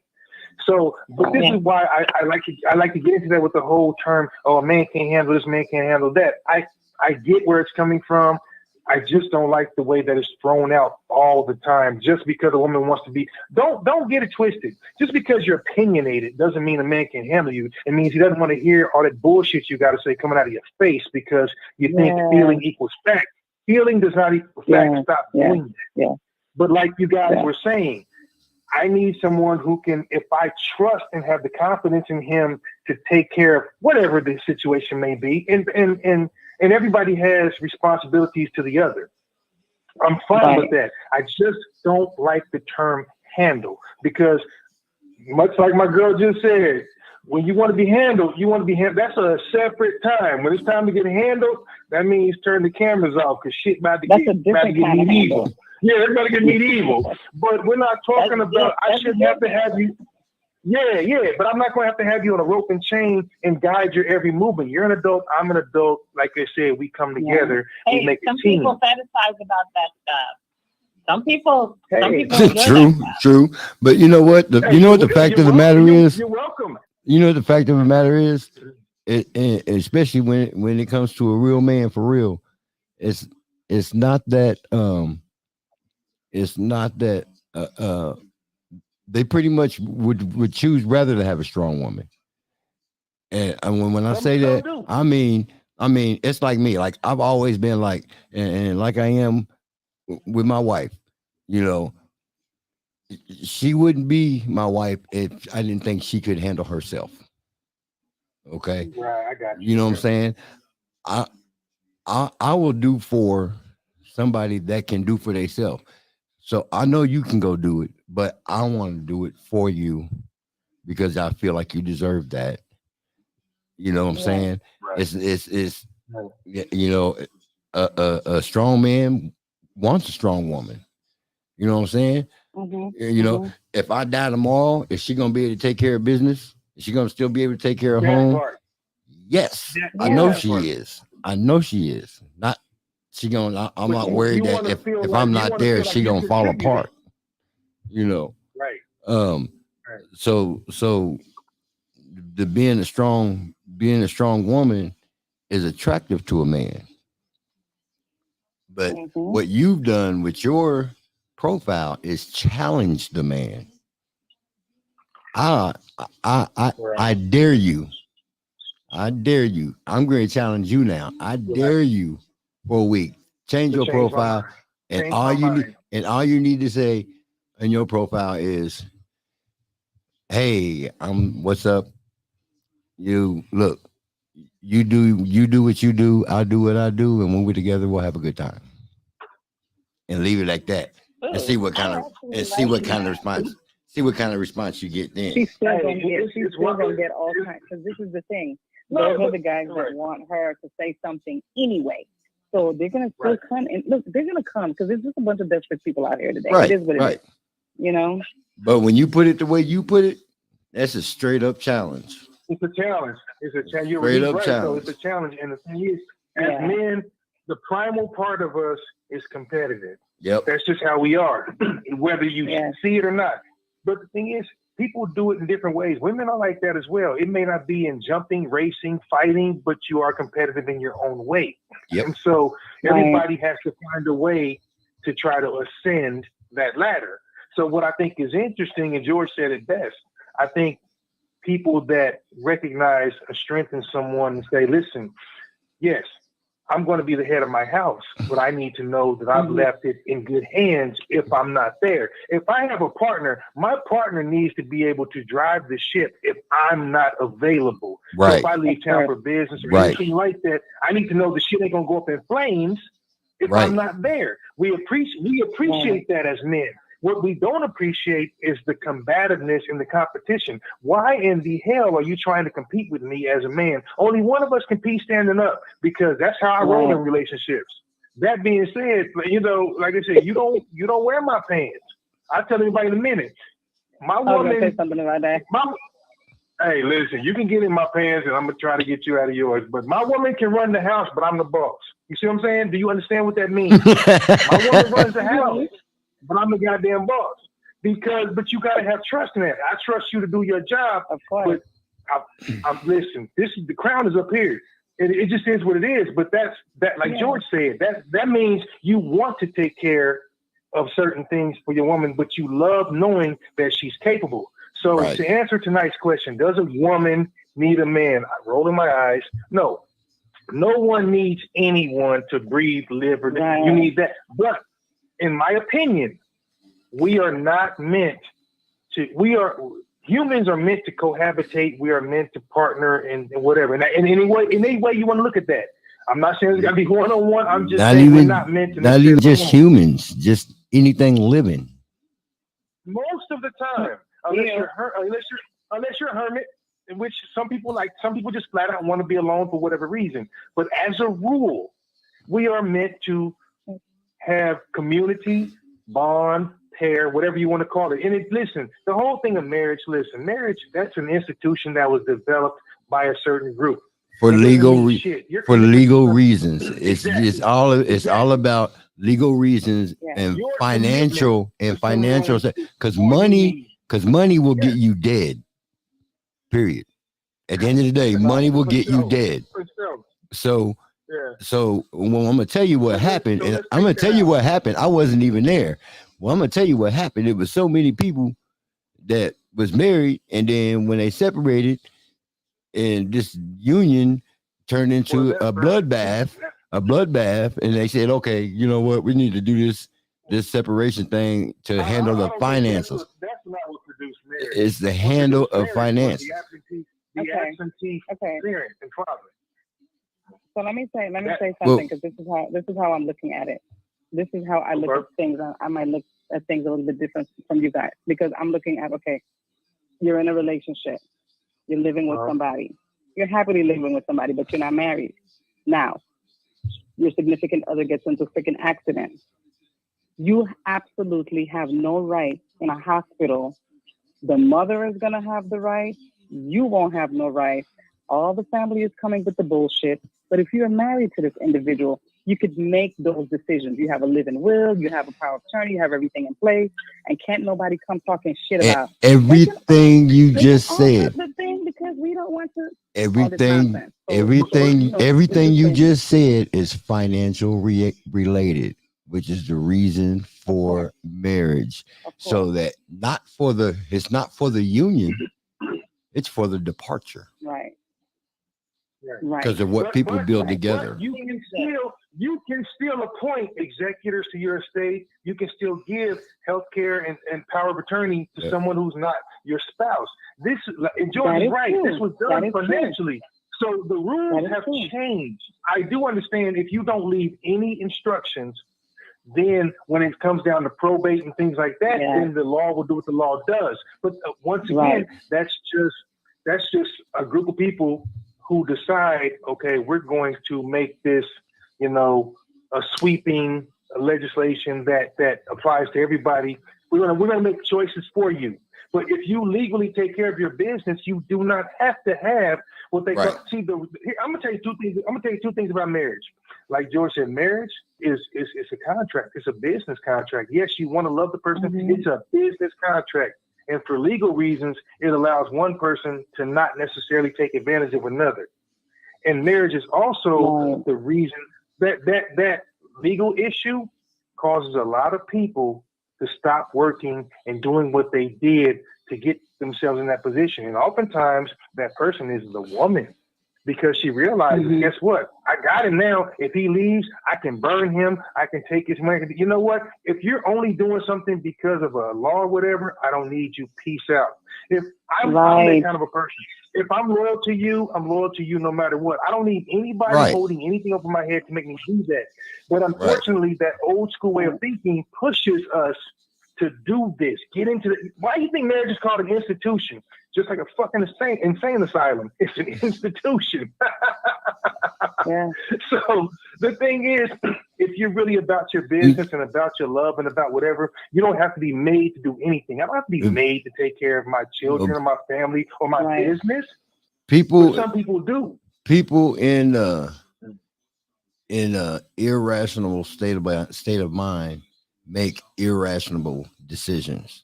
So, but this is why I like to get into that with the whole term, "Oh, a man can't handle this, man can't handle that." I get where it's coming from. I just don't like the way that it's thrown out all the time. Just because a woman wants to be, don't get it twisted. Just because you're opinionated doesn't mean a man can handle you. It means he doesn't want to hear all that bullshit you got to say coming out of your face because you think feeling equals fact. Feeling does not equal fact. Stop doing that. Yeah. But like you guys were saying, I need someone who can, if I trust and have the confidence in him to take care of whatever the situation may be, and everybody has responsibilities to the other. I'm fine with that. I just don't like the term handle because, much like my girl just said, when you want to be handled, you want to be handled. That's a separate time. When it's time to get handled, that means turn the cameras off because shit about to get medieval. Yeah, it's about to get medieval. But we're not talking about, I shouldn't have to have you. Yeah, but I'm not going to have to have you on a rope and chain and guide your every movement. You're an adult, I'm an adult. Like I said, we come together, we make a team. Some people fantasize about that stuff. Some people enjoy True. But you know what? The fact of the matter is, you're welcome. You know the fact of the matter is, especially when it comes to a real man for real, it's not that they pretty much would choose rather to have a strong woman. And when I say that, I mean it's like me. Like I've always been like, and like I am with my wife, she wouldn't be my wife if I didn't think she could handle herself. Okay. Right, I got you. You know what I'm saying? I will do for somebody that can do for themselves. So I know you can go do it, but I want to do it for you because I feel like you deserve that. You know what I'm saying? Right. It's a strong man wants a strong woman. You know what I'm saying? You know, if I die tomorrow, is she gonna be able to take care of business? Is she gonna still be able to take care of home? Yes, I know she is. I know she is. Not she gonna. I'm not worried that if I'm not there, she gonna fall apart. You know. Right. So the being a strong woman is attractive to a man. But what you've done with your profile is challenge the man. I dare you. I dare you. I'm going to challenge you now. I dare you for a week. Change your profile, and all you need to say in your profile is, "Hey, what's up? You look. You do what you do. I'll do what I do, and when we're together, we'll have a good time." And leave it like that, and see what kind of response. See what kind of response you get then. She's still gonna get all kinds. Because this is the thing. Those are the guys that want her to say something anyway. So they're gonna still come and look. They're gonna come because there's just a bunch of desperate people out here today. Right, it is what it is. You know. But when you put it the way you put it, that's a straight up challenge. It's a challenge. It's a challenge. You're Straight right, up challenge. So it's a challenge. And the thing is, as men, the primal part of us is competitive. Yep. That's just how we are, whether you see it or not. But the thing is, people do it in different ways. Women are like that as well. It may not be in jumping, racing, fighting, but you are competitive in your own way. Yep. And so everybody has to find a way to try to ascend that ladder. So what I think is interesting, and George said it best, I think people that recognize a strength in someone and say, listen, yes, I'm going to be the head of my house, but I need to know that I've left it in good hands if I'm not there. If I have a partner, my partner needs to be able to drive the ship if I'm not available. Right. So if I leave town for business or anything like that, I need to know the shit ain't going to go up in flames if I'm not there. We appreciate that as men. What we don't appreciate is the combativeness and the competition. Why in the hell are you trying to compete with me as a man? Only one of us compete standing up because that's how I roll in relationships. That being said, you know, like I said, you don't wear my pants. I'll tell everybody in a minute. My woman, say something about that. Hey, listen, you can get in my pants and I'm going to try to get you out of yours. But my woman can run the house, but I'm the boss. You see what I'm saying? Do you understand what that means? My woman runs the house, but I'm the goddamn boss. But you got to have trust in that. I trust you to do your job. Of course. But listen, the crown is up here. It just is what it is. But that like George said, that means you want to take care of certain things for your woman, but you love knowing that she's capable. So to answer tonight's question, does a woman need a man? I'm rolling my eyes. No one needs anyone to breathe, live, or you need that. But in my opinion, we are not meant to. Humans are meant to cohabitate. We are meant to partner and whatever. And in any way you want to look at that. I'm not saying it's got to be one-on-one. I'm just saying we're not meant to. Not even just humans, just anything living. Most of the time, unless you're a hermit, in which some people just flat out want to be alone for whatever reason. But as a rule, we are meant to have community, bond, pair, whatever you want to call it. And listen, the whole thing of marriage, that's an institution that was developed by a certain group. For legal reasons. It's all about legal reasons and financial because money will get you dead. Period. At the end of the day, money will get you dead. So when I'm gonna tell you what happened, and I'm gonna tell you what happened. I wasn't even there. Well, I'm gonna tell you what happened. It was so many people that was married, and then when they separated, and this union turned into a bloodbath, and they said, okay, you know what, we need to do this separation thing to handle the finances. That's not what produced marriage. It's the handle of finance. The absentee parent and father. So let me say something, because this is how I'm looking at it. This is how I look at things. I might look at things a little bit different from you guys, because I'm looking at, okay, you're in a relationship, you're living with somebody, you're happily living with somebody, but you're not married. Now, your significant other gets into a freaking accident. You absolutely have no right in a hospital. The mother is going to have the right. You won't have no right. All the family is coming with the bullshit. But if you're married to this individual, you could make those decisions. You have a living will, you have a power of attorney, you have everything in place, and can't nobody come talking shit about everything you just said. The thing because we don't want to. Everything you just said is financial related, which is the reason for marriage. So that it's not for the union, it's for the departure. Right. Because of what people build together. But you can still appoint executors to your estate. You can still give health care and power of attorney to someone who's not your spouse. This, and George is right. This was done financially. So the rules have changed. I do understand if you don't leave any instructions, then when it comes down to probate and things like that, then the law will do what the law does. But once again, that's just a group of people who decide, okay, we're going to make this, a sweeping legislation that applies to everybody. We're gonna make choices for you. But if you legally take care of your business, you do not have to have what they call. See, I'm gonna tell you two things. I'm gonna tell you two things about marriage. Like George said, marriage is a contract. It's a business contract. Yes, you want to love the person. It's a business contract. And for legal reasons, it allows one person to not necessarily take advantage of another. And marriage is also the reason that legal issue causes a lot of people to stop working and doing what they did to get themselves in that position. And oftentimes that person is the woman, because she realizes, guess what? I got him now. If he leaves, I can burn him. I can take his money. You know what? If you're only doing something because of a law or whatever, I don't need you. Peace out. If I'm that kind of a person, if I'm loyal to you, I'm loyal to you no matter what. I don't need anybody holding anything over my head to make me do that. But unfortunately, that old school way of thinking pushes us to do this. Get into the. Why do you think marriage is called an institution? Just like a fucking insane asylum. It's an institution. So the thing is, if you're really about your business and about your love and about whatever, you don't have to be made to do anything. I don't have to be made to take care of my children or my family or my business. But some people do. People in irrational state of mind make irrational decisions.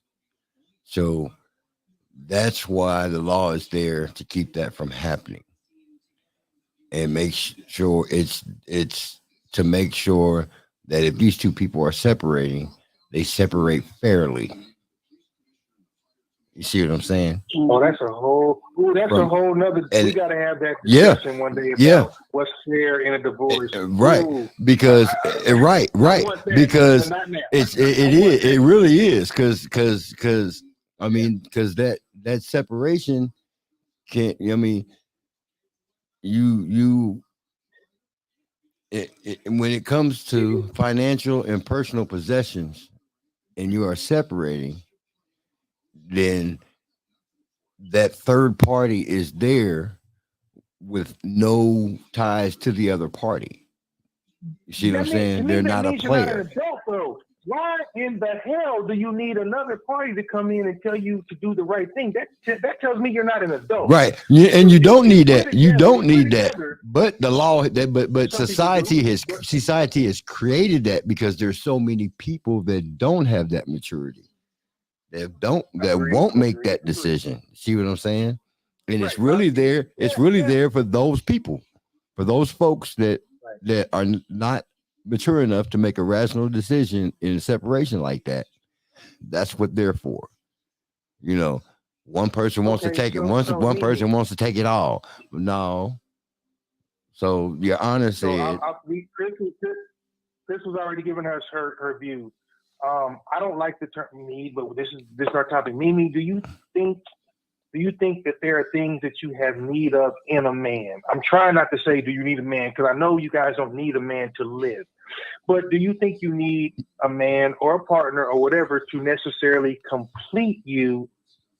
So that's why the law is there, to keep that from happening, and make sure it's to make sure that if these two people are separating, they separate fairly. You see what I'm saying? Oh, that's a whole nother. We gotta have that discussion one day about what's fair in a divorce. Because because it really is, because that separation can't. When it comes to financial and personal possessions, and you are separating, then that third party is there with no ties to the other party. You see what I'm saying? They're not a player. Why in the hell do you need another party to come in and tell you to do the right thing? That tells me you're not an adult. Right. And you don't need that. You don't need that. But the law, but society has created that, because there's so many people that don't have that maturity. That won't make that decision. See what I'm saying? And it's really there. It's really there for those people, for those folks that are not mature enough to make a rational decision in a separation like that. That's what they're for. One person wants to take it. One person wants to take it all. No. So your Honor said. Chris was already giving us her view. I don't like the term need, but this is our topic. Mimi, do you think that there are things that you have need of in a man? I'm trying not to say, do you need a man? Because I know you guys don't need a man to live. But do you think you need a man or a partner or whatever to necessarily complete you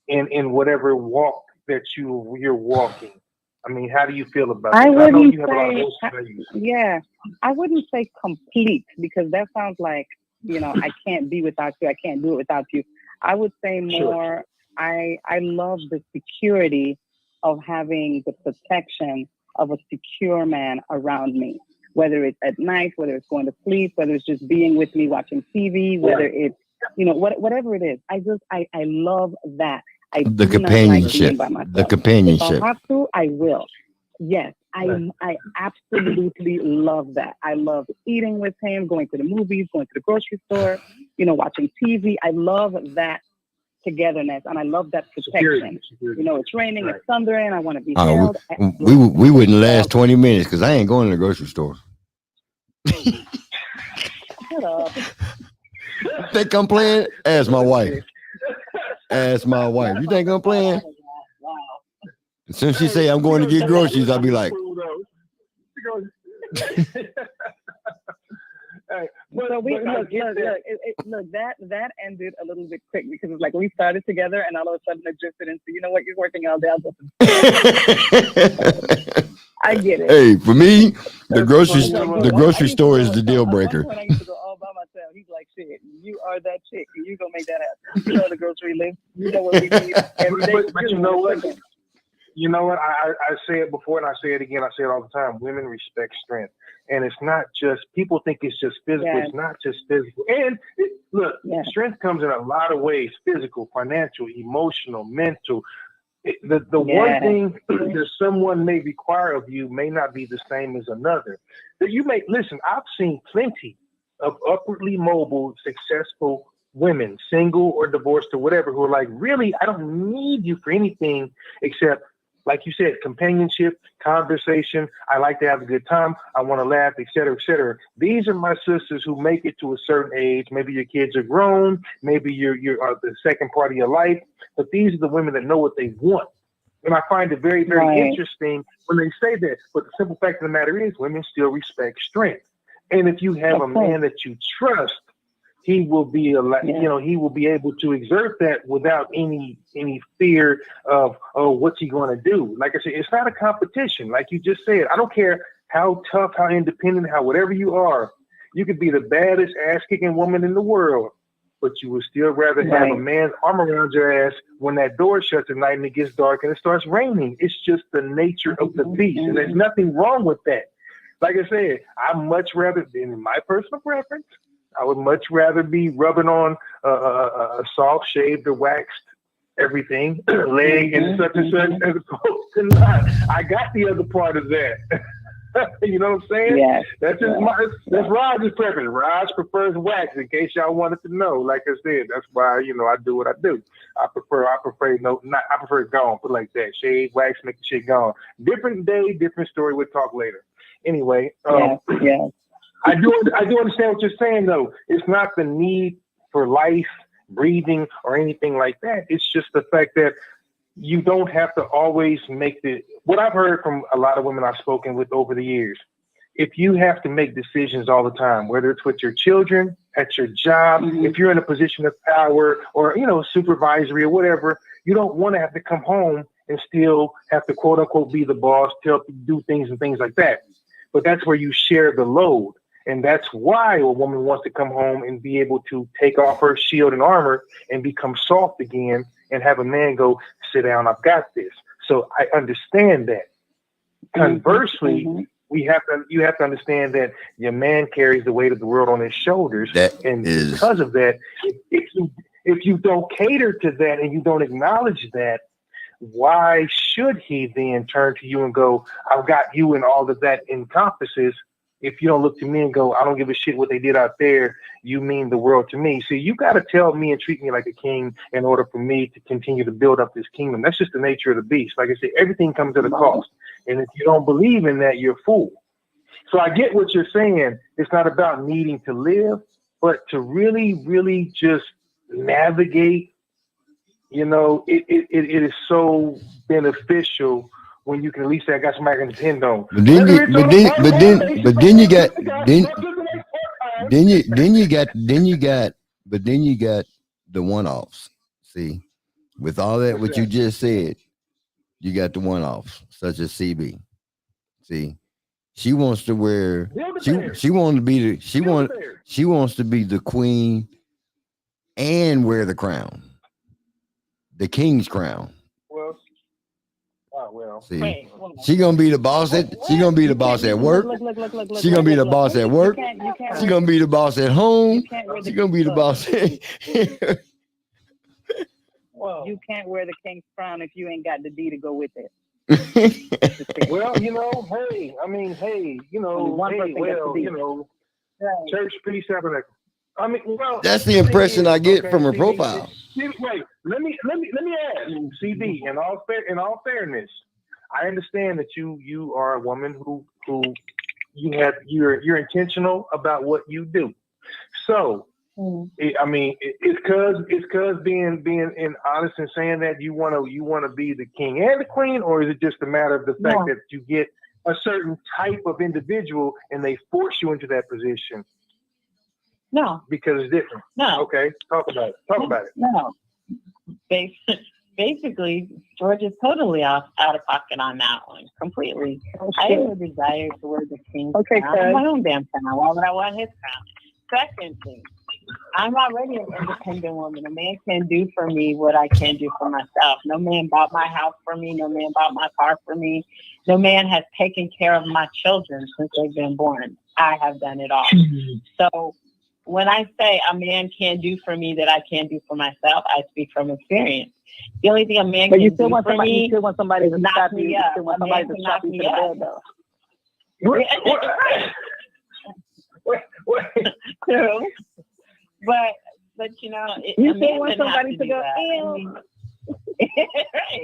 in whatever walk that you're walking? I mean, how do you feel about that? I wouldn't say complete, because that sounds like I can't be without you. I can't do it without you. I would say more, I love the security of having the protection of a secure man around me, whether it's at night, whether it's going to sleep, whether it's just being with me watching TV, whether it's, whatever it is. I love that. The companionship. The companionship. If I have to, I will. Yes, I absolutely love that. I love eating with him, going to the movies, going to the grocery store, watching TV. I love that togetherness, and I love that protection. It's raining, it's thundering. I want to be held. We wouldn't last 20 minutes because I ain't going to the grocery store. Shut up. Think I'm playing? Ask my wife. You think I'm playing? As soon as she say I'm going to get groceries, I'll be like. Look, that ended a little bit quick because it's like we started together and all of a sudden it drifted into, you're working all day. I get it. Hey, for me, the grocery store is the deal breaker. When I used to go all by myself, he's like, "Shit, you are that chick. You gonna make that happen. You know the grocery list. You know what we need every day." But you know what? You know what? I say it before and I say it again. I say it all the time. Women respect strength. And it's not just, people think it's just physical. Yes. It's not just physical. And strength comes in a lot of ways: physical, financial, emotional, mental. The one thing that someone may require of you may not be the same as another. That you may, listen, I've seen plenty of upwardly mobile, successful women, single or divorced or whatever, who are like, really, I don't need you for anything except, like you said, companionship, conversation. I like to have a good time. I want to laugh, et cetera, et cetera. These are my sisters who make it to a certain age. Maybe your kids are grown. Maybe you're the second part of your life. But these are the women that know what they want. And I find it very, very interesting when they say that. But the simple fact of the matter is women still respect strength. And if you have a man that you trust, he will be he will be able to exert that without any fear of, what's he going to do? Like I said, it's not a competition. Like you just said, I don't care how tough, how independent, how whatever you are. You could be the baddest ass-kicking woman in the world, but you would still rather have a man's arm around your ass when that door shuts at night and it gets dark and it starts raining. It's just the nature of the beast, and there's nothing wrong with that. Like I said, I much rather, in my personal preference, I would much rather be rubbing on a soft shaved or waxed everything, leg and such and such, as opposed to not. I got the other part of that. You know what I'm saying? Yeah. That's Raj's preference. Raj prefers wax, in case y'all wanted to know. Like I said, that's why I do what I do. I prefer it gone, put it like that. Shave, wax, make the shit gone. Different day, different story. We'll talk later. Anyway, I do understand what you're saying, though. It's not the need for life, breathing, or anything like that. It's just the fact that you don't have to always make what I've heard from a lot of women I've spoken with over the years. If you have to make decisions all the time, whether it's with your children, at your job, if you're in a position of power or, supervisory or whatever, you don't want to have to come home and still have to, quote unquote, be the boss, do things and things like that. But that's where you share the load. And that's why a woman wants to come home and be able to take off her shield and armor and become soft again and have a man go, sit down, I've got this. So I understand that. Conversely, you have to understand that your man carries the weight of the world on his shoulders. Because of that, if you don't cater to that and you don't acknowledge that, why should he then turn to you and go, I've got you, and all that encompasses? If you don't look to me and go, I don't give a shit what they did out there, you mean the world to me. See, you got to tell me and treat me like a king in order for me to continue to build up this kingdom. That's just the nature of the beast. Like I said, everything comes at a cost. And if you don't believe in that, you're a fool. So I get what you're saying. It's not about needing to live, but to really, really just navigate. It is so beneficial when you can at least say, I got somebody I can depend on. But then you got the one-offs. See, with all that, what you just said, you got the one-offs, such as CB. See, She wants to wear. She wants to be the queen and wear the crown, the king's crown. Well. See, she gonna be the boss at. She gonna be the boss at work. She gonna be the boss at work. She gonna be the boss at home. She gonna be the boss. You can't wear the king's crown if you ain't got the D to go with it. Well, church, peace, tabernacle. I mean, well, that's the impression I get from her profile. Wait, let me ask, CB. In all fairness, I understand that you are a woman who you're intentional about what you do. So, it's cause being honest and saying that you want to be the king and the queen, or is it just a matter of the fact that you get a certain type of individual and they force you into that position? No, because it's different. No. Okay, talk about it. No, basically, George is totally out of pocket on that one, completely. I have no desire to wear the king's crown. I have my own damn crown. Why would I want his crown? Second thing, I'm already an independent woman. A man can do for me what I can do for myself. No man bought my house for me. No man bought my car for me. No man has taken care of my children since they've been born. I have done it all. So when I say a man can't do for me that I can't do for myself, I speak from experience. The only thing a man can do for me you still want somebody is to knock stop you. me You up. still want A somebody man to can stop knock you me to the up. bed, though. True. But you know, You a still man want doesn't have somebody to do go, that. I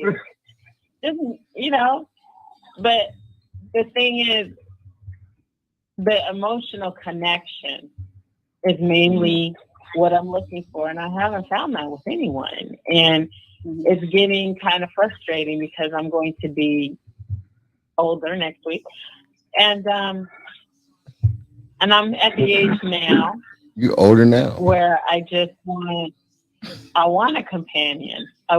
mean, just, you know, but the thing is, the emotional connection is mainly what I'm looking for, and I haven't found that with anyone. And it's getting kind of frustrating because I'm going to be older next week, and I'm at the age now. You older now. Where I just want a companion. I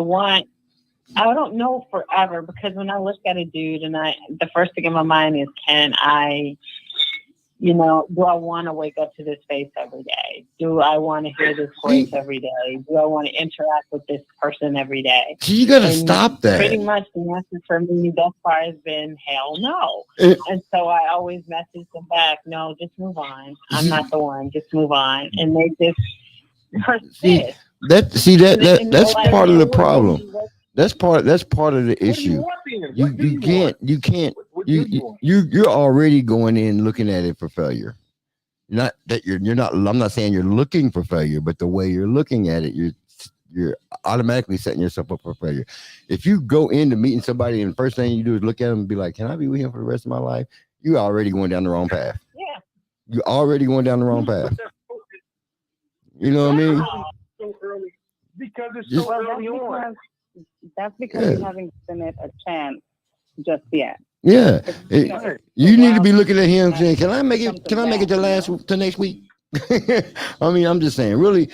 don't know forever, because when I look at a dude and the first thing in my mind is, can I, do I want to wake up to this face every day? Do I want to hear this voice every day? Do I want to interact with this person every day? So you got to stop that. Pretty much the answer for me thus far has been hell no. And so I always message them back, no, just move on. I'm not the one. Just move on. And they just persist. That's part of the problem. That's part of the issue. You're already going in looking at it for failure. Not that you're not. I'm not saying you're looking for failure, but the way you're looking at it, you're automatically setting yourself up for failure. If you go into meeting somebody and the first thing you do is look at them and be like, "Can I be with him for the rest of my life?" You're already going down the wrong path. Yeah. You're already going down the wrong path. You know what I mean? So early because it's so early on. That's because you haven't given it a chance just yet. Yeah, you need to be looking at him saying, "Can I make it? Can I make it to next week?" I mean, I'm just saying, really,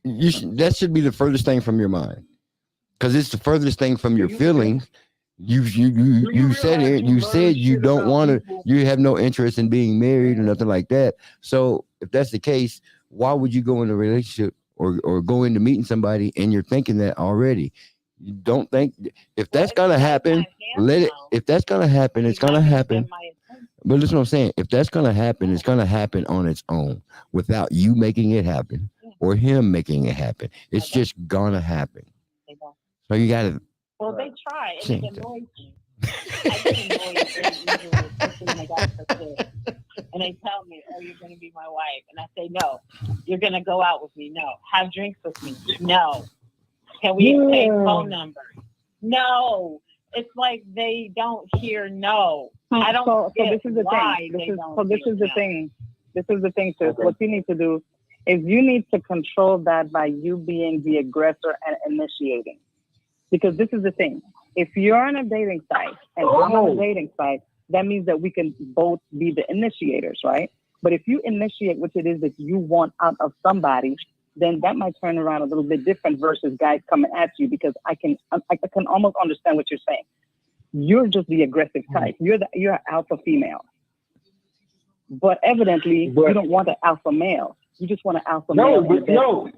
that should be the furthest thing from your mind, because it's the furthest thing from your feelings. You said it. You said you don't want to. You have no interest in being married or nothing like that. So if that's the case, why would you go into a relationship or go into meeting somebody and you're thinking that already? You don't think if that's gonna happen, let it. If that's gonna happen, it's gonna happen. But listen, what I'm saying, if that's gonna happen, it's gonna happen on its own without you making it happen or him making it happen. It's just gonna happen. So you gotta. Well, they try. And it annoys me. I get annoyed very easily, especially when I got so sick. And they tell me, "Oh, you're gonna be my wife," and I say, "No." "You're gonna go out with me?" "No." "Have drinks with me?" "No." "Can we exchange phone numbers?" "No." It's like they don't hear no. I don't get why they don't. So this is the thing. This is the thing, sis. What you need to do is you need to control that by you being the aggressor and initiating. Because this is the thing. If you're on a dating site and I'm on a dating site, that means that we can both be the initiators, right? But if you initiate what it is that you want out of somebody, then that might turn around a little bit different versus guys coming at you, because I can almost understand what you're saying. You're just the aggressive type. You're alpha female. But evidently, you don't want an alpha male. You just want an alpha male.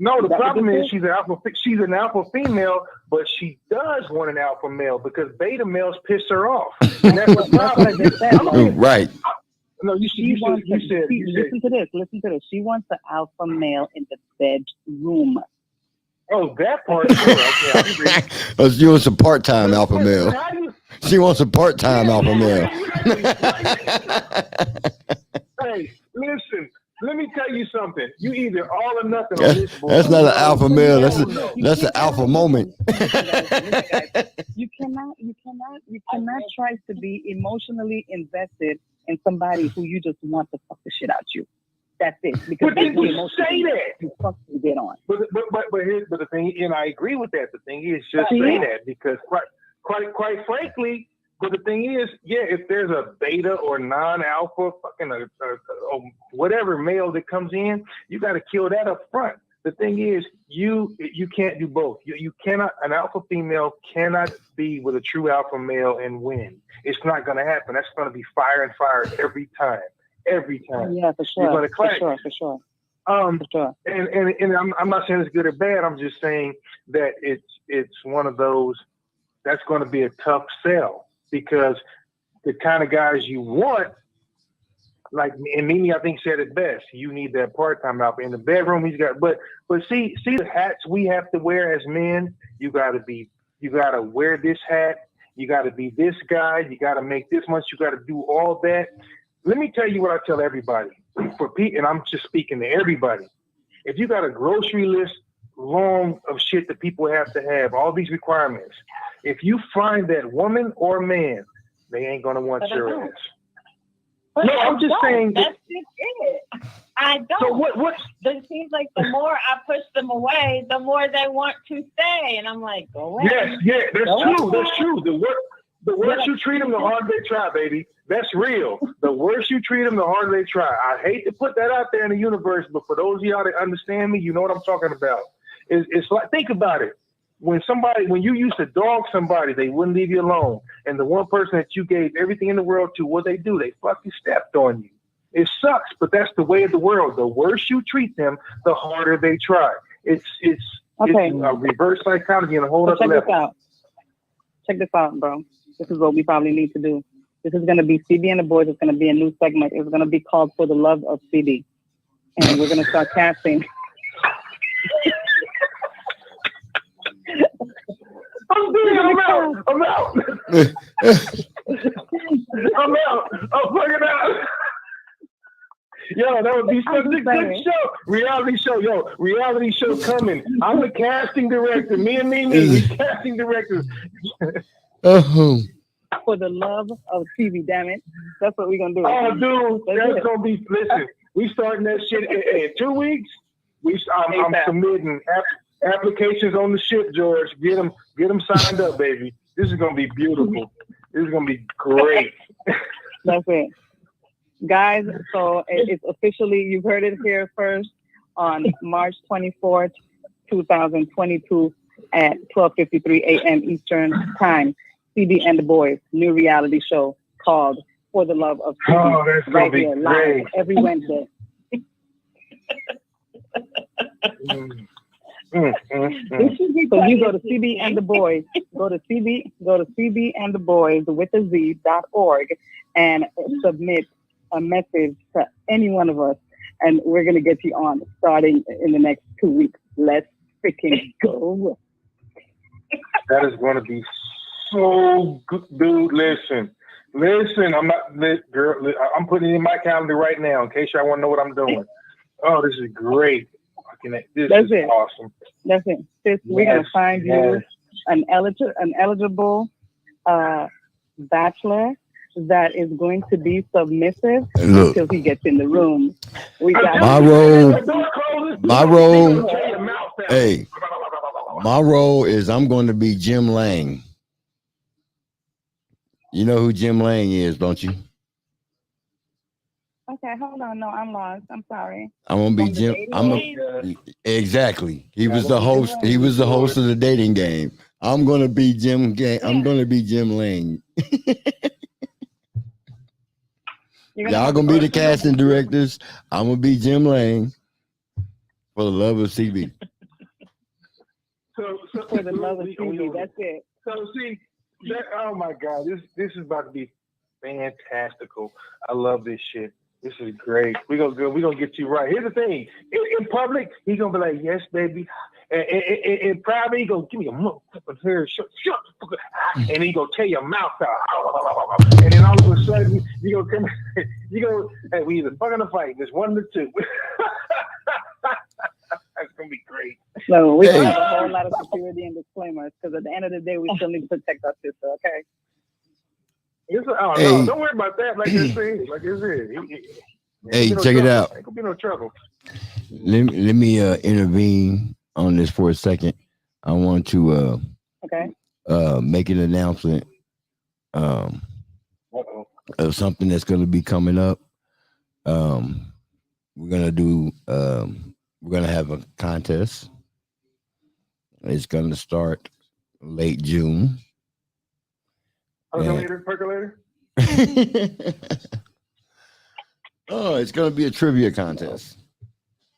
No, the problem is she's an alpha female, but she does want an alpha male because beta males piss her off. And that's the problem. Right. No, you said. Listen to this. She wants an alpha male in the bedroom. Oh, that part. Sure. She wants a part-time alpha male. She wants a part-time alpha male. Hey, listen. Let me tell you something. You either all or nothing on this board. That's not an alpha male. That's an alpha moment. You cannot try to be emotionally invested in somebody who you just want to fuck the shit out you. That's it. Because but then you say that. You fuck to get on. But the thing, and I agree with that. The thing is, just say that because quite frankly. But the thing is, if there's a beta or non-alpha, fucking a whatever male that comes in, you got to kill that up front. The thing is, you can't do both. You cannot. An alpha female cannot be with a true alpha male and win. It's not going to happen. That's going to be fire and fire every time. Every time. Yeah, for sure. You're going to clash. For sure. And I'm not saying it's good or bad. I'm just saying that it's one of those that's going to be a tough sell. Because the kind of guys you want, like, and Mimi, I think said it best. You need that part-time alpha in the bedroom. He's got, but see the hats we have to wear as men. You got to wear this hat. You got to be this guy. You got to make this much. You got to do all that. Let me tell you what I tell everybody. For Pete, and I'm just speaking to everybody. If you got a grocery list long of shit that people have to have, all these requirements. If you find that woman or man, they ain't gonna want your ass. No, I'm just saying. That's just it. I don't. So what? It seems like the more I push them away, the more they want to stay, and I'm like, go away. Yes, that's true. The worse you treat them, the harder they try, baby. That's real. The worse you treat them, the harder they try. I hate to put that out there in the universe, but for those of y'all that understand me, you know what I'm talking about. It's like, think about it. When you used to dog somebody, they wouldn't leave you alone. And the one person that you gave everything in the world to, what they do? They fucking stepped on you. It sucks, but that's the way of the world. The worse you treat them, the harder they try. It's a reverse psychology and a whole other level. Check this out, bro. This is what we probably need to do. This is going to be CB and the Boys. It's going to be a new segment. It's going to be called For the Love of CB. And we're going to start casting. I'm out. I'm fucking out. Yo, that would be such a good show. Reality show coming. I'm the casting director. Me and Mimi, we casting directors. For the love of TV, damn it. That's what we're going to do. Oh, dude, that's going to be, listen, we starting that shit in 2 weeks. I'm submitting applications on the ship, George. Get them signed up, baby. This is going to be beautiful. This is going to be great. That's it. Guys, so it's officially, you've heard it here first on March 24th, 2022 at 12:53 a.m. Eastern Time. CB and the Boys, new reality show called For the Love of CB. Oh, that's going to be great. Live every Wednesday. So you go to CB and the Boys, go to CB and the Boys with a Z.org and submit a message to any one of us, and we're gonna get you on starting in the next 2 weeks. Let's freaking go. That is going to be so good, dude. Listen. I'm not, girl. I'm putting it in my calendar right now in case y'all want to know what I'm doing. Oh, this is great. This is awesome. That's it. We're gonna find you an eligible bachelor that is going to be submissive until he gets in the room. We got my role. Hey, my role is I'm going to be Jim Lang. You know who Jim Lang is, don't you? Okay, hold on. No, I'm lost. I'm sorry. I'm gonna be Jim. Exactly. He was the host. He was the host of the dating game. I'm gonna be Jim. I'm gonna be Jim Lang. Y'all gonna be the casting directors. I'm gonna be Jim Lane for the love of CB. So for the love of CB, that's it. So see, oh my God, this is about to be fantastical. I love this shit. This is great. We're gonna get you right. Here's the thing. In public, he's gonna be like, yes, baby. In private, he gonna give me a motherfucking hair, shut, and he gonna tear your mouth out. And then all of a sudden, you gonna come, hey, we either fucking a fight. There's one of the two. That's gonna be great. So we have a whole lot of security and disclaimers because at the end of the day, we still need to protect our sister. Okay. No, don't worry about that. Like this is. Hey, check it out. Ain't gonna be no trouble. Let me intervene on this for a second. I want to make an announcement of something that's going to be coming up. We're gonna have a contest. It's going to start late June. Percolator. Oh, it's going to be a trivia contest.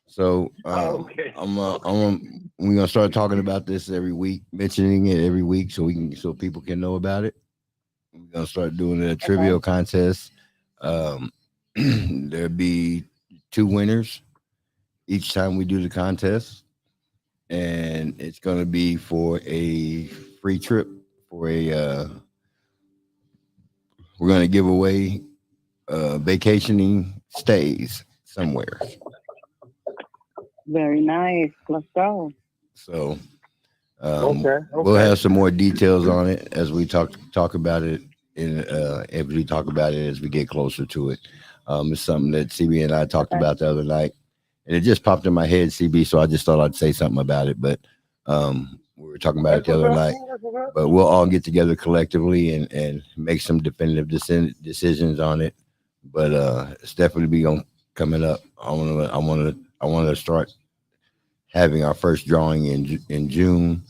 So we're gonna start talking about this every week, mentioning it every week, so people can know about it. We're gonna start doing a trivia contest. There'll be 2 winners each time we do the contest, and it's gonna be for a free trip for a. We're gonna give away vacationing stays somewhere. Very nice. Let's go. So we'll have some more details on it as we talk about it as we get closer to it. It's something that CB and I talked about the other night, and it just popped in my head, CB, so I just thought I'd say something about it. But we were talking about it the other night. But we'll all get together collectively and make some definitive decisions on it. But it's definitely coming up. I want to start having our first drawing in June,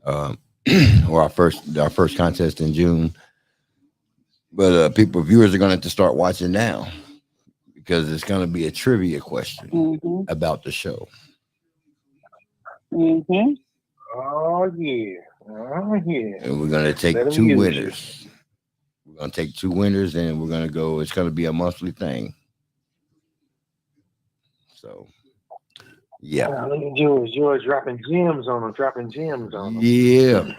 or our first contest in June. But viewers are going to have to start watching now because it's going to be a trivia question about the show. Mm-hmm. Oh yeah. And we're going to take 2 winners. We're going to take 2 winners, and we're going to go. It's going to be a monthly thing. So, yeah. Look at George dropping gems on him. Yeah.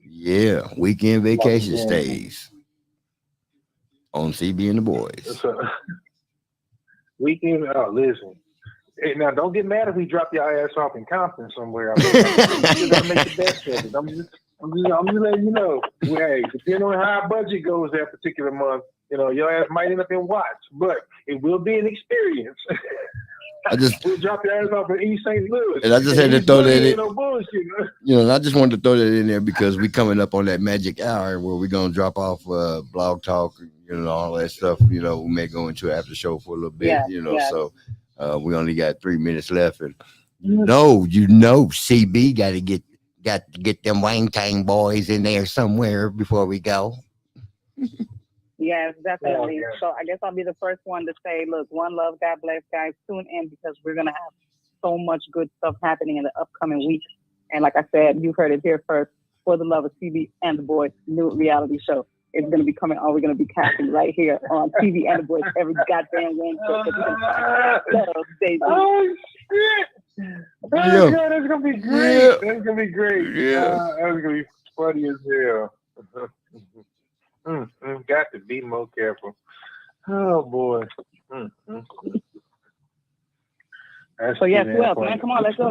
Yeah. Weekend vacation stays on CB and the Boys. Weekend. Oh, listen. Hey, now don't get mad if we drop your ass off in Compton somewhere. You gotta make the best of it. I'm just letting you know. Hey, depending on how our budget goes that particular month, your ass might end up in Watts, but it will be an experience. We'll drop your ass off in East St. Louis. And I just had to throw that in. No bullshit. And I just wanted to throw that in there because we're coming up on that magic hour where we're gonna drop off Blog Talk, all that stuff. We may go into after show for a little bit, so we only got 3 minutes left, and CB got to get them Wang Tang boys in there somewhere before we go. Yes, definitely. So I guess I'll be the first one to say, look, one love, God bless, guys. Tune in because we're going to have so much good stuff happening in the upcoming weeks. And like I said, you heard it here first. For the love of CB and the Boys, new reality show. It's going to be coming on. We're going to be casting right here on TV and the Boys every goddamn Wednesday. Oh, shit. Oh, God, that's going to be great. Yeah. That's going to be great. Yeah. That's going to be funny as hell. Got to be more careful. Oh, boy. So, yes, who else, man? Come on, let's go.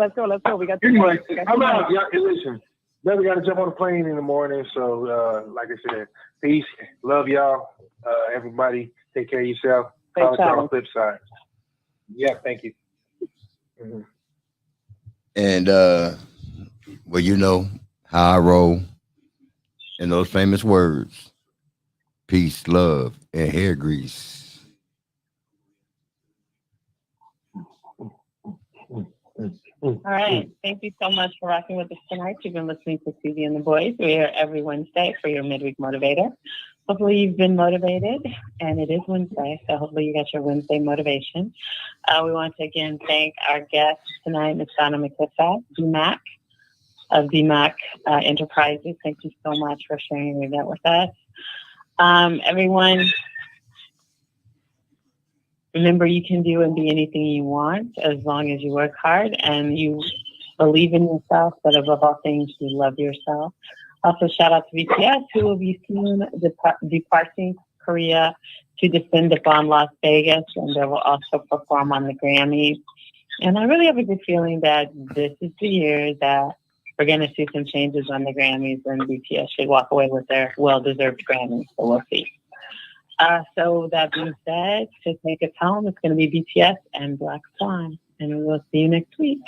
We got anyway, I'm out. Listen. Never got to jump on a plane in the morning. So, like I said, peace. Love y'all. Everybody, take care of yourself. Call us on the flip side. Yeah, thank you. Mm-hmm. And, you know how I roll in those famous words: peace, love, and hair grease. All right. Thank you so much for rocking with us tonight. You've been listening to CB and the Boys. We're here every Wednesday for your Midweek Motivator. Hopefully you've been motivated, and it is Wednesday, so hopefully you got your Wednesday motivation. We want to again thank our guest tonight, Ms. Donna McClifford, BMAC of BMAC Enterprises. Thank you so much for sharing your event with us. Everyone, remember you can do and be anything you want as long as you work hard and you believe in yourself, but above all things, you love yourself. Also, shout out to BTS, who will be soon departing Korea to descend upon Las Vegas, and they will also perform on the Grammys. And I really have a good feeling that this is the year that we're going to see some changes on the Grammys, and BTS should walk away with their well-deserved Grammys, so we'll see. So that being said, to take us home, it's going to be BTS and Black Swan, and we will see you next week.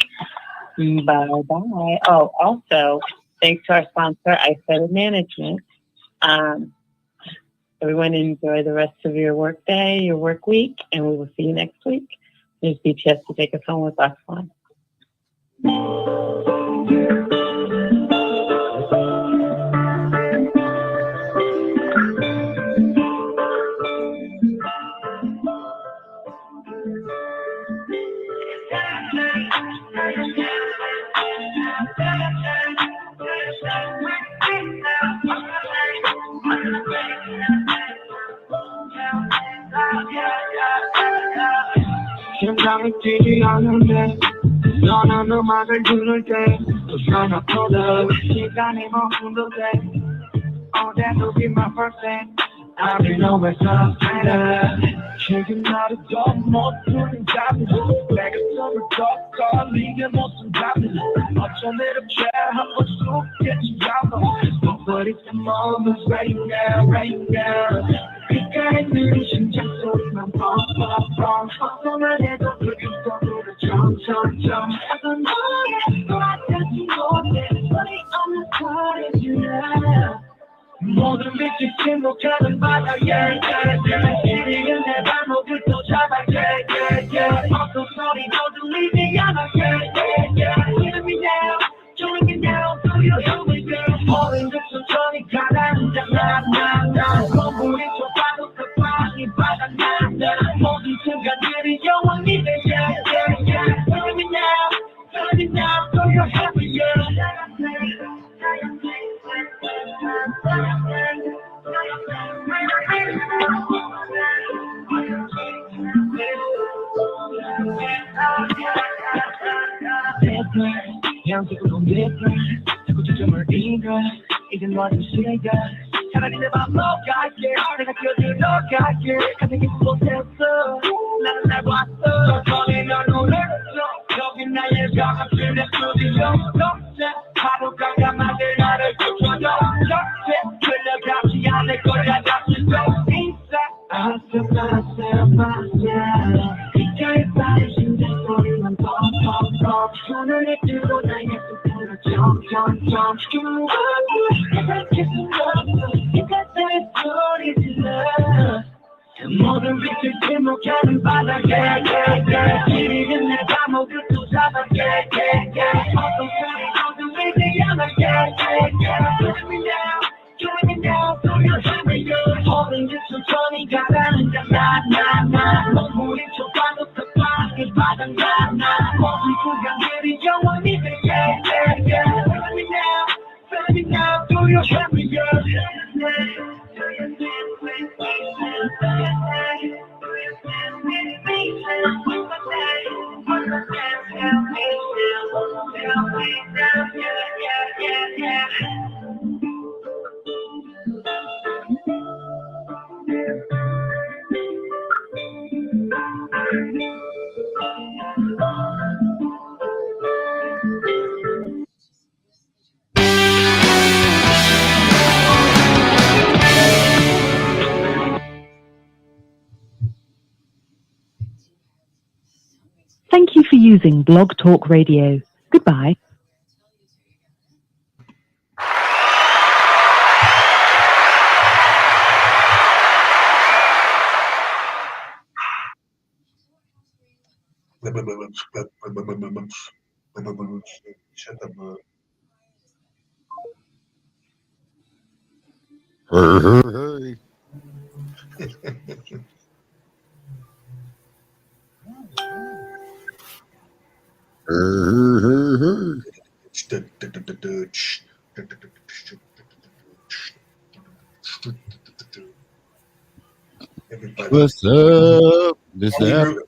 Bye-bye. Oh, also, thanks to our sponsor, iSetted Management. Everyone enjoy the rest of your work day, your work week, and we will see you next week. There's BTS to take us home with Black Swan. 심장이 뛰지 않는데 너는 음악을 들을 때 웃어놓거든 시간이 멈춘도 돼 Oh, that'll be my first thing I'll be nowhere so better 지금 나를 더 못 두는 잡는 내가 숨을 더 걸리게 못한 잡는 어쩜 이렇게 한번 쑥겠지 잡아 But it's the moment right now, right now 귓가에 느린 심장 소리만 펑펑펑 헛소만 해도 불길 속으로 점점점 어떤 너의 또렷하지 못해 소리 없는 소리지나 모든 빛이 침묵하는 바다 yeah, yeah, yeah 시리은 내 발목을 또 잡아 yeah, yeah, yeah 어떤 소리도 들리지 않아 yeah, yeah, yeah Hear me now, join me now, do you hear me girl 모든 듯 천천히 가라앉아 나나나 몸부림 좁아도 급하니 바다 나나 모든 순간들이 영원히 돼 yeah, yeah, yeah Hear me now, hear me now, do you hear me girl 양쪽으로 different 자꾸 초점을 잃어 이젠 너를 싫어가 차라리 내 맘 녹아게 내가 껴들어가게 가득히 못했어 나는 날 봤어 전에 널 노렸어 여긴 나의 병합실 내 스튜디오 녹색 바로 깜깜하게 나를 쫓아줘 적색 흘러가지 않을 거야 다시 또 인사 I feel myself 귓가에 빠진 심장 소리만 펑펑펑 손을 들고 나의 속으로 점점점 내가 계속 없어 귓가에 소리 질러 모든 빛을 침묵하는 바다 yeah, yeah, yeah 지리는 내 발목을 또 잡아 yeah, yeah, yeah 어떤 소리도 들리지 않아 yeah, yeah, yeah Join me now, join me now, do you hear me girl 모든 듯 천천히 가라앉아 나나나 몸부림 좁아도 급하게 바다 나나 모든 순간들이 영원히 돼 yeah, yeah, yeah Join me now, join me now, do you hear me girl Thank you for using Blog Talk Radio. Goodbye. Shut up, bud. Hey. What's up? This after.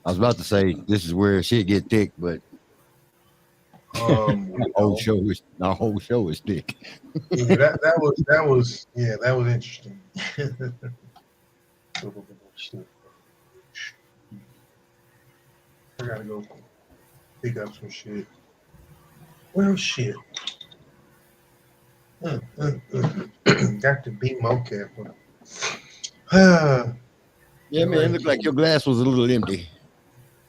I was about to say this is where shit get thick, but our whole show is thick. Yeah, that was interesting. I gotta go pick up some shit. Well, shit. Got to be more careful. Yeah, man, it looked like your glass was a little empty.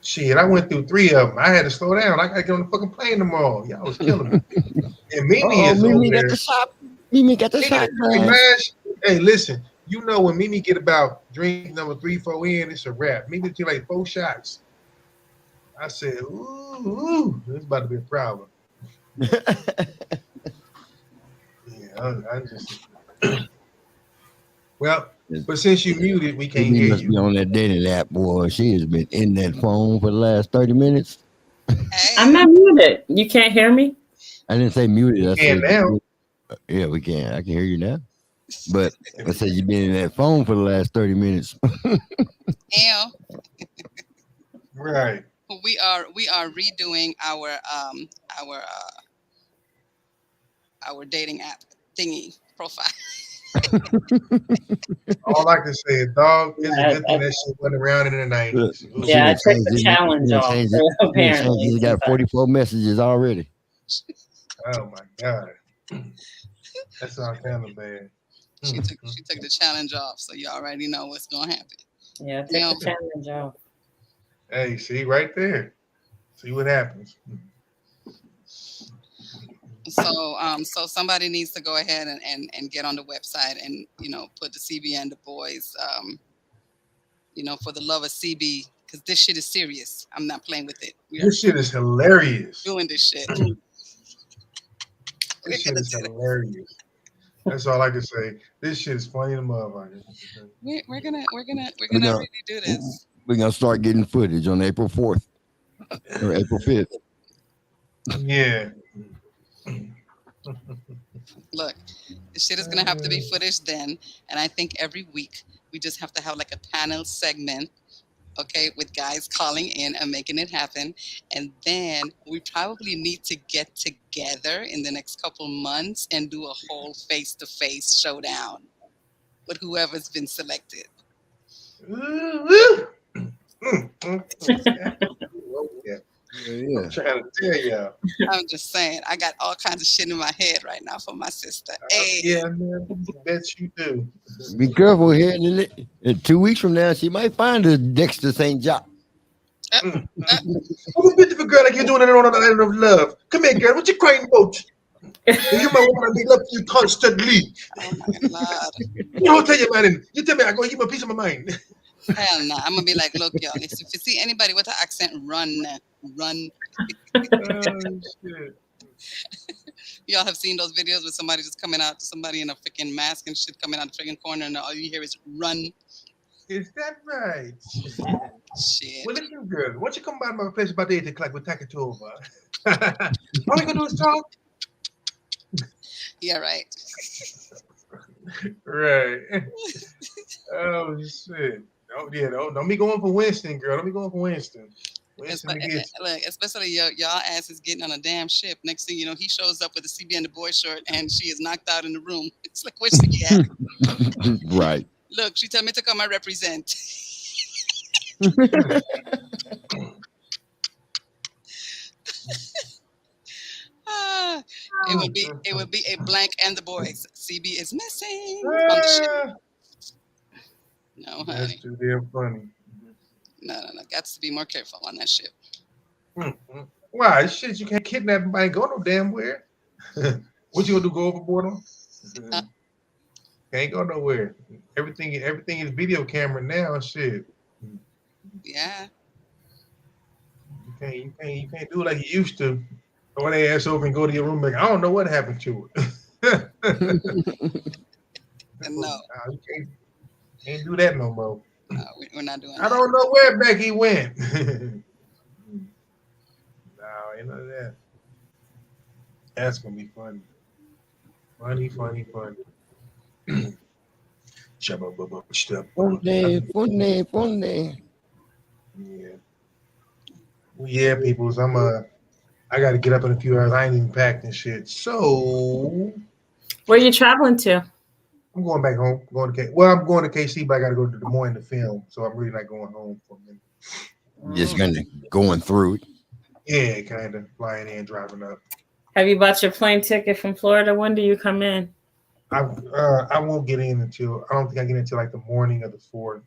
Shit, I went through 3 of them. I had to slow down. I gotta get on the fucking plane tomorrow. Y'all was killing me. And Mimi is Mimi over got the shot. Mimi got the shot. Hey, listen. You know when Mimi get about drink number 3, 4 in, it's a wrap. Mimi took like 4 shots. I said, ooh, this is about to be a problem. I just well, but since you muted, we can't hear you. Be on that dating app, boy. She has been in that phone for the last 30 minutes. I'm not muted. You can't hear me? I didn't say muted. I said now. Yeah, we can. I can hear you now. But I said you've been in that phone for the last 30 minutes. Right. We are redoing our dating app thingy profile. All I can say is, dog, it's a good thing that shit went around in the 90s. Yeah, I took the challenge off. Apparently, you got 44 messages already. Oh my god, that's all kind of bad. She took the challenge off, so you already know what's gonna happen. Yeah, take the challenge off. Hey, see right there. See what happens. So somebody needs to go ahead and get on the website and put the CB and the boys for the love of CB, because this shit is serious. I'm not playing with it. This shit is hilarious. Doing this shit. This shit is hilarious. That's all I can say. This shit is funny to motherfucker. We're gonna really do this. We're gonna start getting footage on April 4th or April 5th. Yeah. Look, this shit is gonna have to be footage then, and I think every week we just have to have like a panel segment, okay, with guys calling in and making it happen, and then we probably need to get together in the next couple months and do a whole face-to-face showdown with whoever's been selected. Yeah. I'm trying to tell y'all. I'm just saying, I got all kinds of shit in my head right now for my sister. Hey. Yeah, man, I bet you do. Be careful here. In 2 weeks from now, she might find a Dexter St. John. Who's a beautiful girl like you're doing it on the island of love? Come here, girl. What you crying about? You might want to make love to you constantly. Oh my God. You don't tell your man. You tell me I go give him a piece of my mind. Hell no. I'm gonna be like, look, y'all. If you see anybody with an accent, run. Oh, shit. Y'all have seen those videos with somebody just coming out, somebody in a freaking mask and shit coming out the freaking corner, and all you hear is run. Is that right? Shit. Well, listen, girl. Why don't you come by my place about 8 o'clock with Takatova? All we gonna do is talk. Yeah, right. Right. Oh shit. Oh yeah. Don't be going for Winston, girl. Don't be going for Winston. Look, especially y'all ass is getting on a damn ship. Next thing you know, he shows up with a CB and the boy shirt, and she is knocked out in the room. It's like, where's she at? Right. Look, she told me to come and represent. It would be a blank and the boys. CB is missing on the ship. No, honey. That's too damn funny. No. Got to be more careful on that ship. Why? Shit, you can't kidnap him. I ain't go no damn where. What you gonna do? Go overboard on? Can't go nowhere. Everything is video camera now. Shit. Yeah. You can't do it like you used to. Throw their ass over and go to your room. Like, I don't know what happened to it. No. You can't do that no more. We're not doing I that. don't know where Becky went. No, ain't none of that. That's gonna be funny. Funny. Funny. Yeah, peoples. I got to get up in a few hours. I ain't even packed and shit. So, where are you traveling to? I'm going back home. I'm going to KC, but I got to go to Des Moines to film. So I'm really not going home for a minute. Just going through it. Yeah, kind of flying in, driving up. Have you bought your plane ticket from Florida? When do you come in? I won't get in until I don't think I get in until like the morning of the 4th.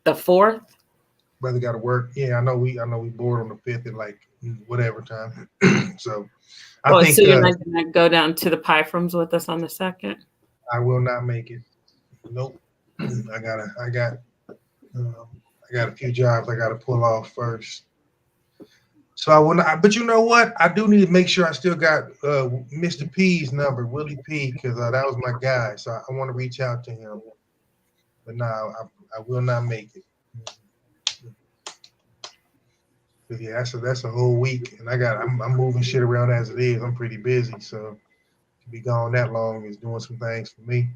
The 4th? Brother got to work. Yeah, I know we board on the 5th at like whatever time. So I think so you're not gonna go down to the Pie Rooms with us on the 2nd? I will not make it. Nope. I got a few jobs I got to pull off first. So I will not. But you know what? I do need to make sure I still got Mr. P's number, Willie P, because that was my guy. So I want to reach out to him. But no, I will not make it. But yeah, that's a whole week, and I'm moving shit around as it is. I'm pretty busy, so to be gone that long is doing some things for me.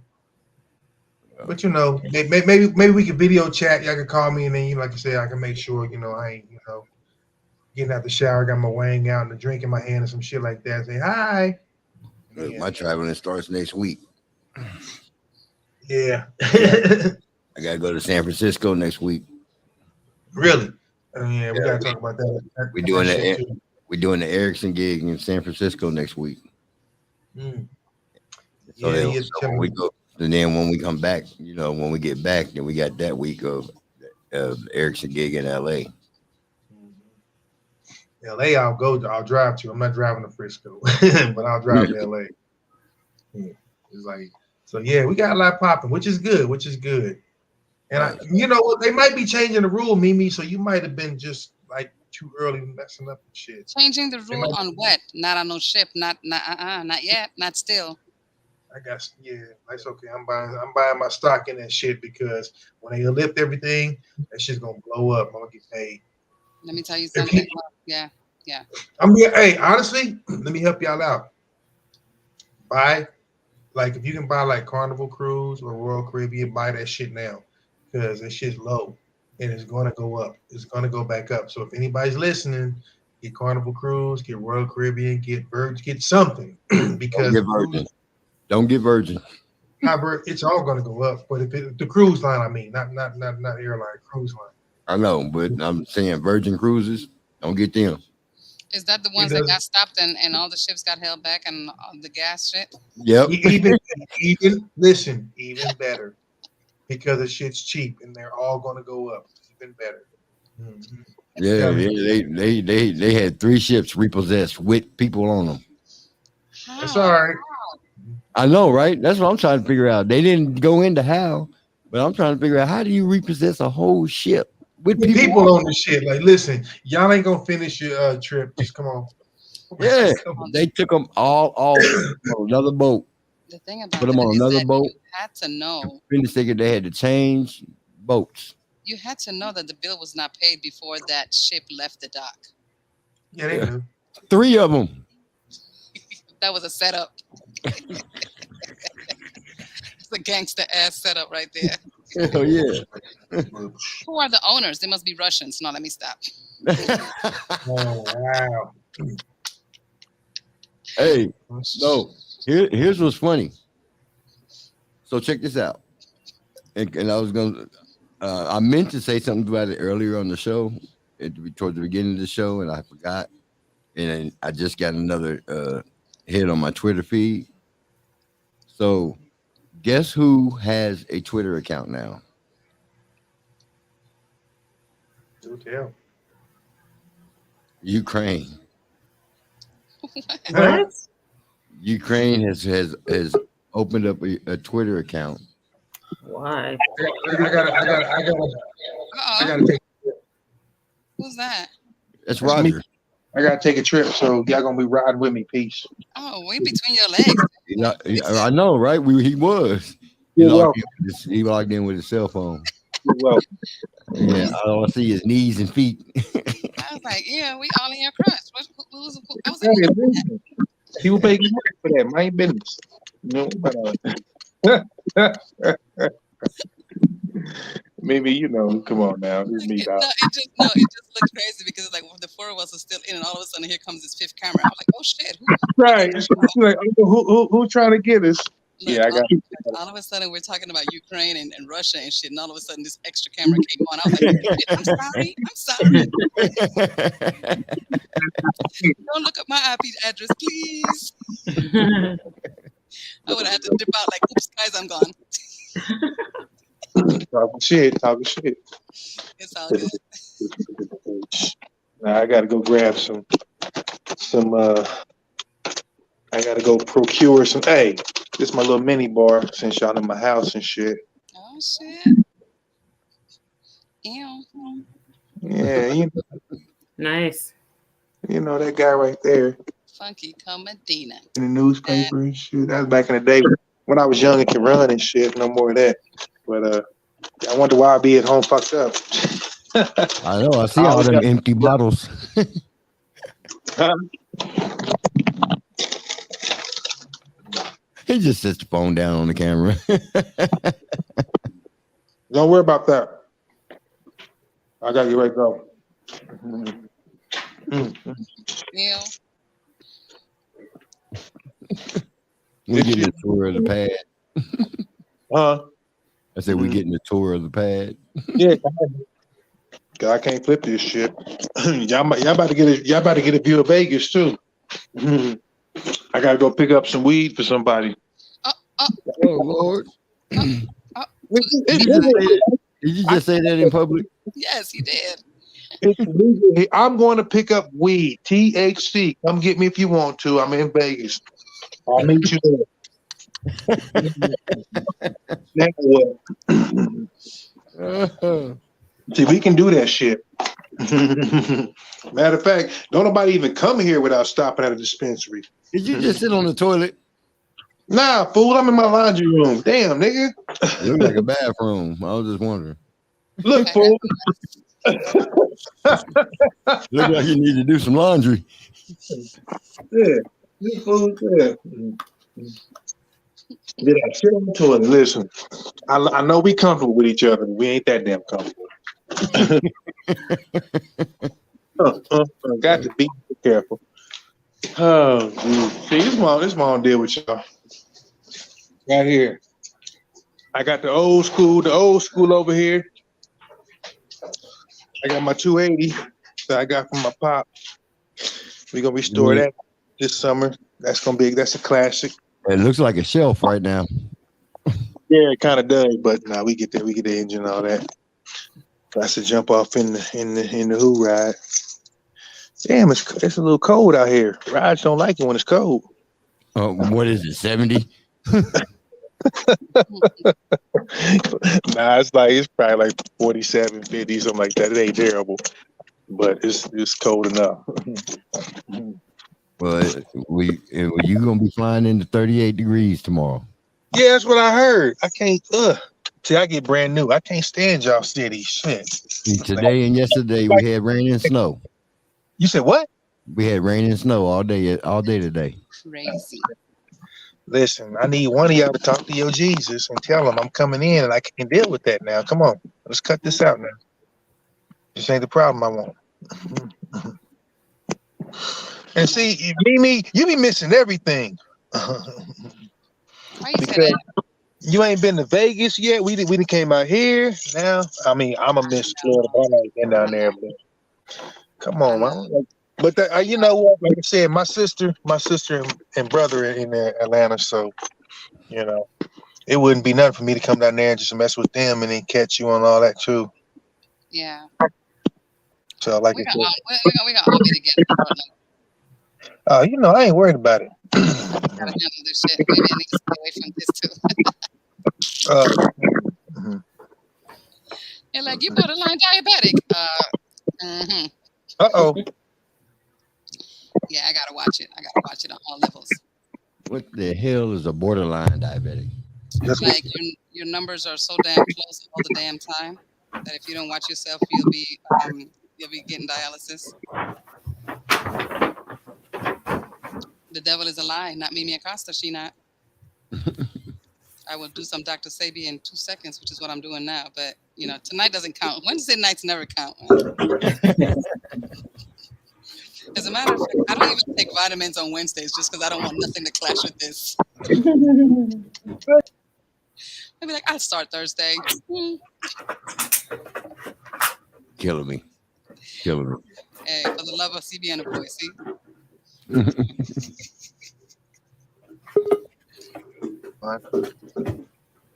But you know, maybe we could video chat. Y'all can call me, and then like I said, I can make sure I ain't getting out the shower, got my wang out and a drink in my hand and some shit like that. Say hi. Yeah. My traveling starts next week. Yeah. I gotta go to San Francisco next week. Really? Yeah, we gotta talk about that. We're doing the Erickson gig in San Francisco next week. So when we go, and then when we come back, when we get back, then we got that week of Erickson gig in LA. LA, I'll drive to. I'm not driving to Frisco, but I'll drive to LA. Yeah. It's like, so yeah, we got a lot popping, which is good. And you know what? They might be changing the rule, Mimi. So you might have been just like too early messing up and shit. Changing the rule on what? Not on no ship. Not yet. Not still. I guess that's okay. I'm buying my stock in that shit because when they lift everything, that shit's gonna blow up. I'm gonna get paid. Let me tell you something. Yeah. Hey, honestly, let me help y'all out. If you can buy like Carnival Cruise or Royal Caribbean, buy that shit now because that shit's low and it's gonna go up. It's gonna go back up. So if anybody's listening, get Carnival Cruise, get Royal Caribbean, get Virgin, get something because Don't get Virgin. It's all gonna go up. But if the cruise line, I mean, not airline, cruise line. I know, but I'm saying Virgin Cruises, don't get them. Is that the ones that got stopped and all the ships got held back and all the gas shit? Yep. Even better. Because the shit's cheap and they're all gonna go up. Even better. Mm-hmm. Yeah, they had 3 ships repossessed with people on them. That's all right. I know, right? That's what I'm trying to figure out. They didn't go into how, but I'm trying to figure out how do you repossess a whole ship with people on the shit? Like, listen, y'all ain't gonna finish your trip. Just come on. Yeah, they took them all off on another boat. The thing about put them on another boat. You had to know. Finish ticket. They had to change boats. You had to know that the bill was not paid before that ship left the dock. Yeah, they do. 3 of them. That was a setup. It's a gangster ass setup right there. Oh yeah. Who are the owners? They must be Russians. No, let me stop. Oh wow. Hey, no. Here's what's funny. So check this out. And I was gonna I meant to say something about it earlier on the show, towards the beginning of the show, and I forgot. And I just got another hit on my Twitter feed. So guess who has a Twitter account now? Do tell. Ukraine. What? Ukraine has opened up a Twitter account. Why? I gotta take. Who's that? That's Roger. I gotta take a trip, so y'all gonna be riding with me. Peace. Oh, we between your legs. I know, right? He was. He logged in with his cell phone. Well, yeah, all I see is knees and feet. I was like, yeah, we all in your crutch. I was like, people pay good money for that. My business. No, but maybe come on now. It's me, dog. It just looked crazy because it's like the four of us are still in, and all of a sudden here comes this fifth camera. I'm like, oh shit, right? Like, who trying to get us? Look, yeah, I got. All of a sudden we're talking about Ukraine and Russia and shit, and all of a sudden this extra camera came on. I was like, I'm sorry. Don't look up my IP address, please. I would have had to dip out like, oops, guys, I'm gone. Talking shit. It's all good. Now I gotta go grab some. I gotta go procure some. Hey, this is my little mini bar since y'all in my house and shit. Oh shit. Ew. Yeah, Nice. You know that guy right there. Funky Comedina. In the newspaper and shit. That was back in the day when I was young and could run and shit. No more of that. But I wonder why I be at home fucked up. I know. I see all them empty bottles. He just sets the phone down on the camera. Don't worry about that. I gotta get ready to go. Yeah. We getting a tour of the pad. Huh? I said we getting a tour of the pad. Yeah. I can't flip this shit. y'all about to get a view of Vegas too. I gotta go pick up some weed for somebody. Oh Lord! Did you just say that in public? Yes, he did. I'm going to pick up weed, THC. Come get me if you want to. I'm in Vegas. I'll meet you there. See, we can do that shit. Matter of fact, don't nobody even come here without stopping at a dispensary. Did you just sit on the toilet? Nah, fool, I'm in my laundry room. Damn, nigga. It looked like a bathroom. I was just wondering. Look, fool. Look like you need to do some laundry. Yeah. Fool, yeah. Yeah, sit on the toilet. Listen, I know we comfortable with each other, but we ain't that damn comfortable. Got to be careful. Oh, dude. See, this is my own deal with y'all. Right here. I got the old school over here. I got my 280 that I got from my pop. We're gonna restore that this summer. That's a classic. It looks like a shelf right now. Yeah, it kind of does, but nah, we get the engine and all that. That's to jump off in the who ride. Damn, it's a little cold out here. Rides don't like it when it's cold. What is it, 70? Nah, it's probably like 47, 50, something like that. It ain't terrible, but it's cold enough. Well, you gonna be flying into 38 degrees tomorrow. Yeah, that's what I heard. I can't. See, I get brand new. I can't stand y'all city shit. Today and yesterday we had rain and snow. You said what? We had rain and snow all day today. Crazy. Listen, I need one of y'all to talk to your Jesus and tell him I'm coming in and I can't deal with that now. Come on, let's cut this out now. This ain't the problem I want. And see, Mimi, you be missing everything. Because you ain't been to Vegas yet. We didn't came out here. Now, I mean, I'm a miss Florida, but I ain't been down there. But come on, man. But you know what? Like I said, my sister and brother are in Atlanta, so you know, it wouldn't be nothing for me to come down there and just mess with them and then catch you on all that too. Yeah. So like we got all be together. Oh, you know, I ain't worried about it. Gotta handle this shit. Maybe I need to stay away from this too. You're like, you borderline diabetic. Uh-oh. Yeah, I gotta watch it. I gotta watch it on all levels. What the hell is a borderline diabetic? It's like your numbers are so damn close all the damn time that if you don't watch yourself, you'll be getting dialysis. The devil is a lie, not Mimi Acosta. She not. I will do some Dr. Sabi in 2 seconds, which is what I'm doing now. But tonight doesn't count. Wednesday nights never count. As a matter of fact, I don't even take vitamins on Wednesdays just because I don't want nothing to clash with this. I'd be like, I'll start Thursday. Killing me. Hey, for the love of CB and the boy, see?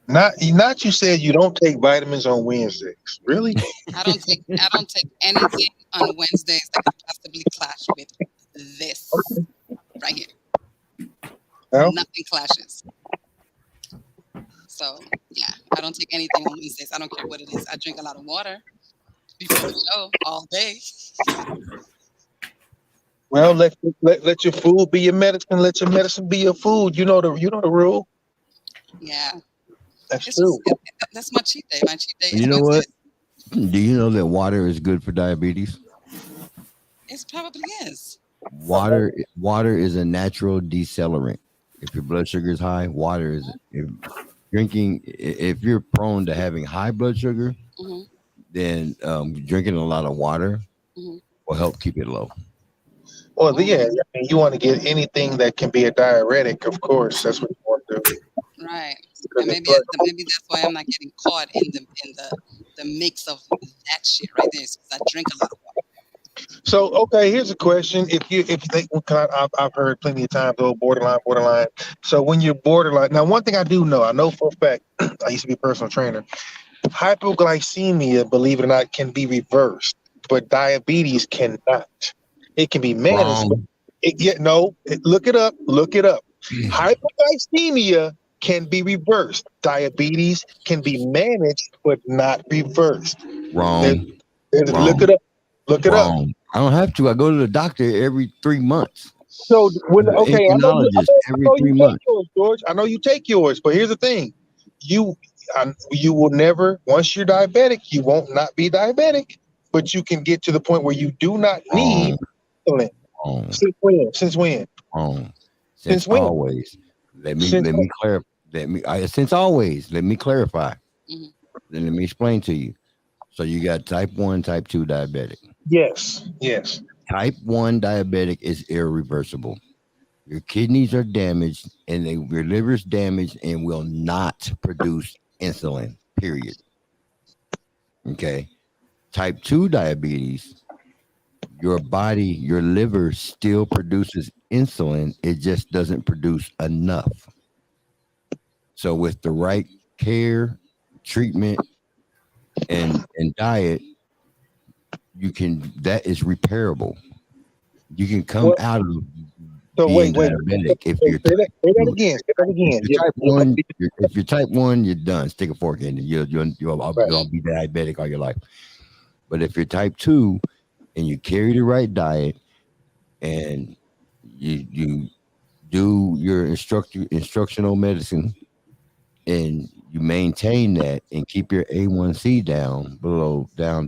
Not you said you don't take vitamins on Wednesdays. Really? I don't take anything on Wednesdays that could possibly clash with this right here. Well, nothing clashes. So yeah, I don't take anything on Wednesdays. I don't care what it is. I drink a lot of water before the show all day. Well, let your food be your medicine. Let your medicine be your food. You know the rule. Yeah. That's true. That's my cheat day. My cheat day is You know what? Do you know that water is good for diabetes? It probably is. Water is a natural decelerant. If your blood sugar is high, water is. If you're prone to having high blood sugar, then drinking a lot of water will help keep it low. Well, yeah, you want to get anything that can be a diuretic, of course. That's what you want to do. Right. And maybe that's why I'm not getting caught in the mix of that shit right there. Because I drink a lot of water. So, okay, here's a question. I've heard plenty of times, borderline. So when you're borderline, now one thing I know for a fact, I used to be a personal trainer. Hypoglycemia, believe it or not, can be reversed, but diabetes cannot. It can be managed. Look it up. Hypoglycemia can be reversed. Diabetes can be managed, but not reversed. Wrong. Look it up. Look it up. I don't have to. I go to the doctor every 3 months. So every 3 months. George, I know you take yours, but here's the thing: you will never. Once you're diabetic, you won't not be diabetic, but you can get to the point where you do not need insulin. Since when? Since always. Let me clarify. Since always. Let me clarify. Then let me explain to you. So you got type 1, type 2 diabetic. Yes. Type 1 diabetic is irreversible. Your kidneys are damaged and your liver's damaged and will not produce insulin, period. Okay. Type 2 diabetes, your liver still produces insulin. It just doesn't produce enough. So with the right care, treatment, and diet, that is repairable. You can come out of being diabetic if you're type 1. If you're type 1, you're done. Stick a fork in it. You'll be diabetic all your life. But if you're type 2 and you carry the right diet and you do your instructional medicine and you maintain that and keep your A1C down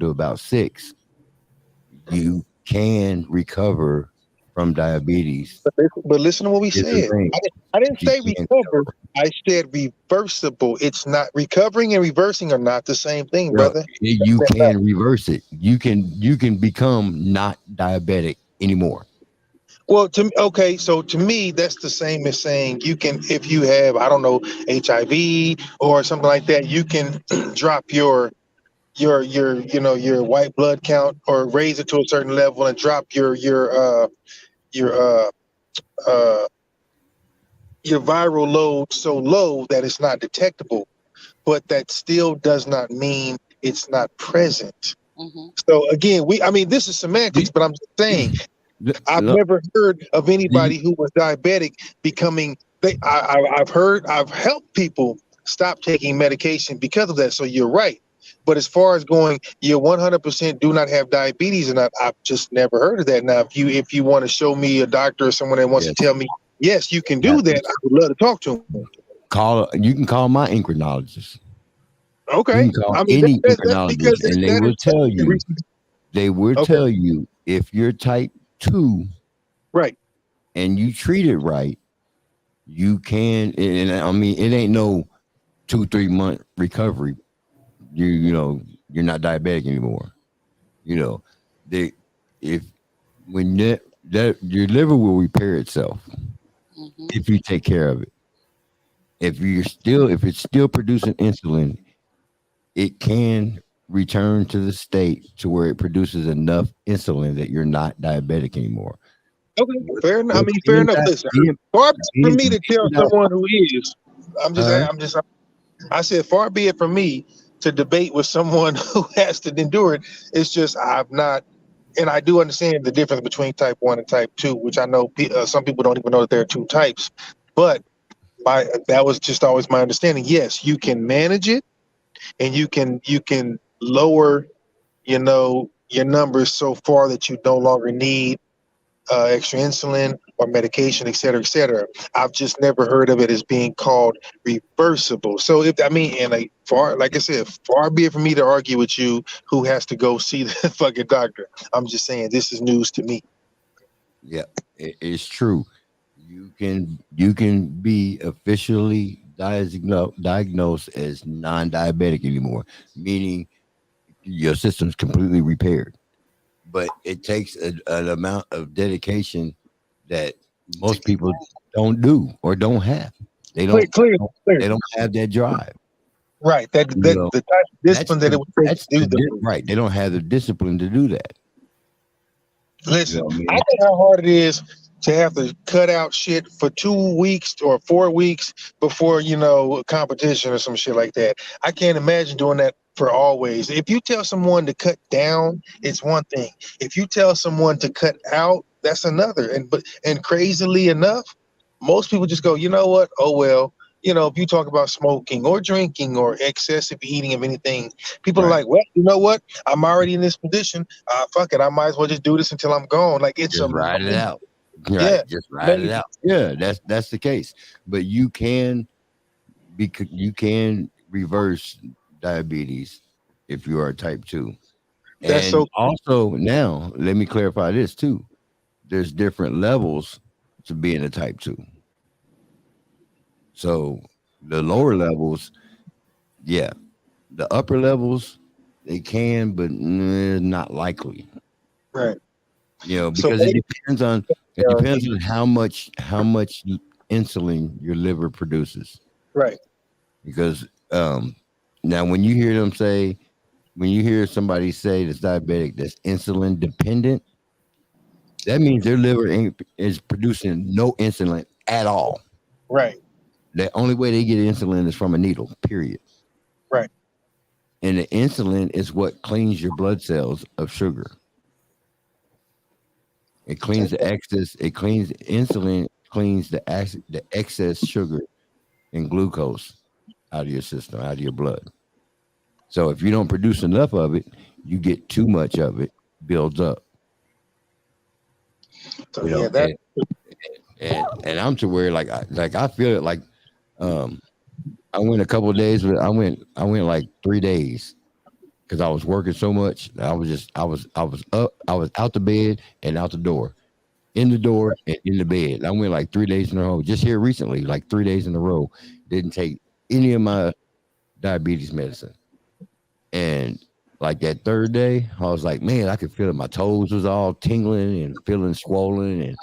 to about 6, you can recover from diabetes. But listen to what we said. I didn't say recover. I said reversible. It's not recovering and reversing are not the same thing, brother. You can reverse it. You can become not diabetic anymore. Well, so to me, that's the same as saying you can, if you have, I don't know, HIV or something like that, you can drop your white blood count or raise it to a certain level and drop your viral load so low that it's not detectable, but that still does not mean it's not present. So again, this is semantics, but I'm just saying, I've never heard of anybody who was diabetic becoming. I've helped people stop taking medication because of that. So you're right. But as far as going, you 100% do not have diabetes, and I've just never heard of that. Now, if you want to show me a doctor or someone that wants to tell me, yes, you can do that, I would love to talk to him. You can call my endocrinologist. Okay. You can call I mean, any that's endocrinologist, because and they will tell you. They will tell you if you're type 2, right, and you treat it right, you can. And I mean, it ain't no 2-3 month recovery. You know, you're not diabetic anymore. You know, when your liver will repair itself if you take care of it. If it's still producing insulin, it can return to the state to where it produces enough insulin that you're not diabetic anymore. Okay, fair enough. I mean, fair enough. Listen, far be it for me to tell someone who is, I said, far be it from me to debate with someone who has to endure it. It's just I've not, and I do understand the difference between type 1 and type 2, which I know some people don't even know that there are 2 types. But that was just always my understanding. Yes, you can manage it, and you can lower, your numbers so far that you no longer need extra insulin or medication, et cetera, et cetera. I've just never heard of it as being called reversible. So like I said, far be it for me to argue with you who has to go see the fucking doctor. I'm just saying this is news to me. Yeah, it's true. You can be officially diagnosed as non-diabetic anymore, meaning your system's completely repaired. But it takes an amount of dedication that most people don't do or don't have. They don't have that drive. Right. The type of discipline that it would take to do that. Right. They don't have the discipline to do that. Listen, I know how hard it is to have to cut out shit for 2 weeks or 4 weeks before, a competition or some shit like that. I can't imagine doing that for always. If you tell someone to cut down, it's one thing. If you tell someone to cut out, that's another. And crazily enough, most people just go, you know what? Oh, well, if you talk about smoking or drinking or excessive eating of anything, people are like, well, you know what? I'm already in this position. Fuck it. I might as well just do this until I'm gone. Like it's just ride it out. Right. Yeah, just ride it out. Yeah, that's the case. But you can reverse diabetes if you are type 2. That's and also now, let me clarify this too. There's different levels to being a type 2. So the lower levels, yeah. The upper levels, they can, but not likely. Right. Because it depends on how much insulin your liver produces. Right. Because now when you hear somebody say that's diabetic, that's insulin dependent, that means their liver is producing no insulin at all. Right. The only way they get insulin is from a needle, period. Right. And the insulin is what cleans your blood cells of sugar. It cleans the excess. Insulin cleans the excess sugar and glucose out of your system, out of your blood. So if you don't produce enough of it, you get too much of it, builds up. So, and I'm to where like I feel it like I went a couple of days, but I went like 3 days because I was working so much. I was out the bed and out the door, in the door and in the bed. I went like 3 days in a row. Just here recently, like 3 days in a row, didn't take any of my diabetes medicine. And like that third day, I was like, man, I could feel it. My toes was all tingling and feeling swollen, and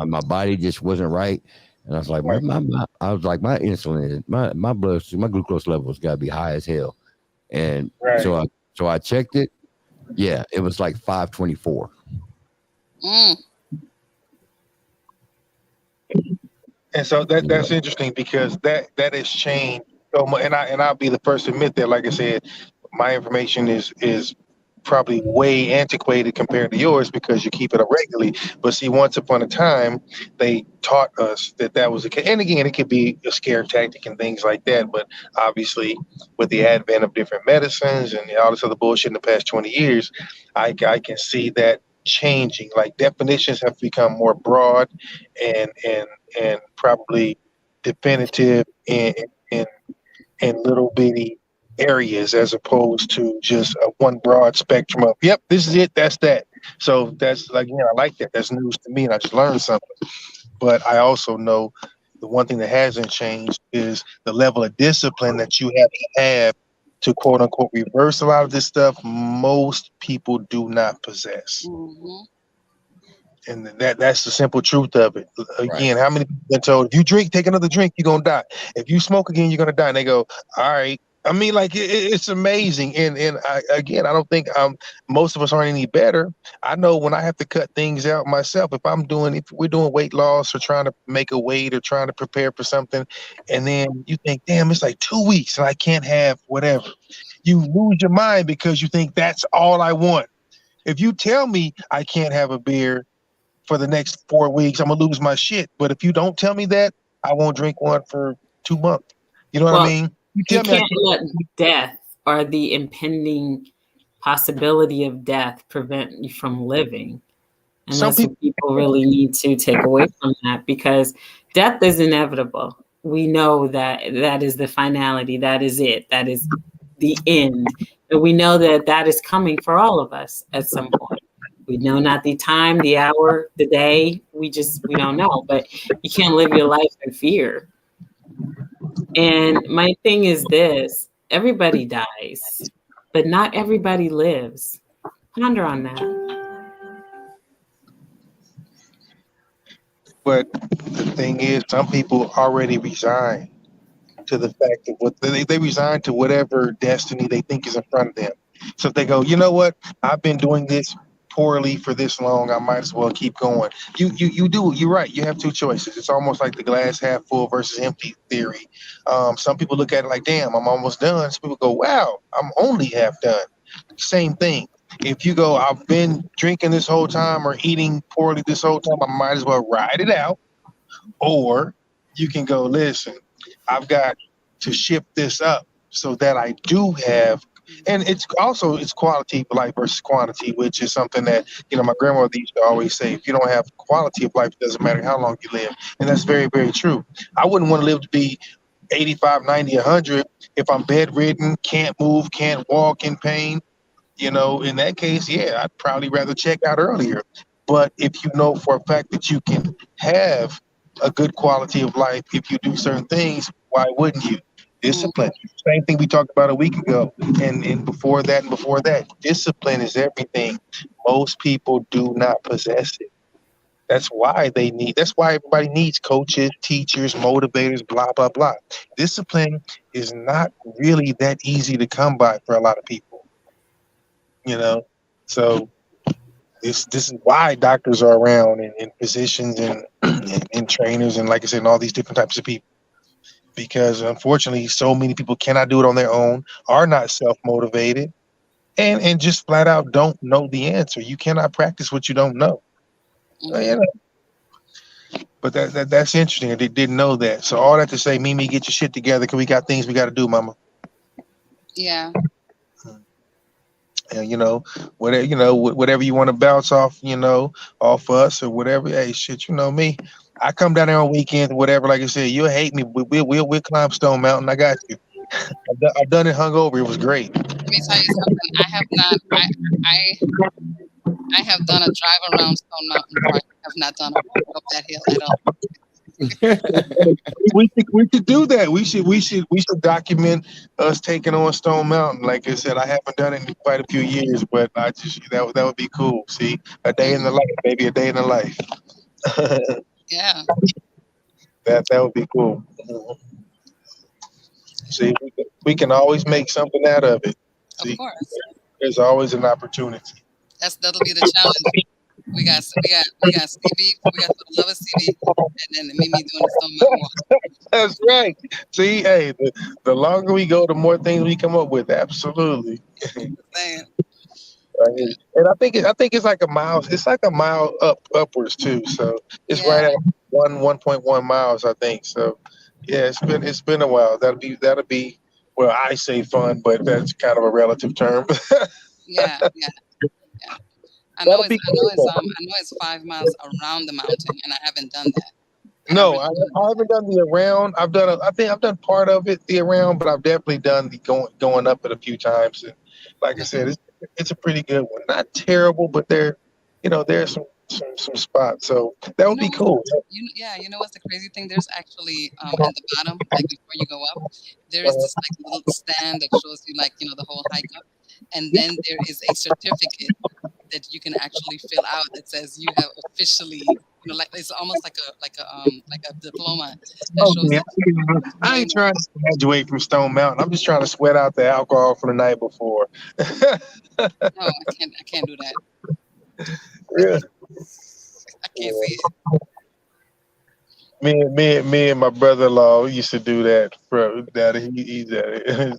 my body just wasn't right. And I was like, my insulin, my blood, my glucose levels got to be high as hell. And so I checked it. Yeah, it was like 524. And so that's interesting because that has changed so much. And I'll be the first to admit that. Like I said, my information is probably way antiquated compared to yours because you keep it up regularly. But see, once upon a time, they taught us that was the case. And again, it could be a scare tactic and things like that. But obviously, with the advent of different medicines and all this other bullshit in the past 20 years, I can see that changing. Like definitions have become more broad and probably definitive in little bitty areas as opposed to just a one broad spectrum of, yep, this is it, that's that. So that's like, I like that. That's news to me, and I just learned something. But I also know the one thing that hasn't changed is the level of discipline that you have to quote unquote reverse a lot of this stuff. Most people do not possess. Mm-hmm. And that's the simple truth of it. Again, How many people been told, if you drink, take another drink, you're going to die. If you smoke again, you're going to die. And they go, all right. I mean, like, it's amazing. And I don't think most of us aren't any better. I know when I have to cut things out myself, if we're doing weight loss or trying to make a weight or trying to prepare for something, and then you think, damn, it's like 2 weeks and I can't have whatever. You lose your mind because you think that's all I want. If you tell me I can't have a beer for the next 4 weeks, I'm gonna lose my shit. But if you don't tell me that, I won't drink one for 2 months. You know what I mean? You can't let death or the impending possibility of death prevent you from living. And that's what people really need to take away from that, because death is inevitable. We know that is the finality. That is it. That is the end. And we know that is coming for all of us at some point. We know not the time, the hour, the day. We don't know. But you can't live your life in fear. And my thing is this: everybody dies, but not everybody lives. Ponder on that. But the thing is, some people already resign to the fact of what they resign to whatever destiny they think is in front of them. So if they go, you know what, I've been doing this poorly for this long, I might as well keep going. You're right. You have two choices. It's almost like the glass half full versus empty theory. Some people look at it like, damn, I'm almost done. Some people go, wow, I'm only half done. Same thing. If you go, I've been drinking this whole time or eating poorly this whole time, I might as well ride it out. Or you can go, listen, I've got to shift this up so that I do have. And it's quality of life versus quantity, which is something that, my grandmother used to always say, if you don't have quality of life, it doesn't matter how long you live. And that's very, very true. I wouldn't want to live to be 85, 90, 100 if I'm bedridden, can't move, can't walk, in pain. In that case, yeah, I'd probably rather check out earlier. But if you know for a fact that you can have a good quality of life if you do certain things, why wouldn't you? Discipline. Same thing we talked about a week ago, and before that. Discipline is everything. Most people do not possess it. That's why everybody needs coaches, teachers, motivators, blah, blah, blah. Discipline is not really that easy to come by for a lot of people. So this is why doctors are around and physicians and trainers and, like I said, and all these different types of people. Because unfortunately, so many people cannot do it on their own, are not self-motivated, and just flat out don't know the answer. You cannot practice what you don't know. But that's interesting. They didn't know that. So all that to say, Mimi, get your shit together, because we got things we got to do, mama. Yeah. And whatever you want to bounce off, off us or whatever. Hey, shit, me. I come down there on weekends, whatever. Like I said, you'll hate me. We'll climb Stone Mountain. I got you. I've done it hungover. It was great. Let me tell you something. I have done a drive around Stone Mountain. I have not done a walk up that hill at all. we should do that. We should document us taking on Stone Mountain. Like I said, I haven't done it in quite a few years, but that would be cool. See, a day in the life, maybe a day in the life. Yeah. That would be cool. See, we can always make something out of it. See, of course. There's always an opportunity. That'll be the challenge. We got CB, we got the love of CB, and then Mimi doing the Stone Mountain walk. That's right. See, hey, the longer we go, the more things we come up with. Absolutely. And I think it's like a mile. It's like a mile upwards too. So it's right at 1.1 miles, I think. So yeah, it's been a while. That'll be well, I say fun, but that's kind of a relative term. Yeah. I know it's 5 miles around the mountain, and I haven't done that. No, I haven't done the around. I think I've done part of it, the around, but I've definitely done the going up it a few times. And like I said, it's a pretty good one. Not terrible, but there's some spots. So that would be cool. You know what's the crazy thing? There's actually at the bottom, like before you go up, there is this like little stand that shows you like the whole hike up, and then there is a certificate that you can actually fill out that says you have officially, like it's almost like a diploma that shows that. I ain't trying to graduate from Stone Mountain. I'm just trying to sweat out the alcohol from the night before. No, I can't do that. Yeah. I can't see it. Me and my brother-in-law used to do that.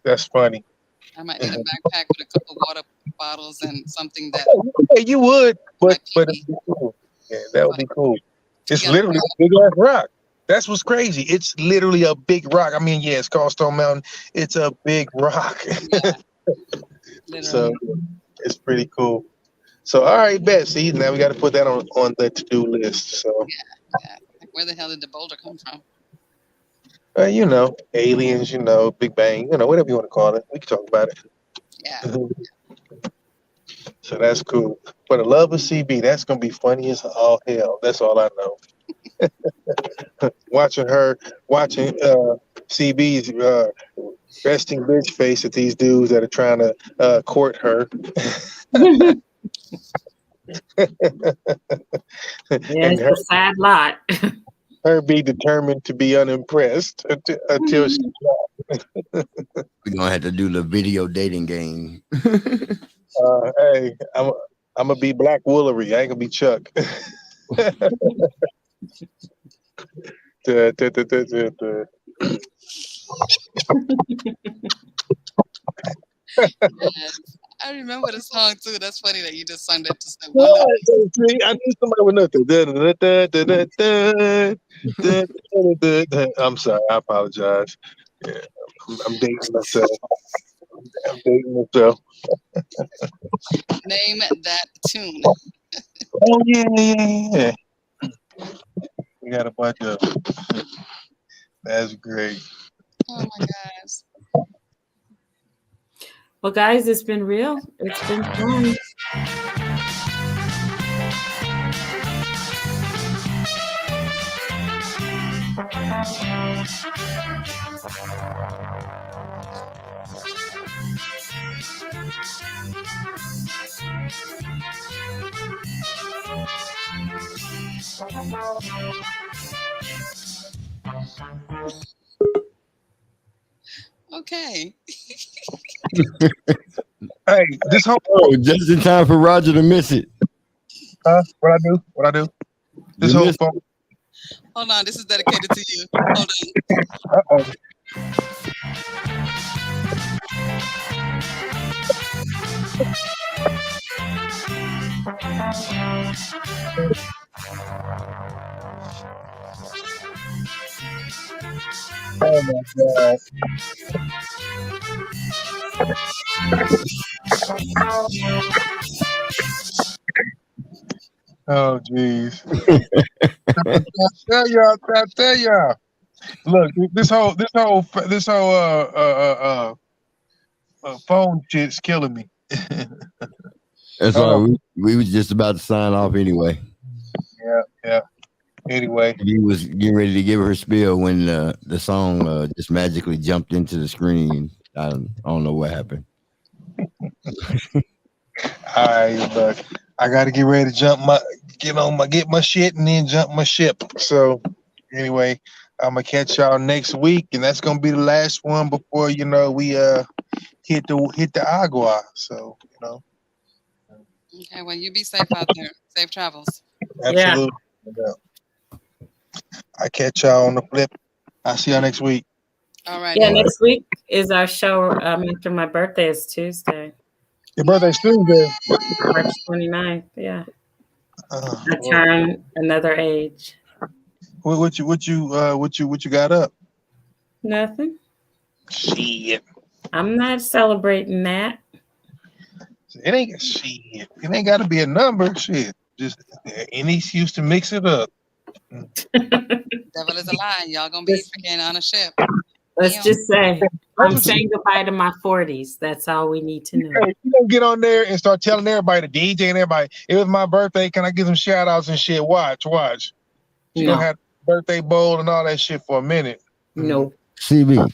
That's funny. I might need a backpack with a couple water bottles and something that. Yeah, you would, but it'd be cool. Yeah, that would be cool. It's literally a big ass rock. That's what's crazy. It's literally a big rock. I mean, yeah, it's called Stone Mountain. It's a big rock. Yeah. So it's pretty cool. So all right, bet. See, now we got to put that on the to-do list. So yeah. Like, where the hell did the boulder come from? Aliens, Big Bang, whatever you want to call it. We can talk about it. Yeah. So that's cool. For the love of CB, that's gonna be funny as all hell. That's all I know. watching CB's resting bitch face at these dudes that are trying to court her. It's a sad lot. Her be determined to be unimpressed until she. We're gonna have to do the video dating game. Hey, I'm gonna be Black Woolery. I ain't gonna be Chuck. I remember the song too. That's funny that you just sung that to say. I knew somebody would know. I'm sorry. I apologize. Yeah, I'm dating myself. Name that tune. Oh yeah. We got a bunch of. That's great. Oh my gosh. Well, guys, it's been real. It's been fun. Okay. Hey, this whole just in time for Roger to miss it. What I do? This whole phone. Hold on, this is dedicated to you. Hold on. Oh my God. Oh jeez. I tell y'all. Look, this whole phone shit's killing me. That's why we was just about to sign off anyway. Yeah. Anyway, he was getting ready to give her spiel when the song just magically jumped into the screen. I don't know what happened. All right, look, I got to get ready to get my shit and then jump my ship. So anyway, I'm gonna catch y'all next week, and that's gonna be the last one before we hit the agua. So Okay, well, you be safe out there. Safe travels. Absolutely. Yeah. I catch y'all on the flip. I'll see y'all next week. All right. Yeah, next week is our show. After my birthday is Tuesday. Your birthday's Tuesday. March 29th. Yeah. I turn another age. What you got up? Nothing. Shit. I'm not celebrating that. It ain't shit. It ain't got to be a number. Shit. Just any excuse to mix it up. Devil is a lie. Y'all gonna be freaking on a ship. Let's just say I'm saying goodbye to my 40s. That's all we need to know. Hey, you don't get on there and start telling everybody, the DJ and everybody, it was my birthday. Can I give some shout outs and shit? Watch. You're gonna have birthday bowl and all that shit for a minute. No. CB.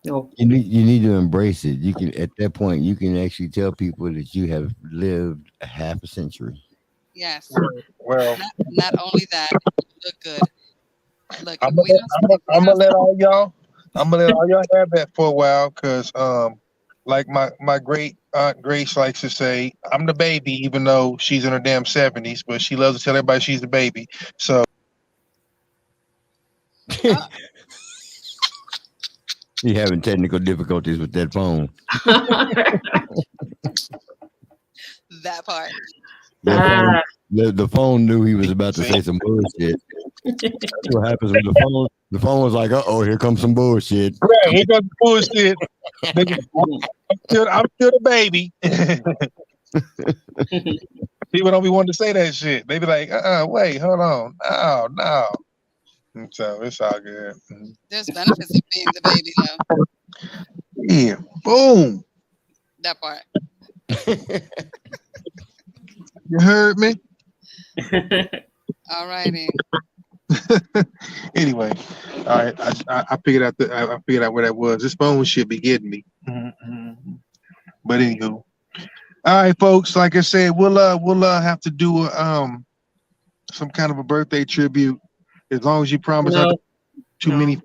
No. You need to embrace it. You can at that point you can actually tell people that you have lived a half a century. Yes. Well, not only that, you look good. Look, I'm gonna let all y'all have that for a while, because like my great aunt Grace likes to say, I'm the baby, even though she's in her damn 70s, but she loves to tell everybody she's the baby. So You having technical difficulties with that phone. That part. The phone knew he was about to say some bullshit. That's what happens when the phone was like, uh-oh, here comes some bullshit. Right, here comes bullshit. I'm still the baby. People don't be wanting to say that shit. They be like, wait, hold on. No. So it's all good. There's benefits of being the baby, though. Yeah, boom. That part. You heard me? All righty. Anyway, all right. I figured out where that was. This phone should be getting me. But anywho, all right, folks. Like I said, we'll have to do some kind of a birthday tribute, as long as you promise not too many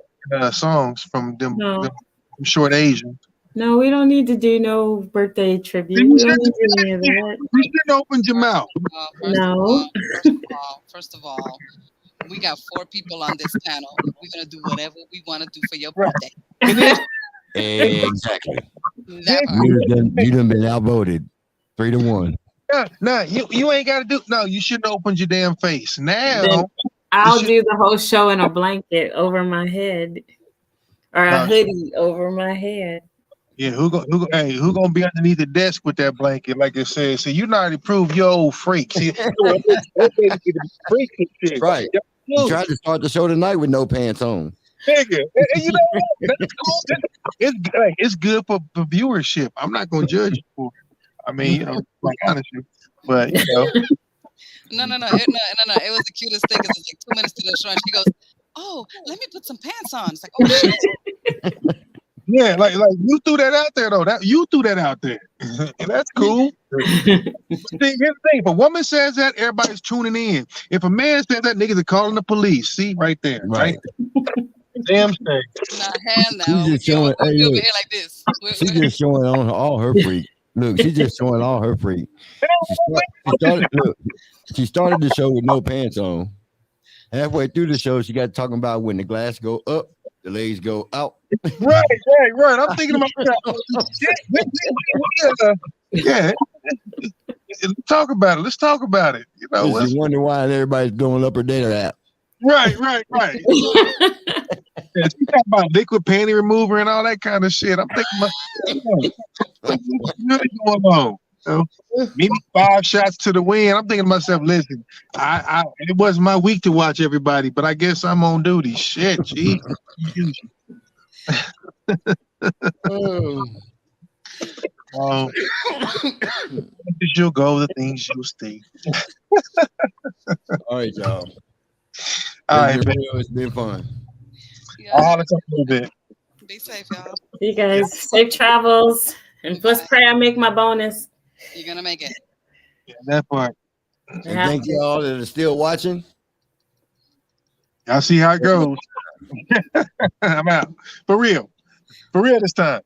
songs from them short Asians. No, we don't need to do no birthday tribute. We don't need to do any of that. You shouldn't open your mouth. First of all, we got 4 people on this panel. We're gonna do whatever we want to do for your birthday. Exactly. You done been outvoted 3-1. No, you ain't got to do. No, you shouldn't open your damn face now. Then I'll do the whole show in a blanket over my head, or a hoodie over my head. Yeah, who gonna be underneath the desk with that blanket, like it says? See, you already proved you're old freak. See, right. You tried to start the show tonight with no pants on. Nigga, you know what? That's cool. It's good for viewership. I'm not gonna judge you for it. I mean, like honestly, but you know. No. It was the cutest thing. It was like 2 minutes to the show, and she goes, "Oh, let me put some pants on." It's like, "Oh shit." Yeah, like you threw that out there though. You threw that out there. And that's cool. See, here's the thing: if a woman says that, everybody's tuning in. If a man says that, niggas are calling the police. See, right there, right? Damn thing. She's just showing. Hey, look, like this. She's just showing on all her freak. Look, she's just showing all her freak. She started the show with no pants on. Halfway through the show, she got talking about when the glass go up, the legs go out. Right. I'm thinking about that. Yeah. Let's talk about it. You know, you wonder why everybody's going up her dinner app. Right. Yeah, she talking about liquid panty remover and all that kind of shit. I'm thinking, what's really going on? Maybe 5 shots to the wind. I'm thinking to myself, listen, it wasn't my week to watch everybody, but I guess I'm on duty. Shit, geez. You'll go, the things you'll stay. All right, y'all. All right, it's been fun. I'll talk a little bit. Be safe, y'all. You guys, safe travels, and let's pray I make my bonus. You're gonna make it. Yeah, that part. And thank you all that are still watching. Y'all see how it goes. I'm out. For real this time.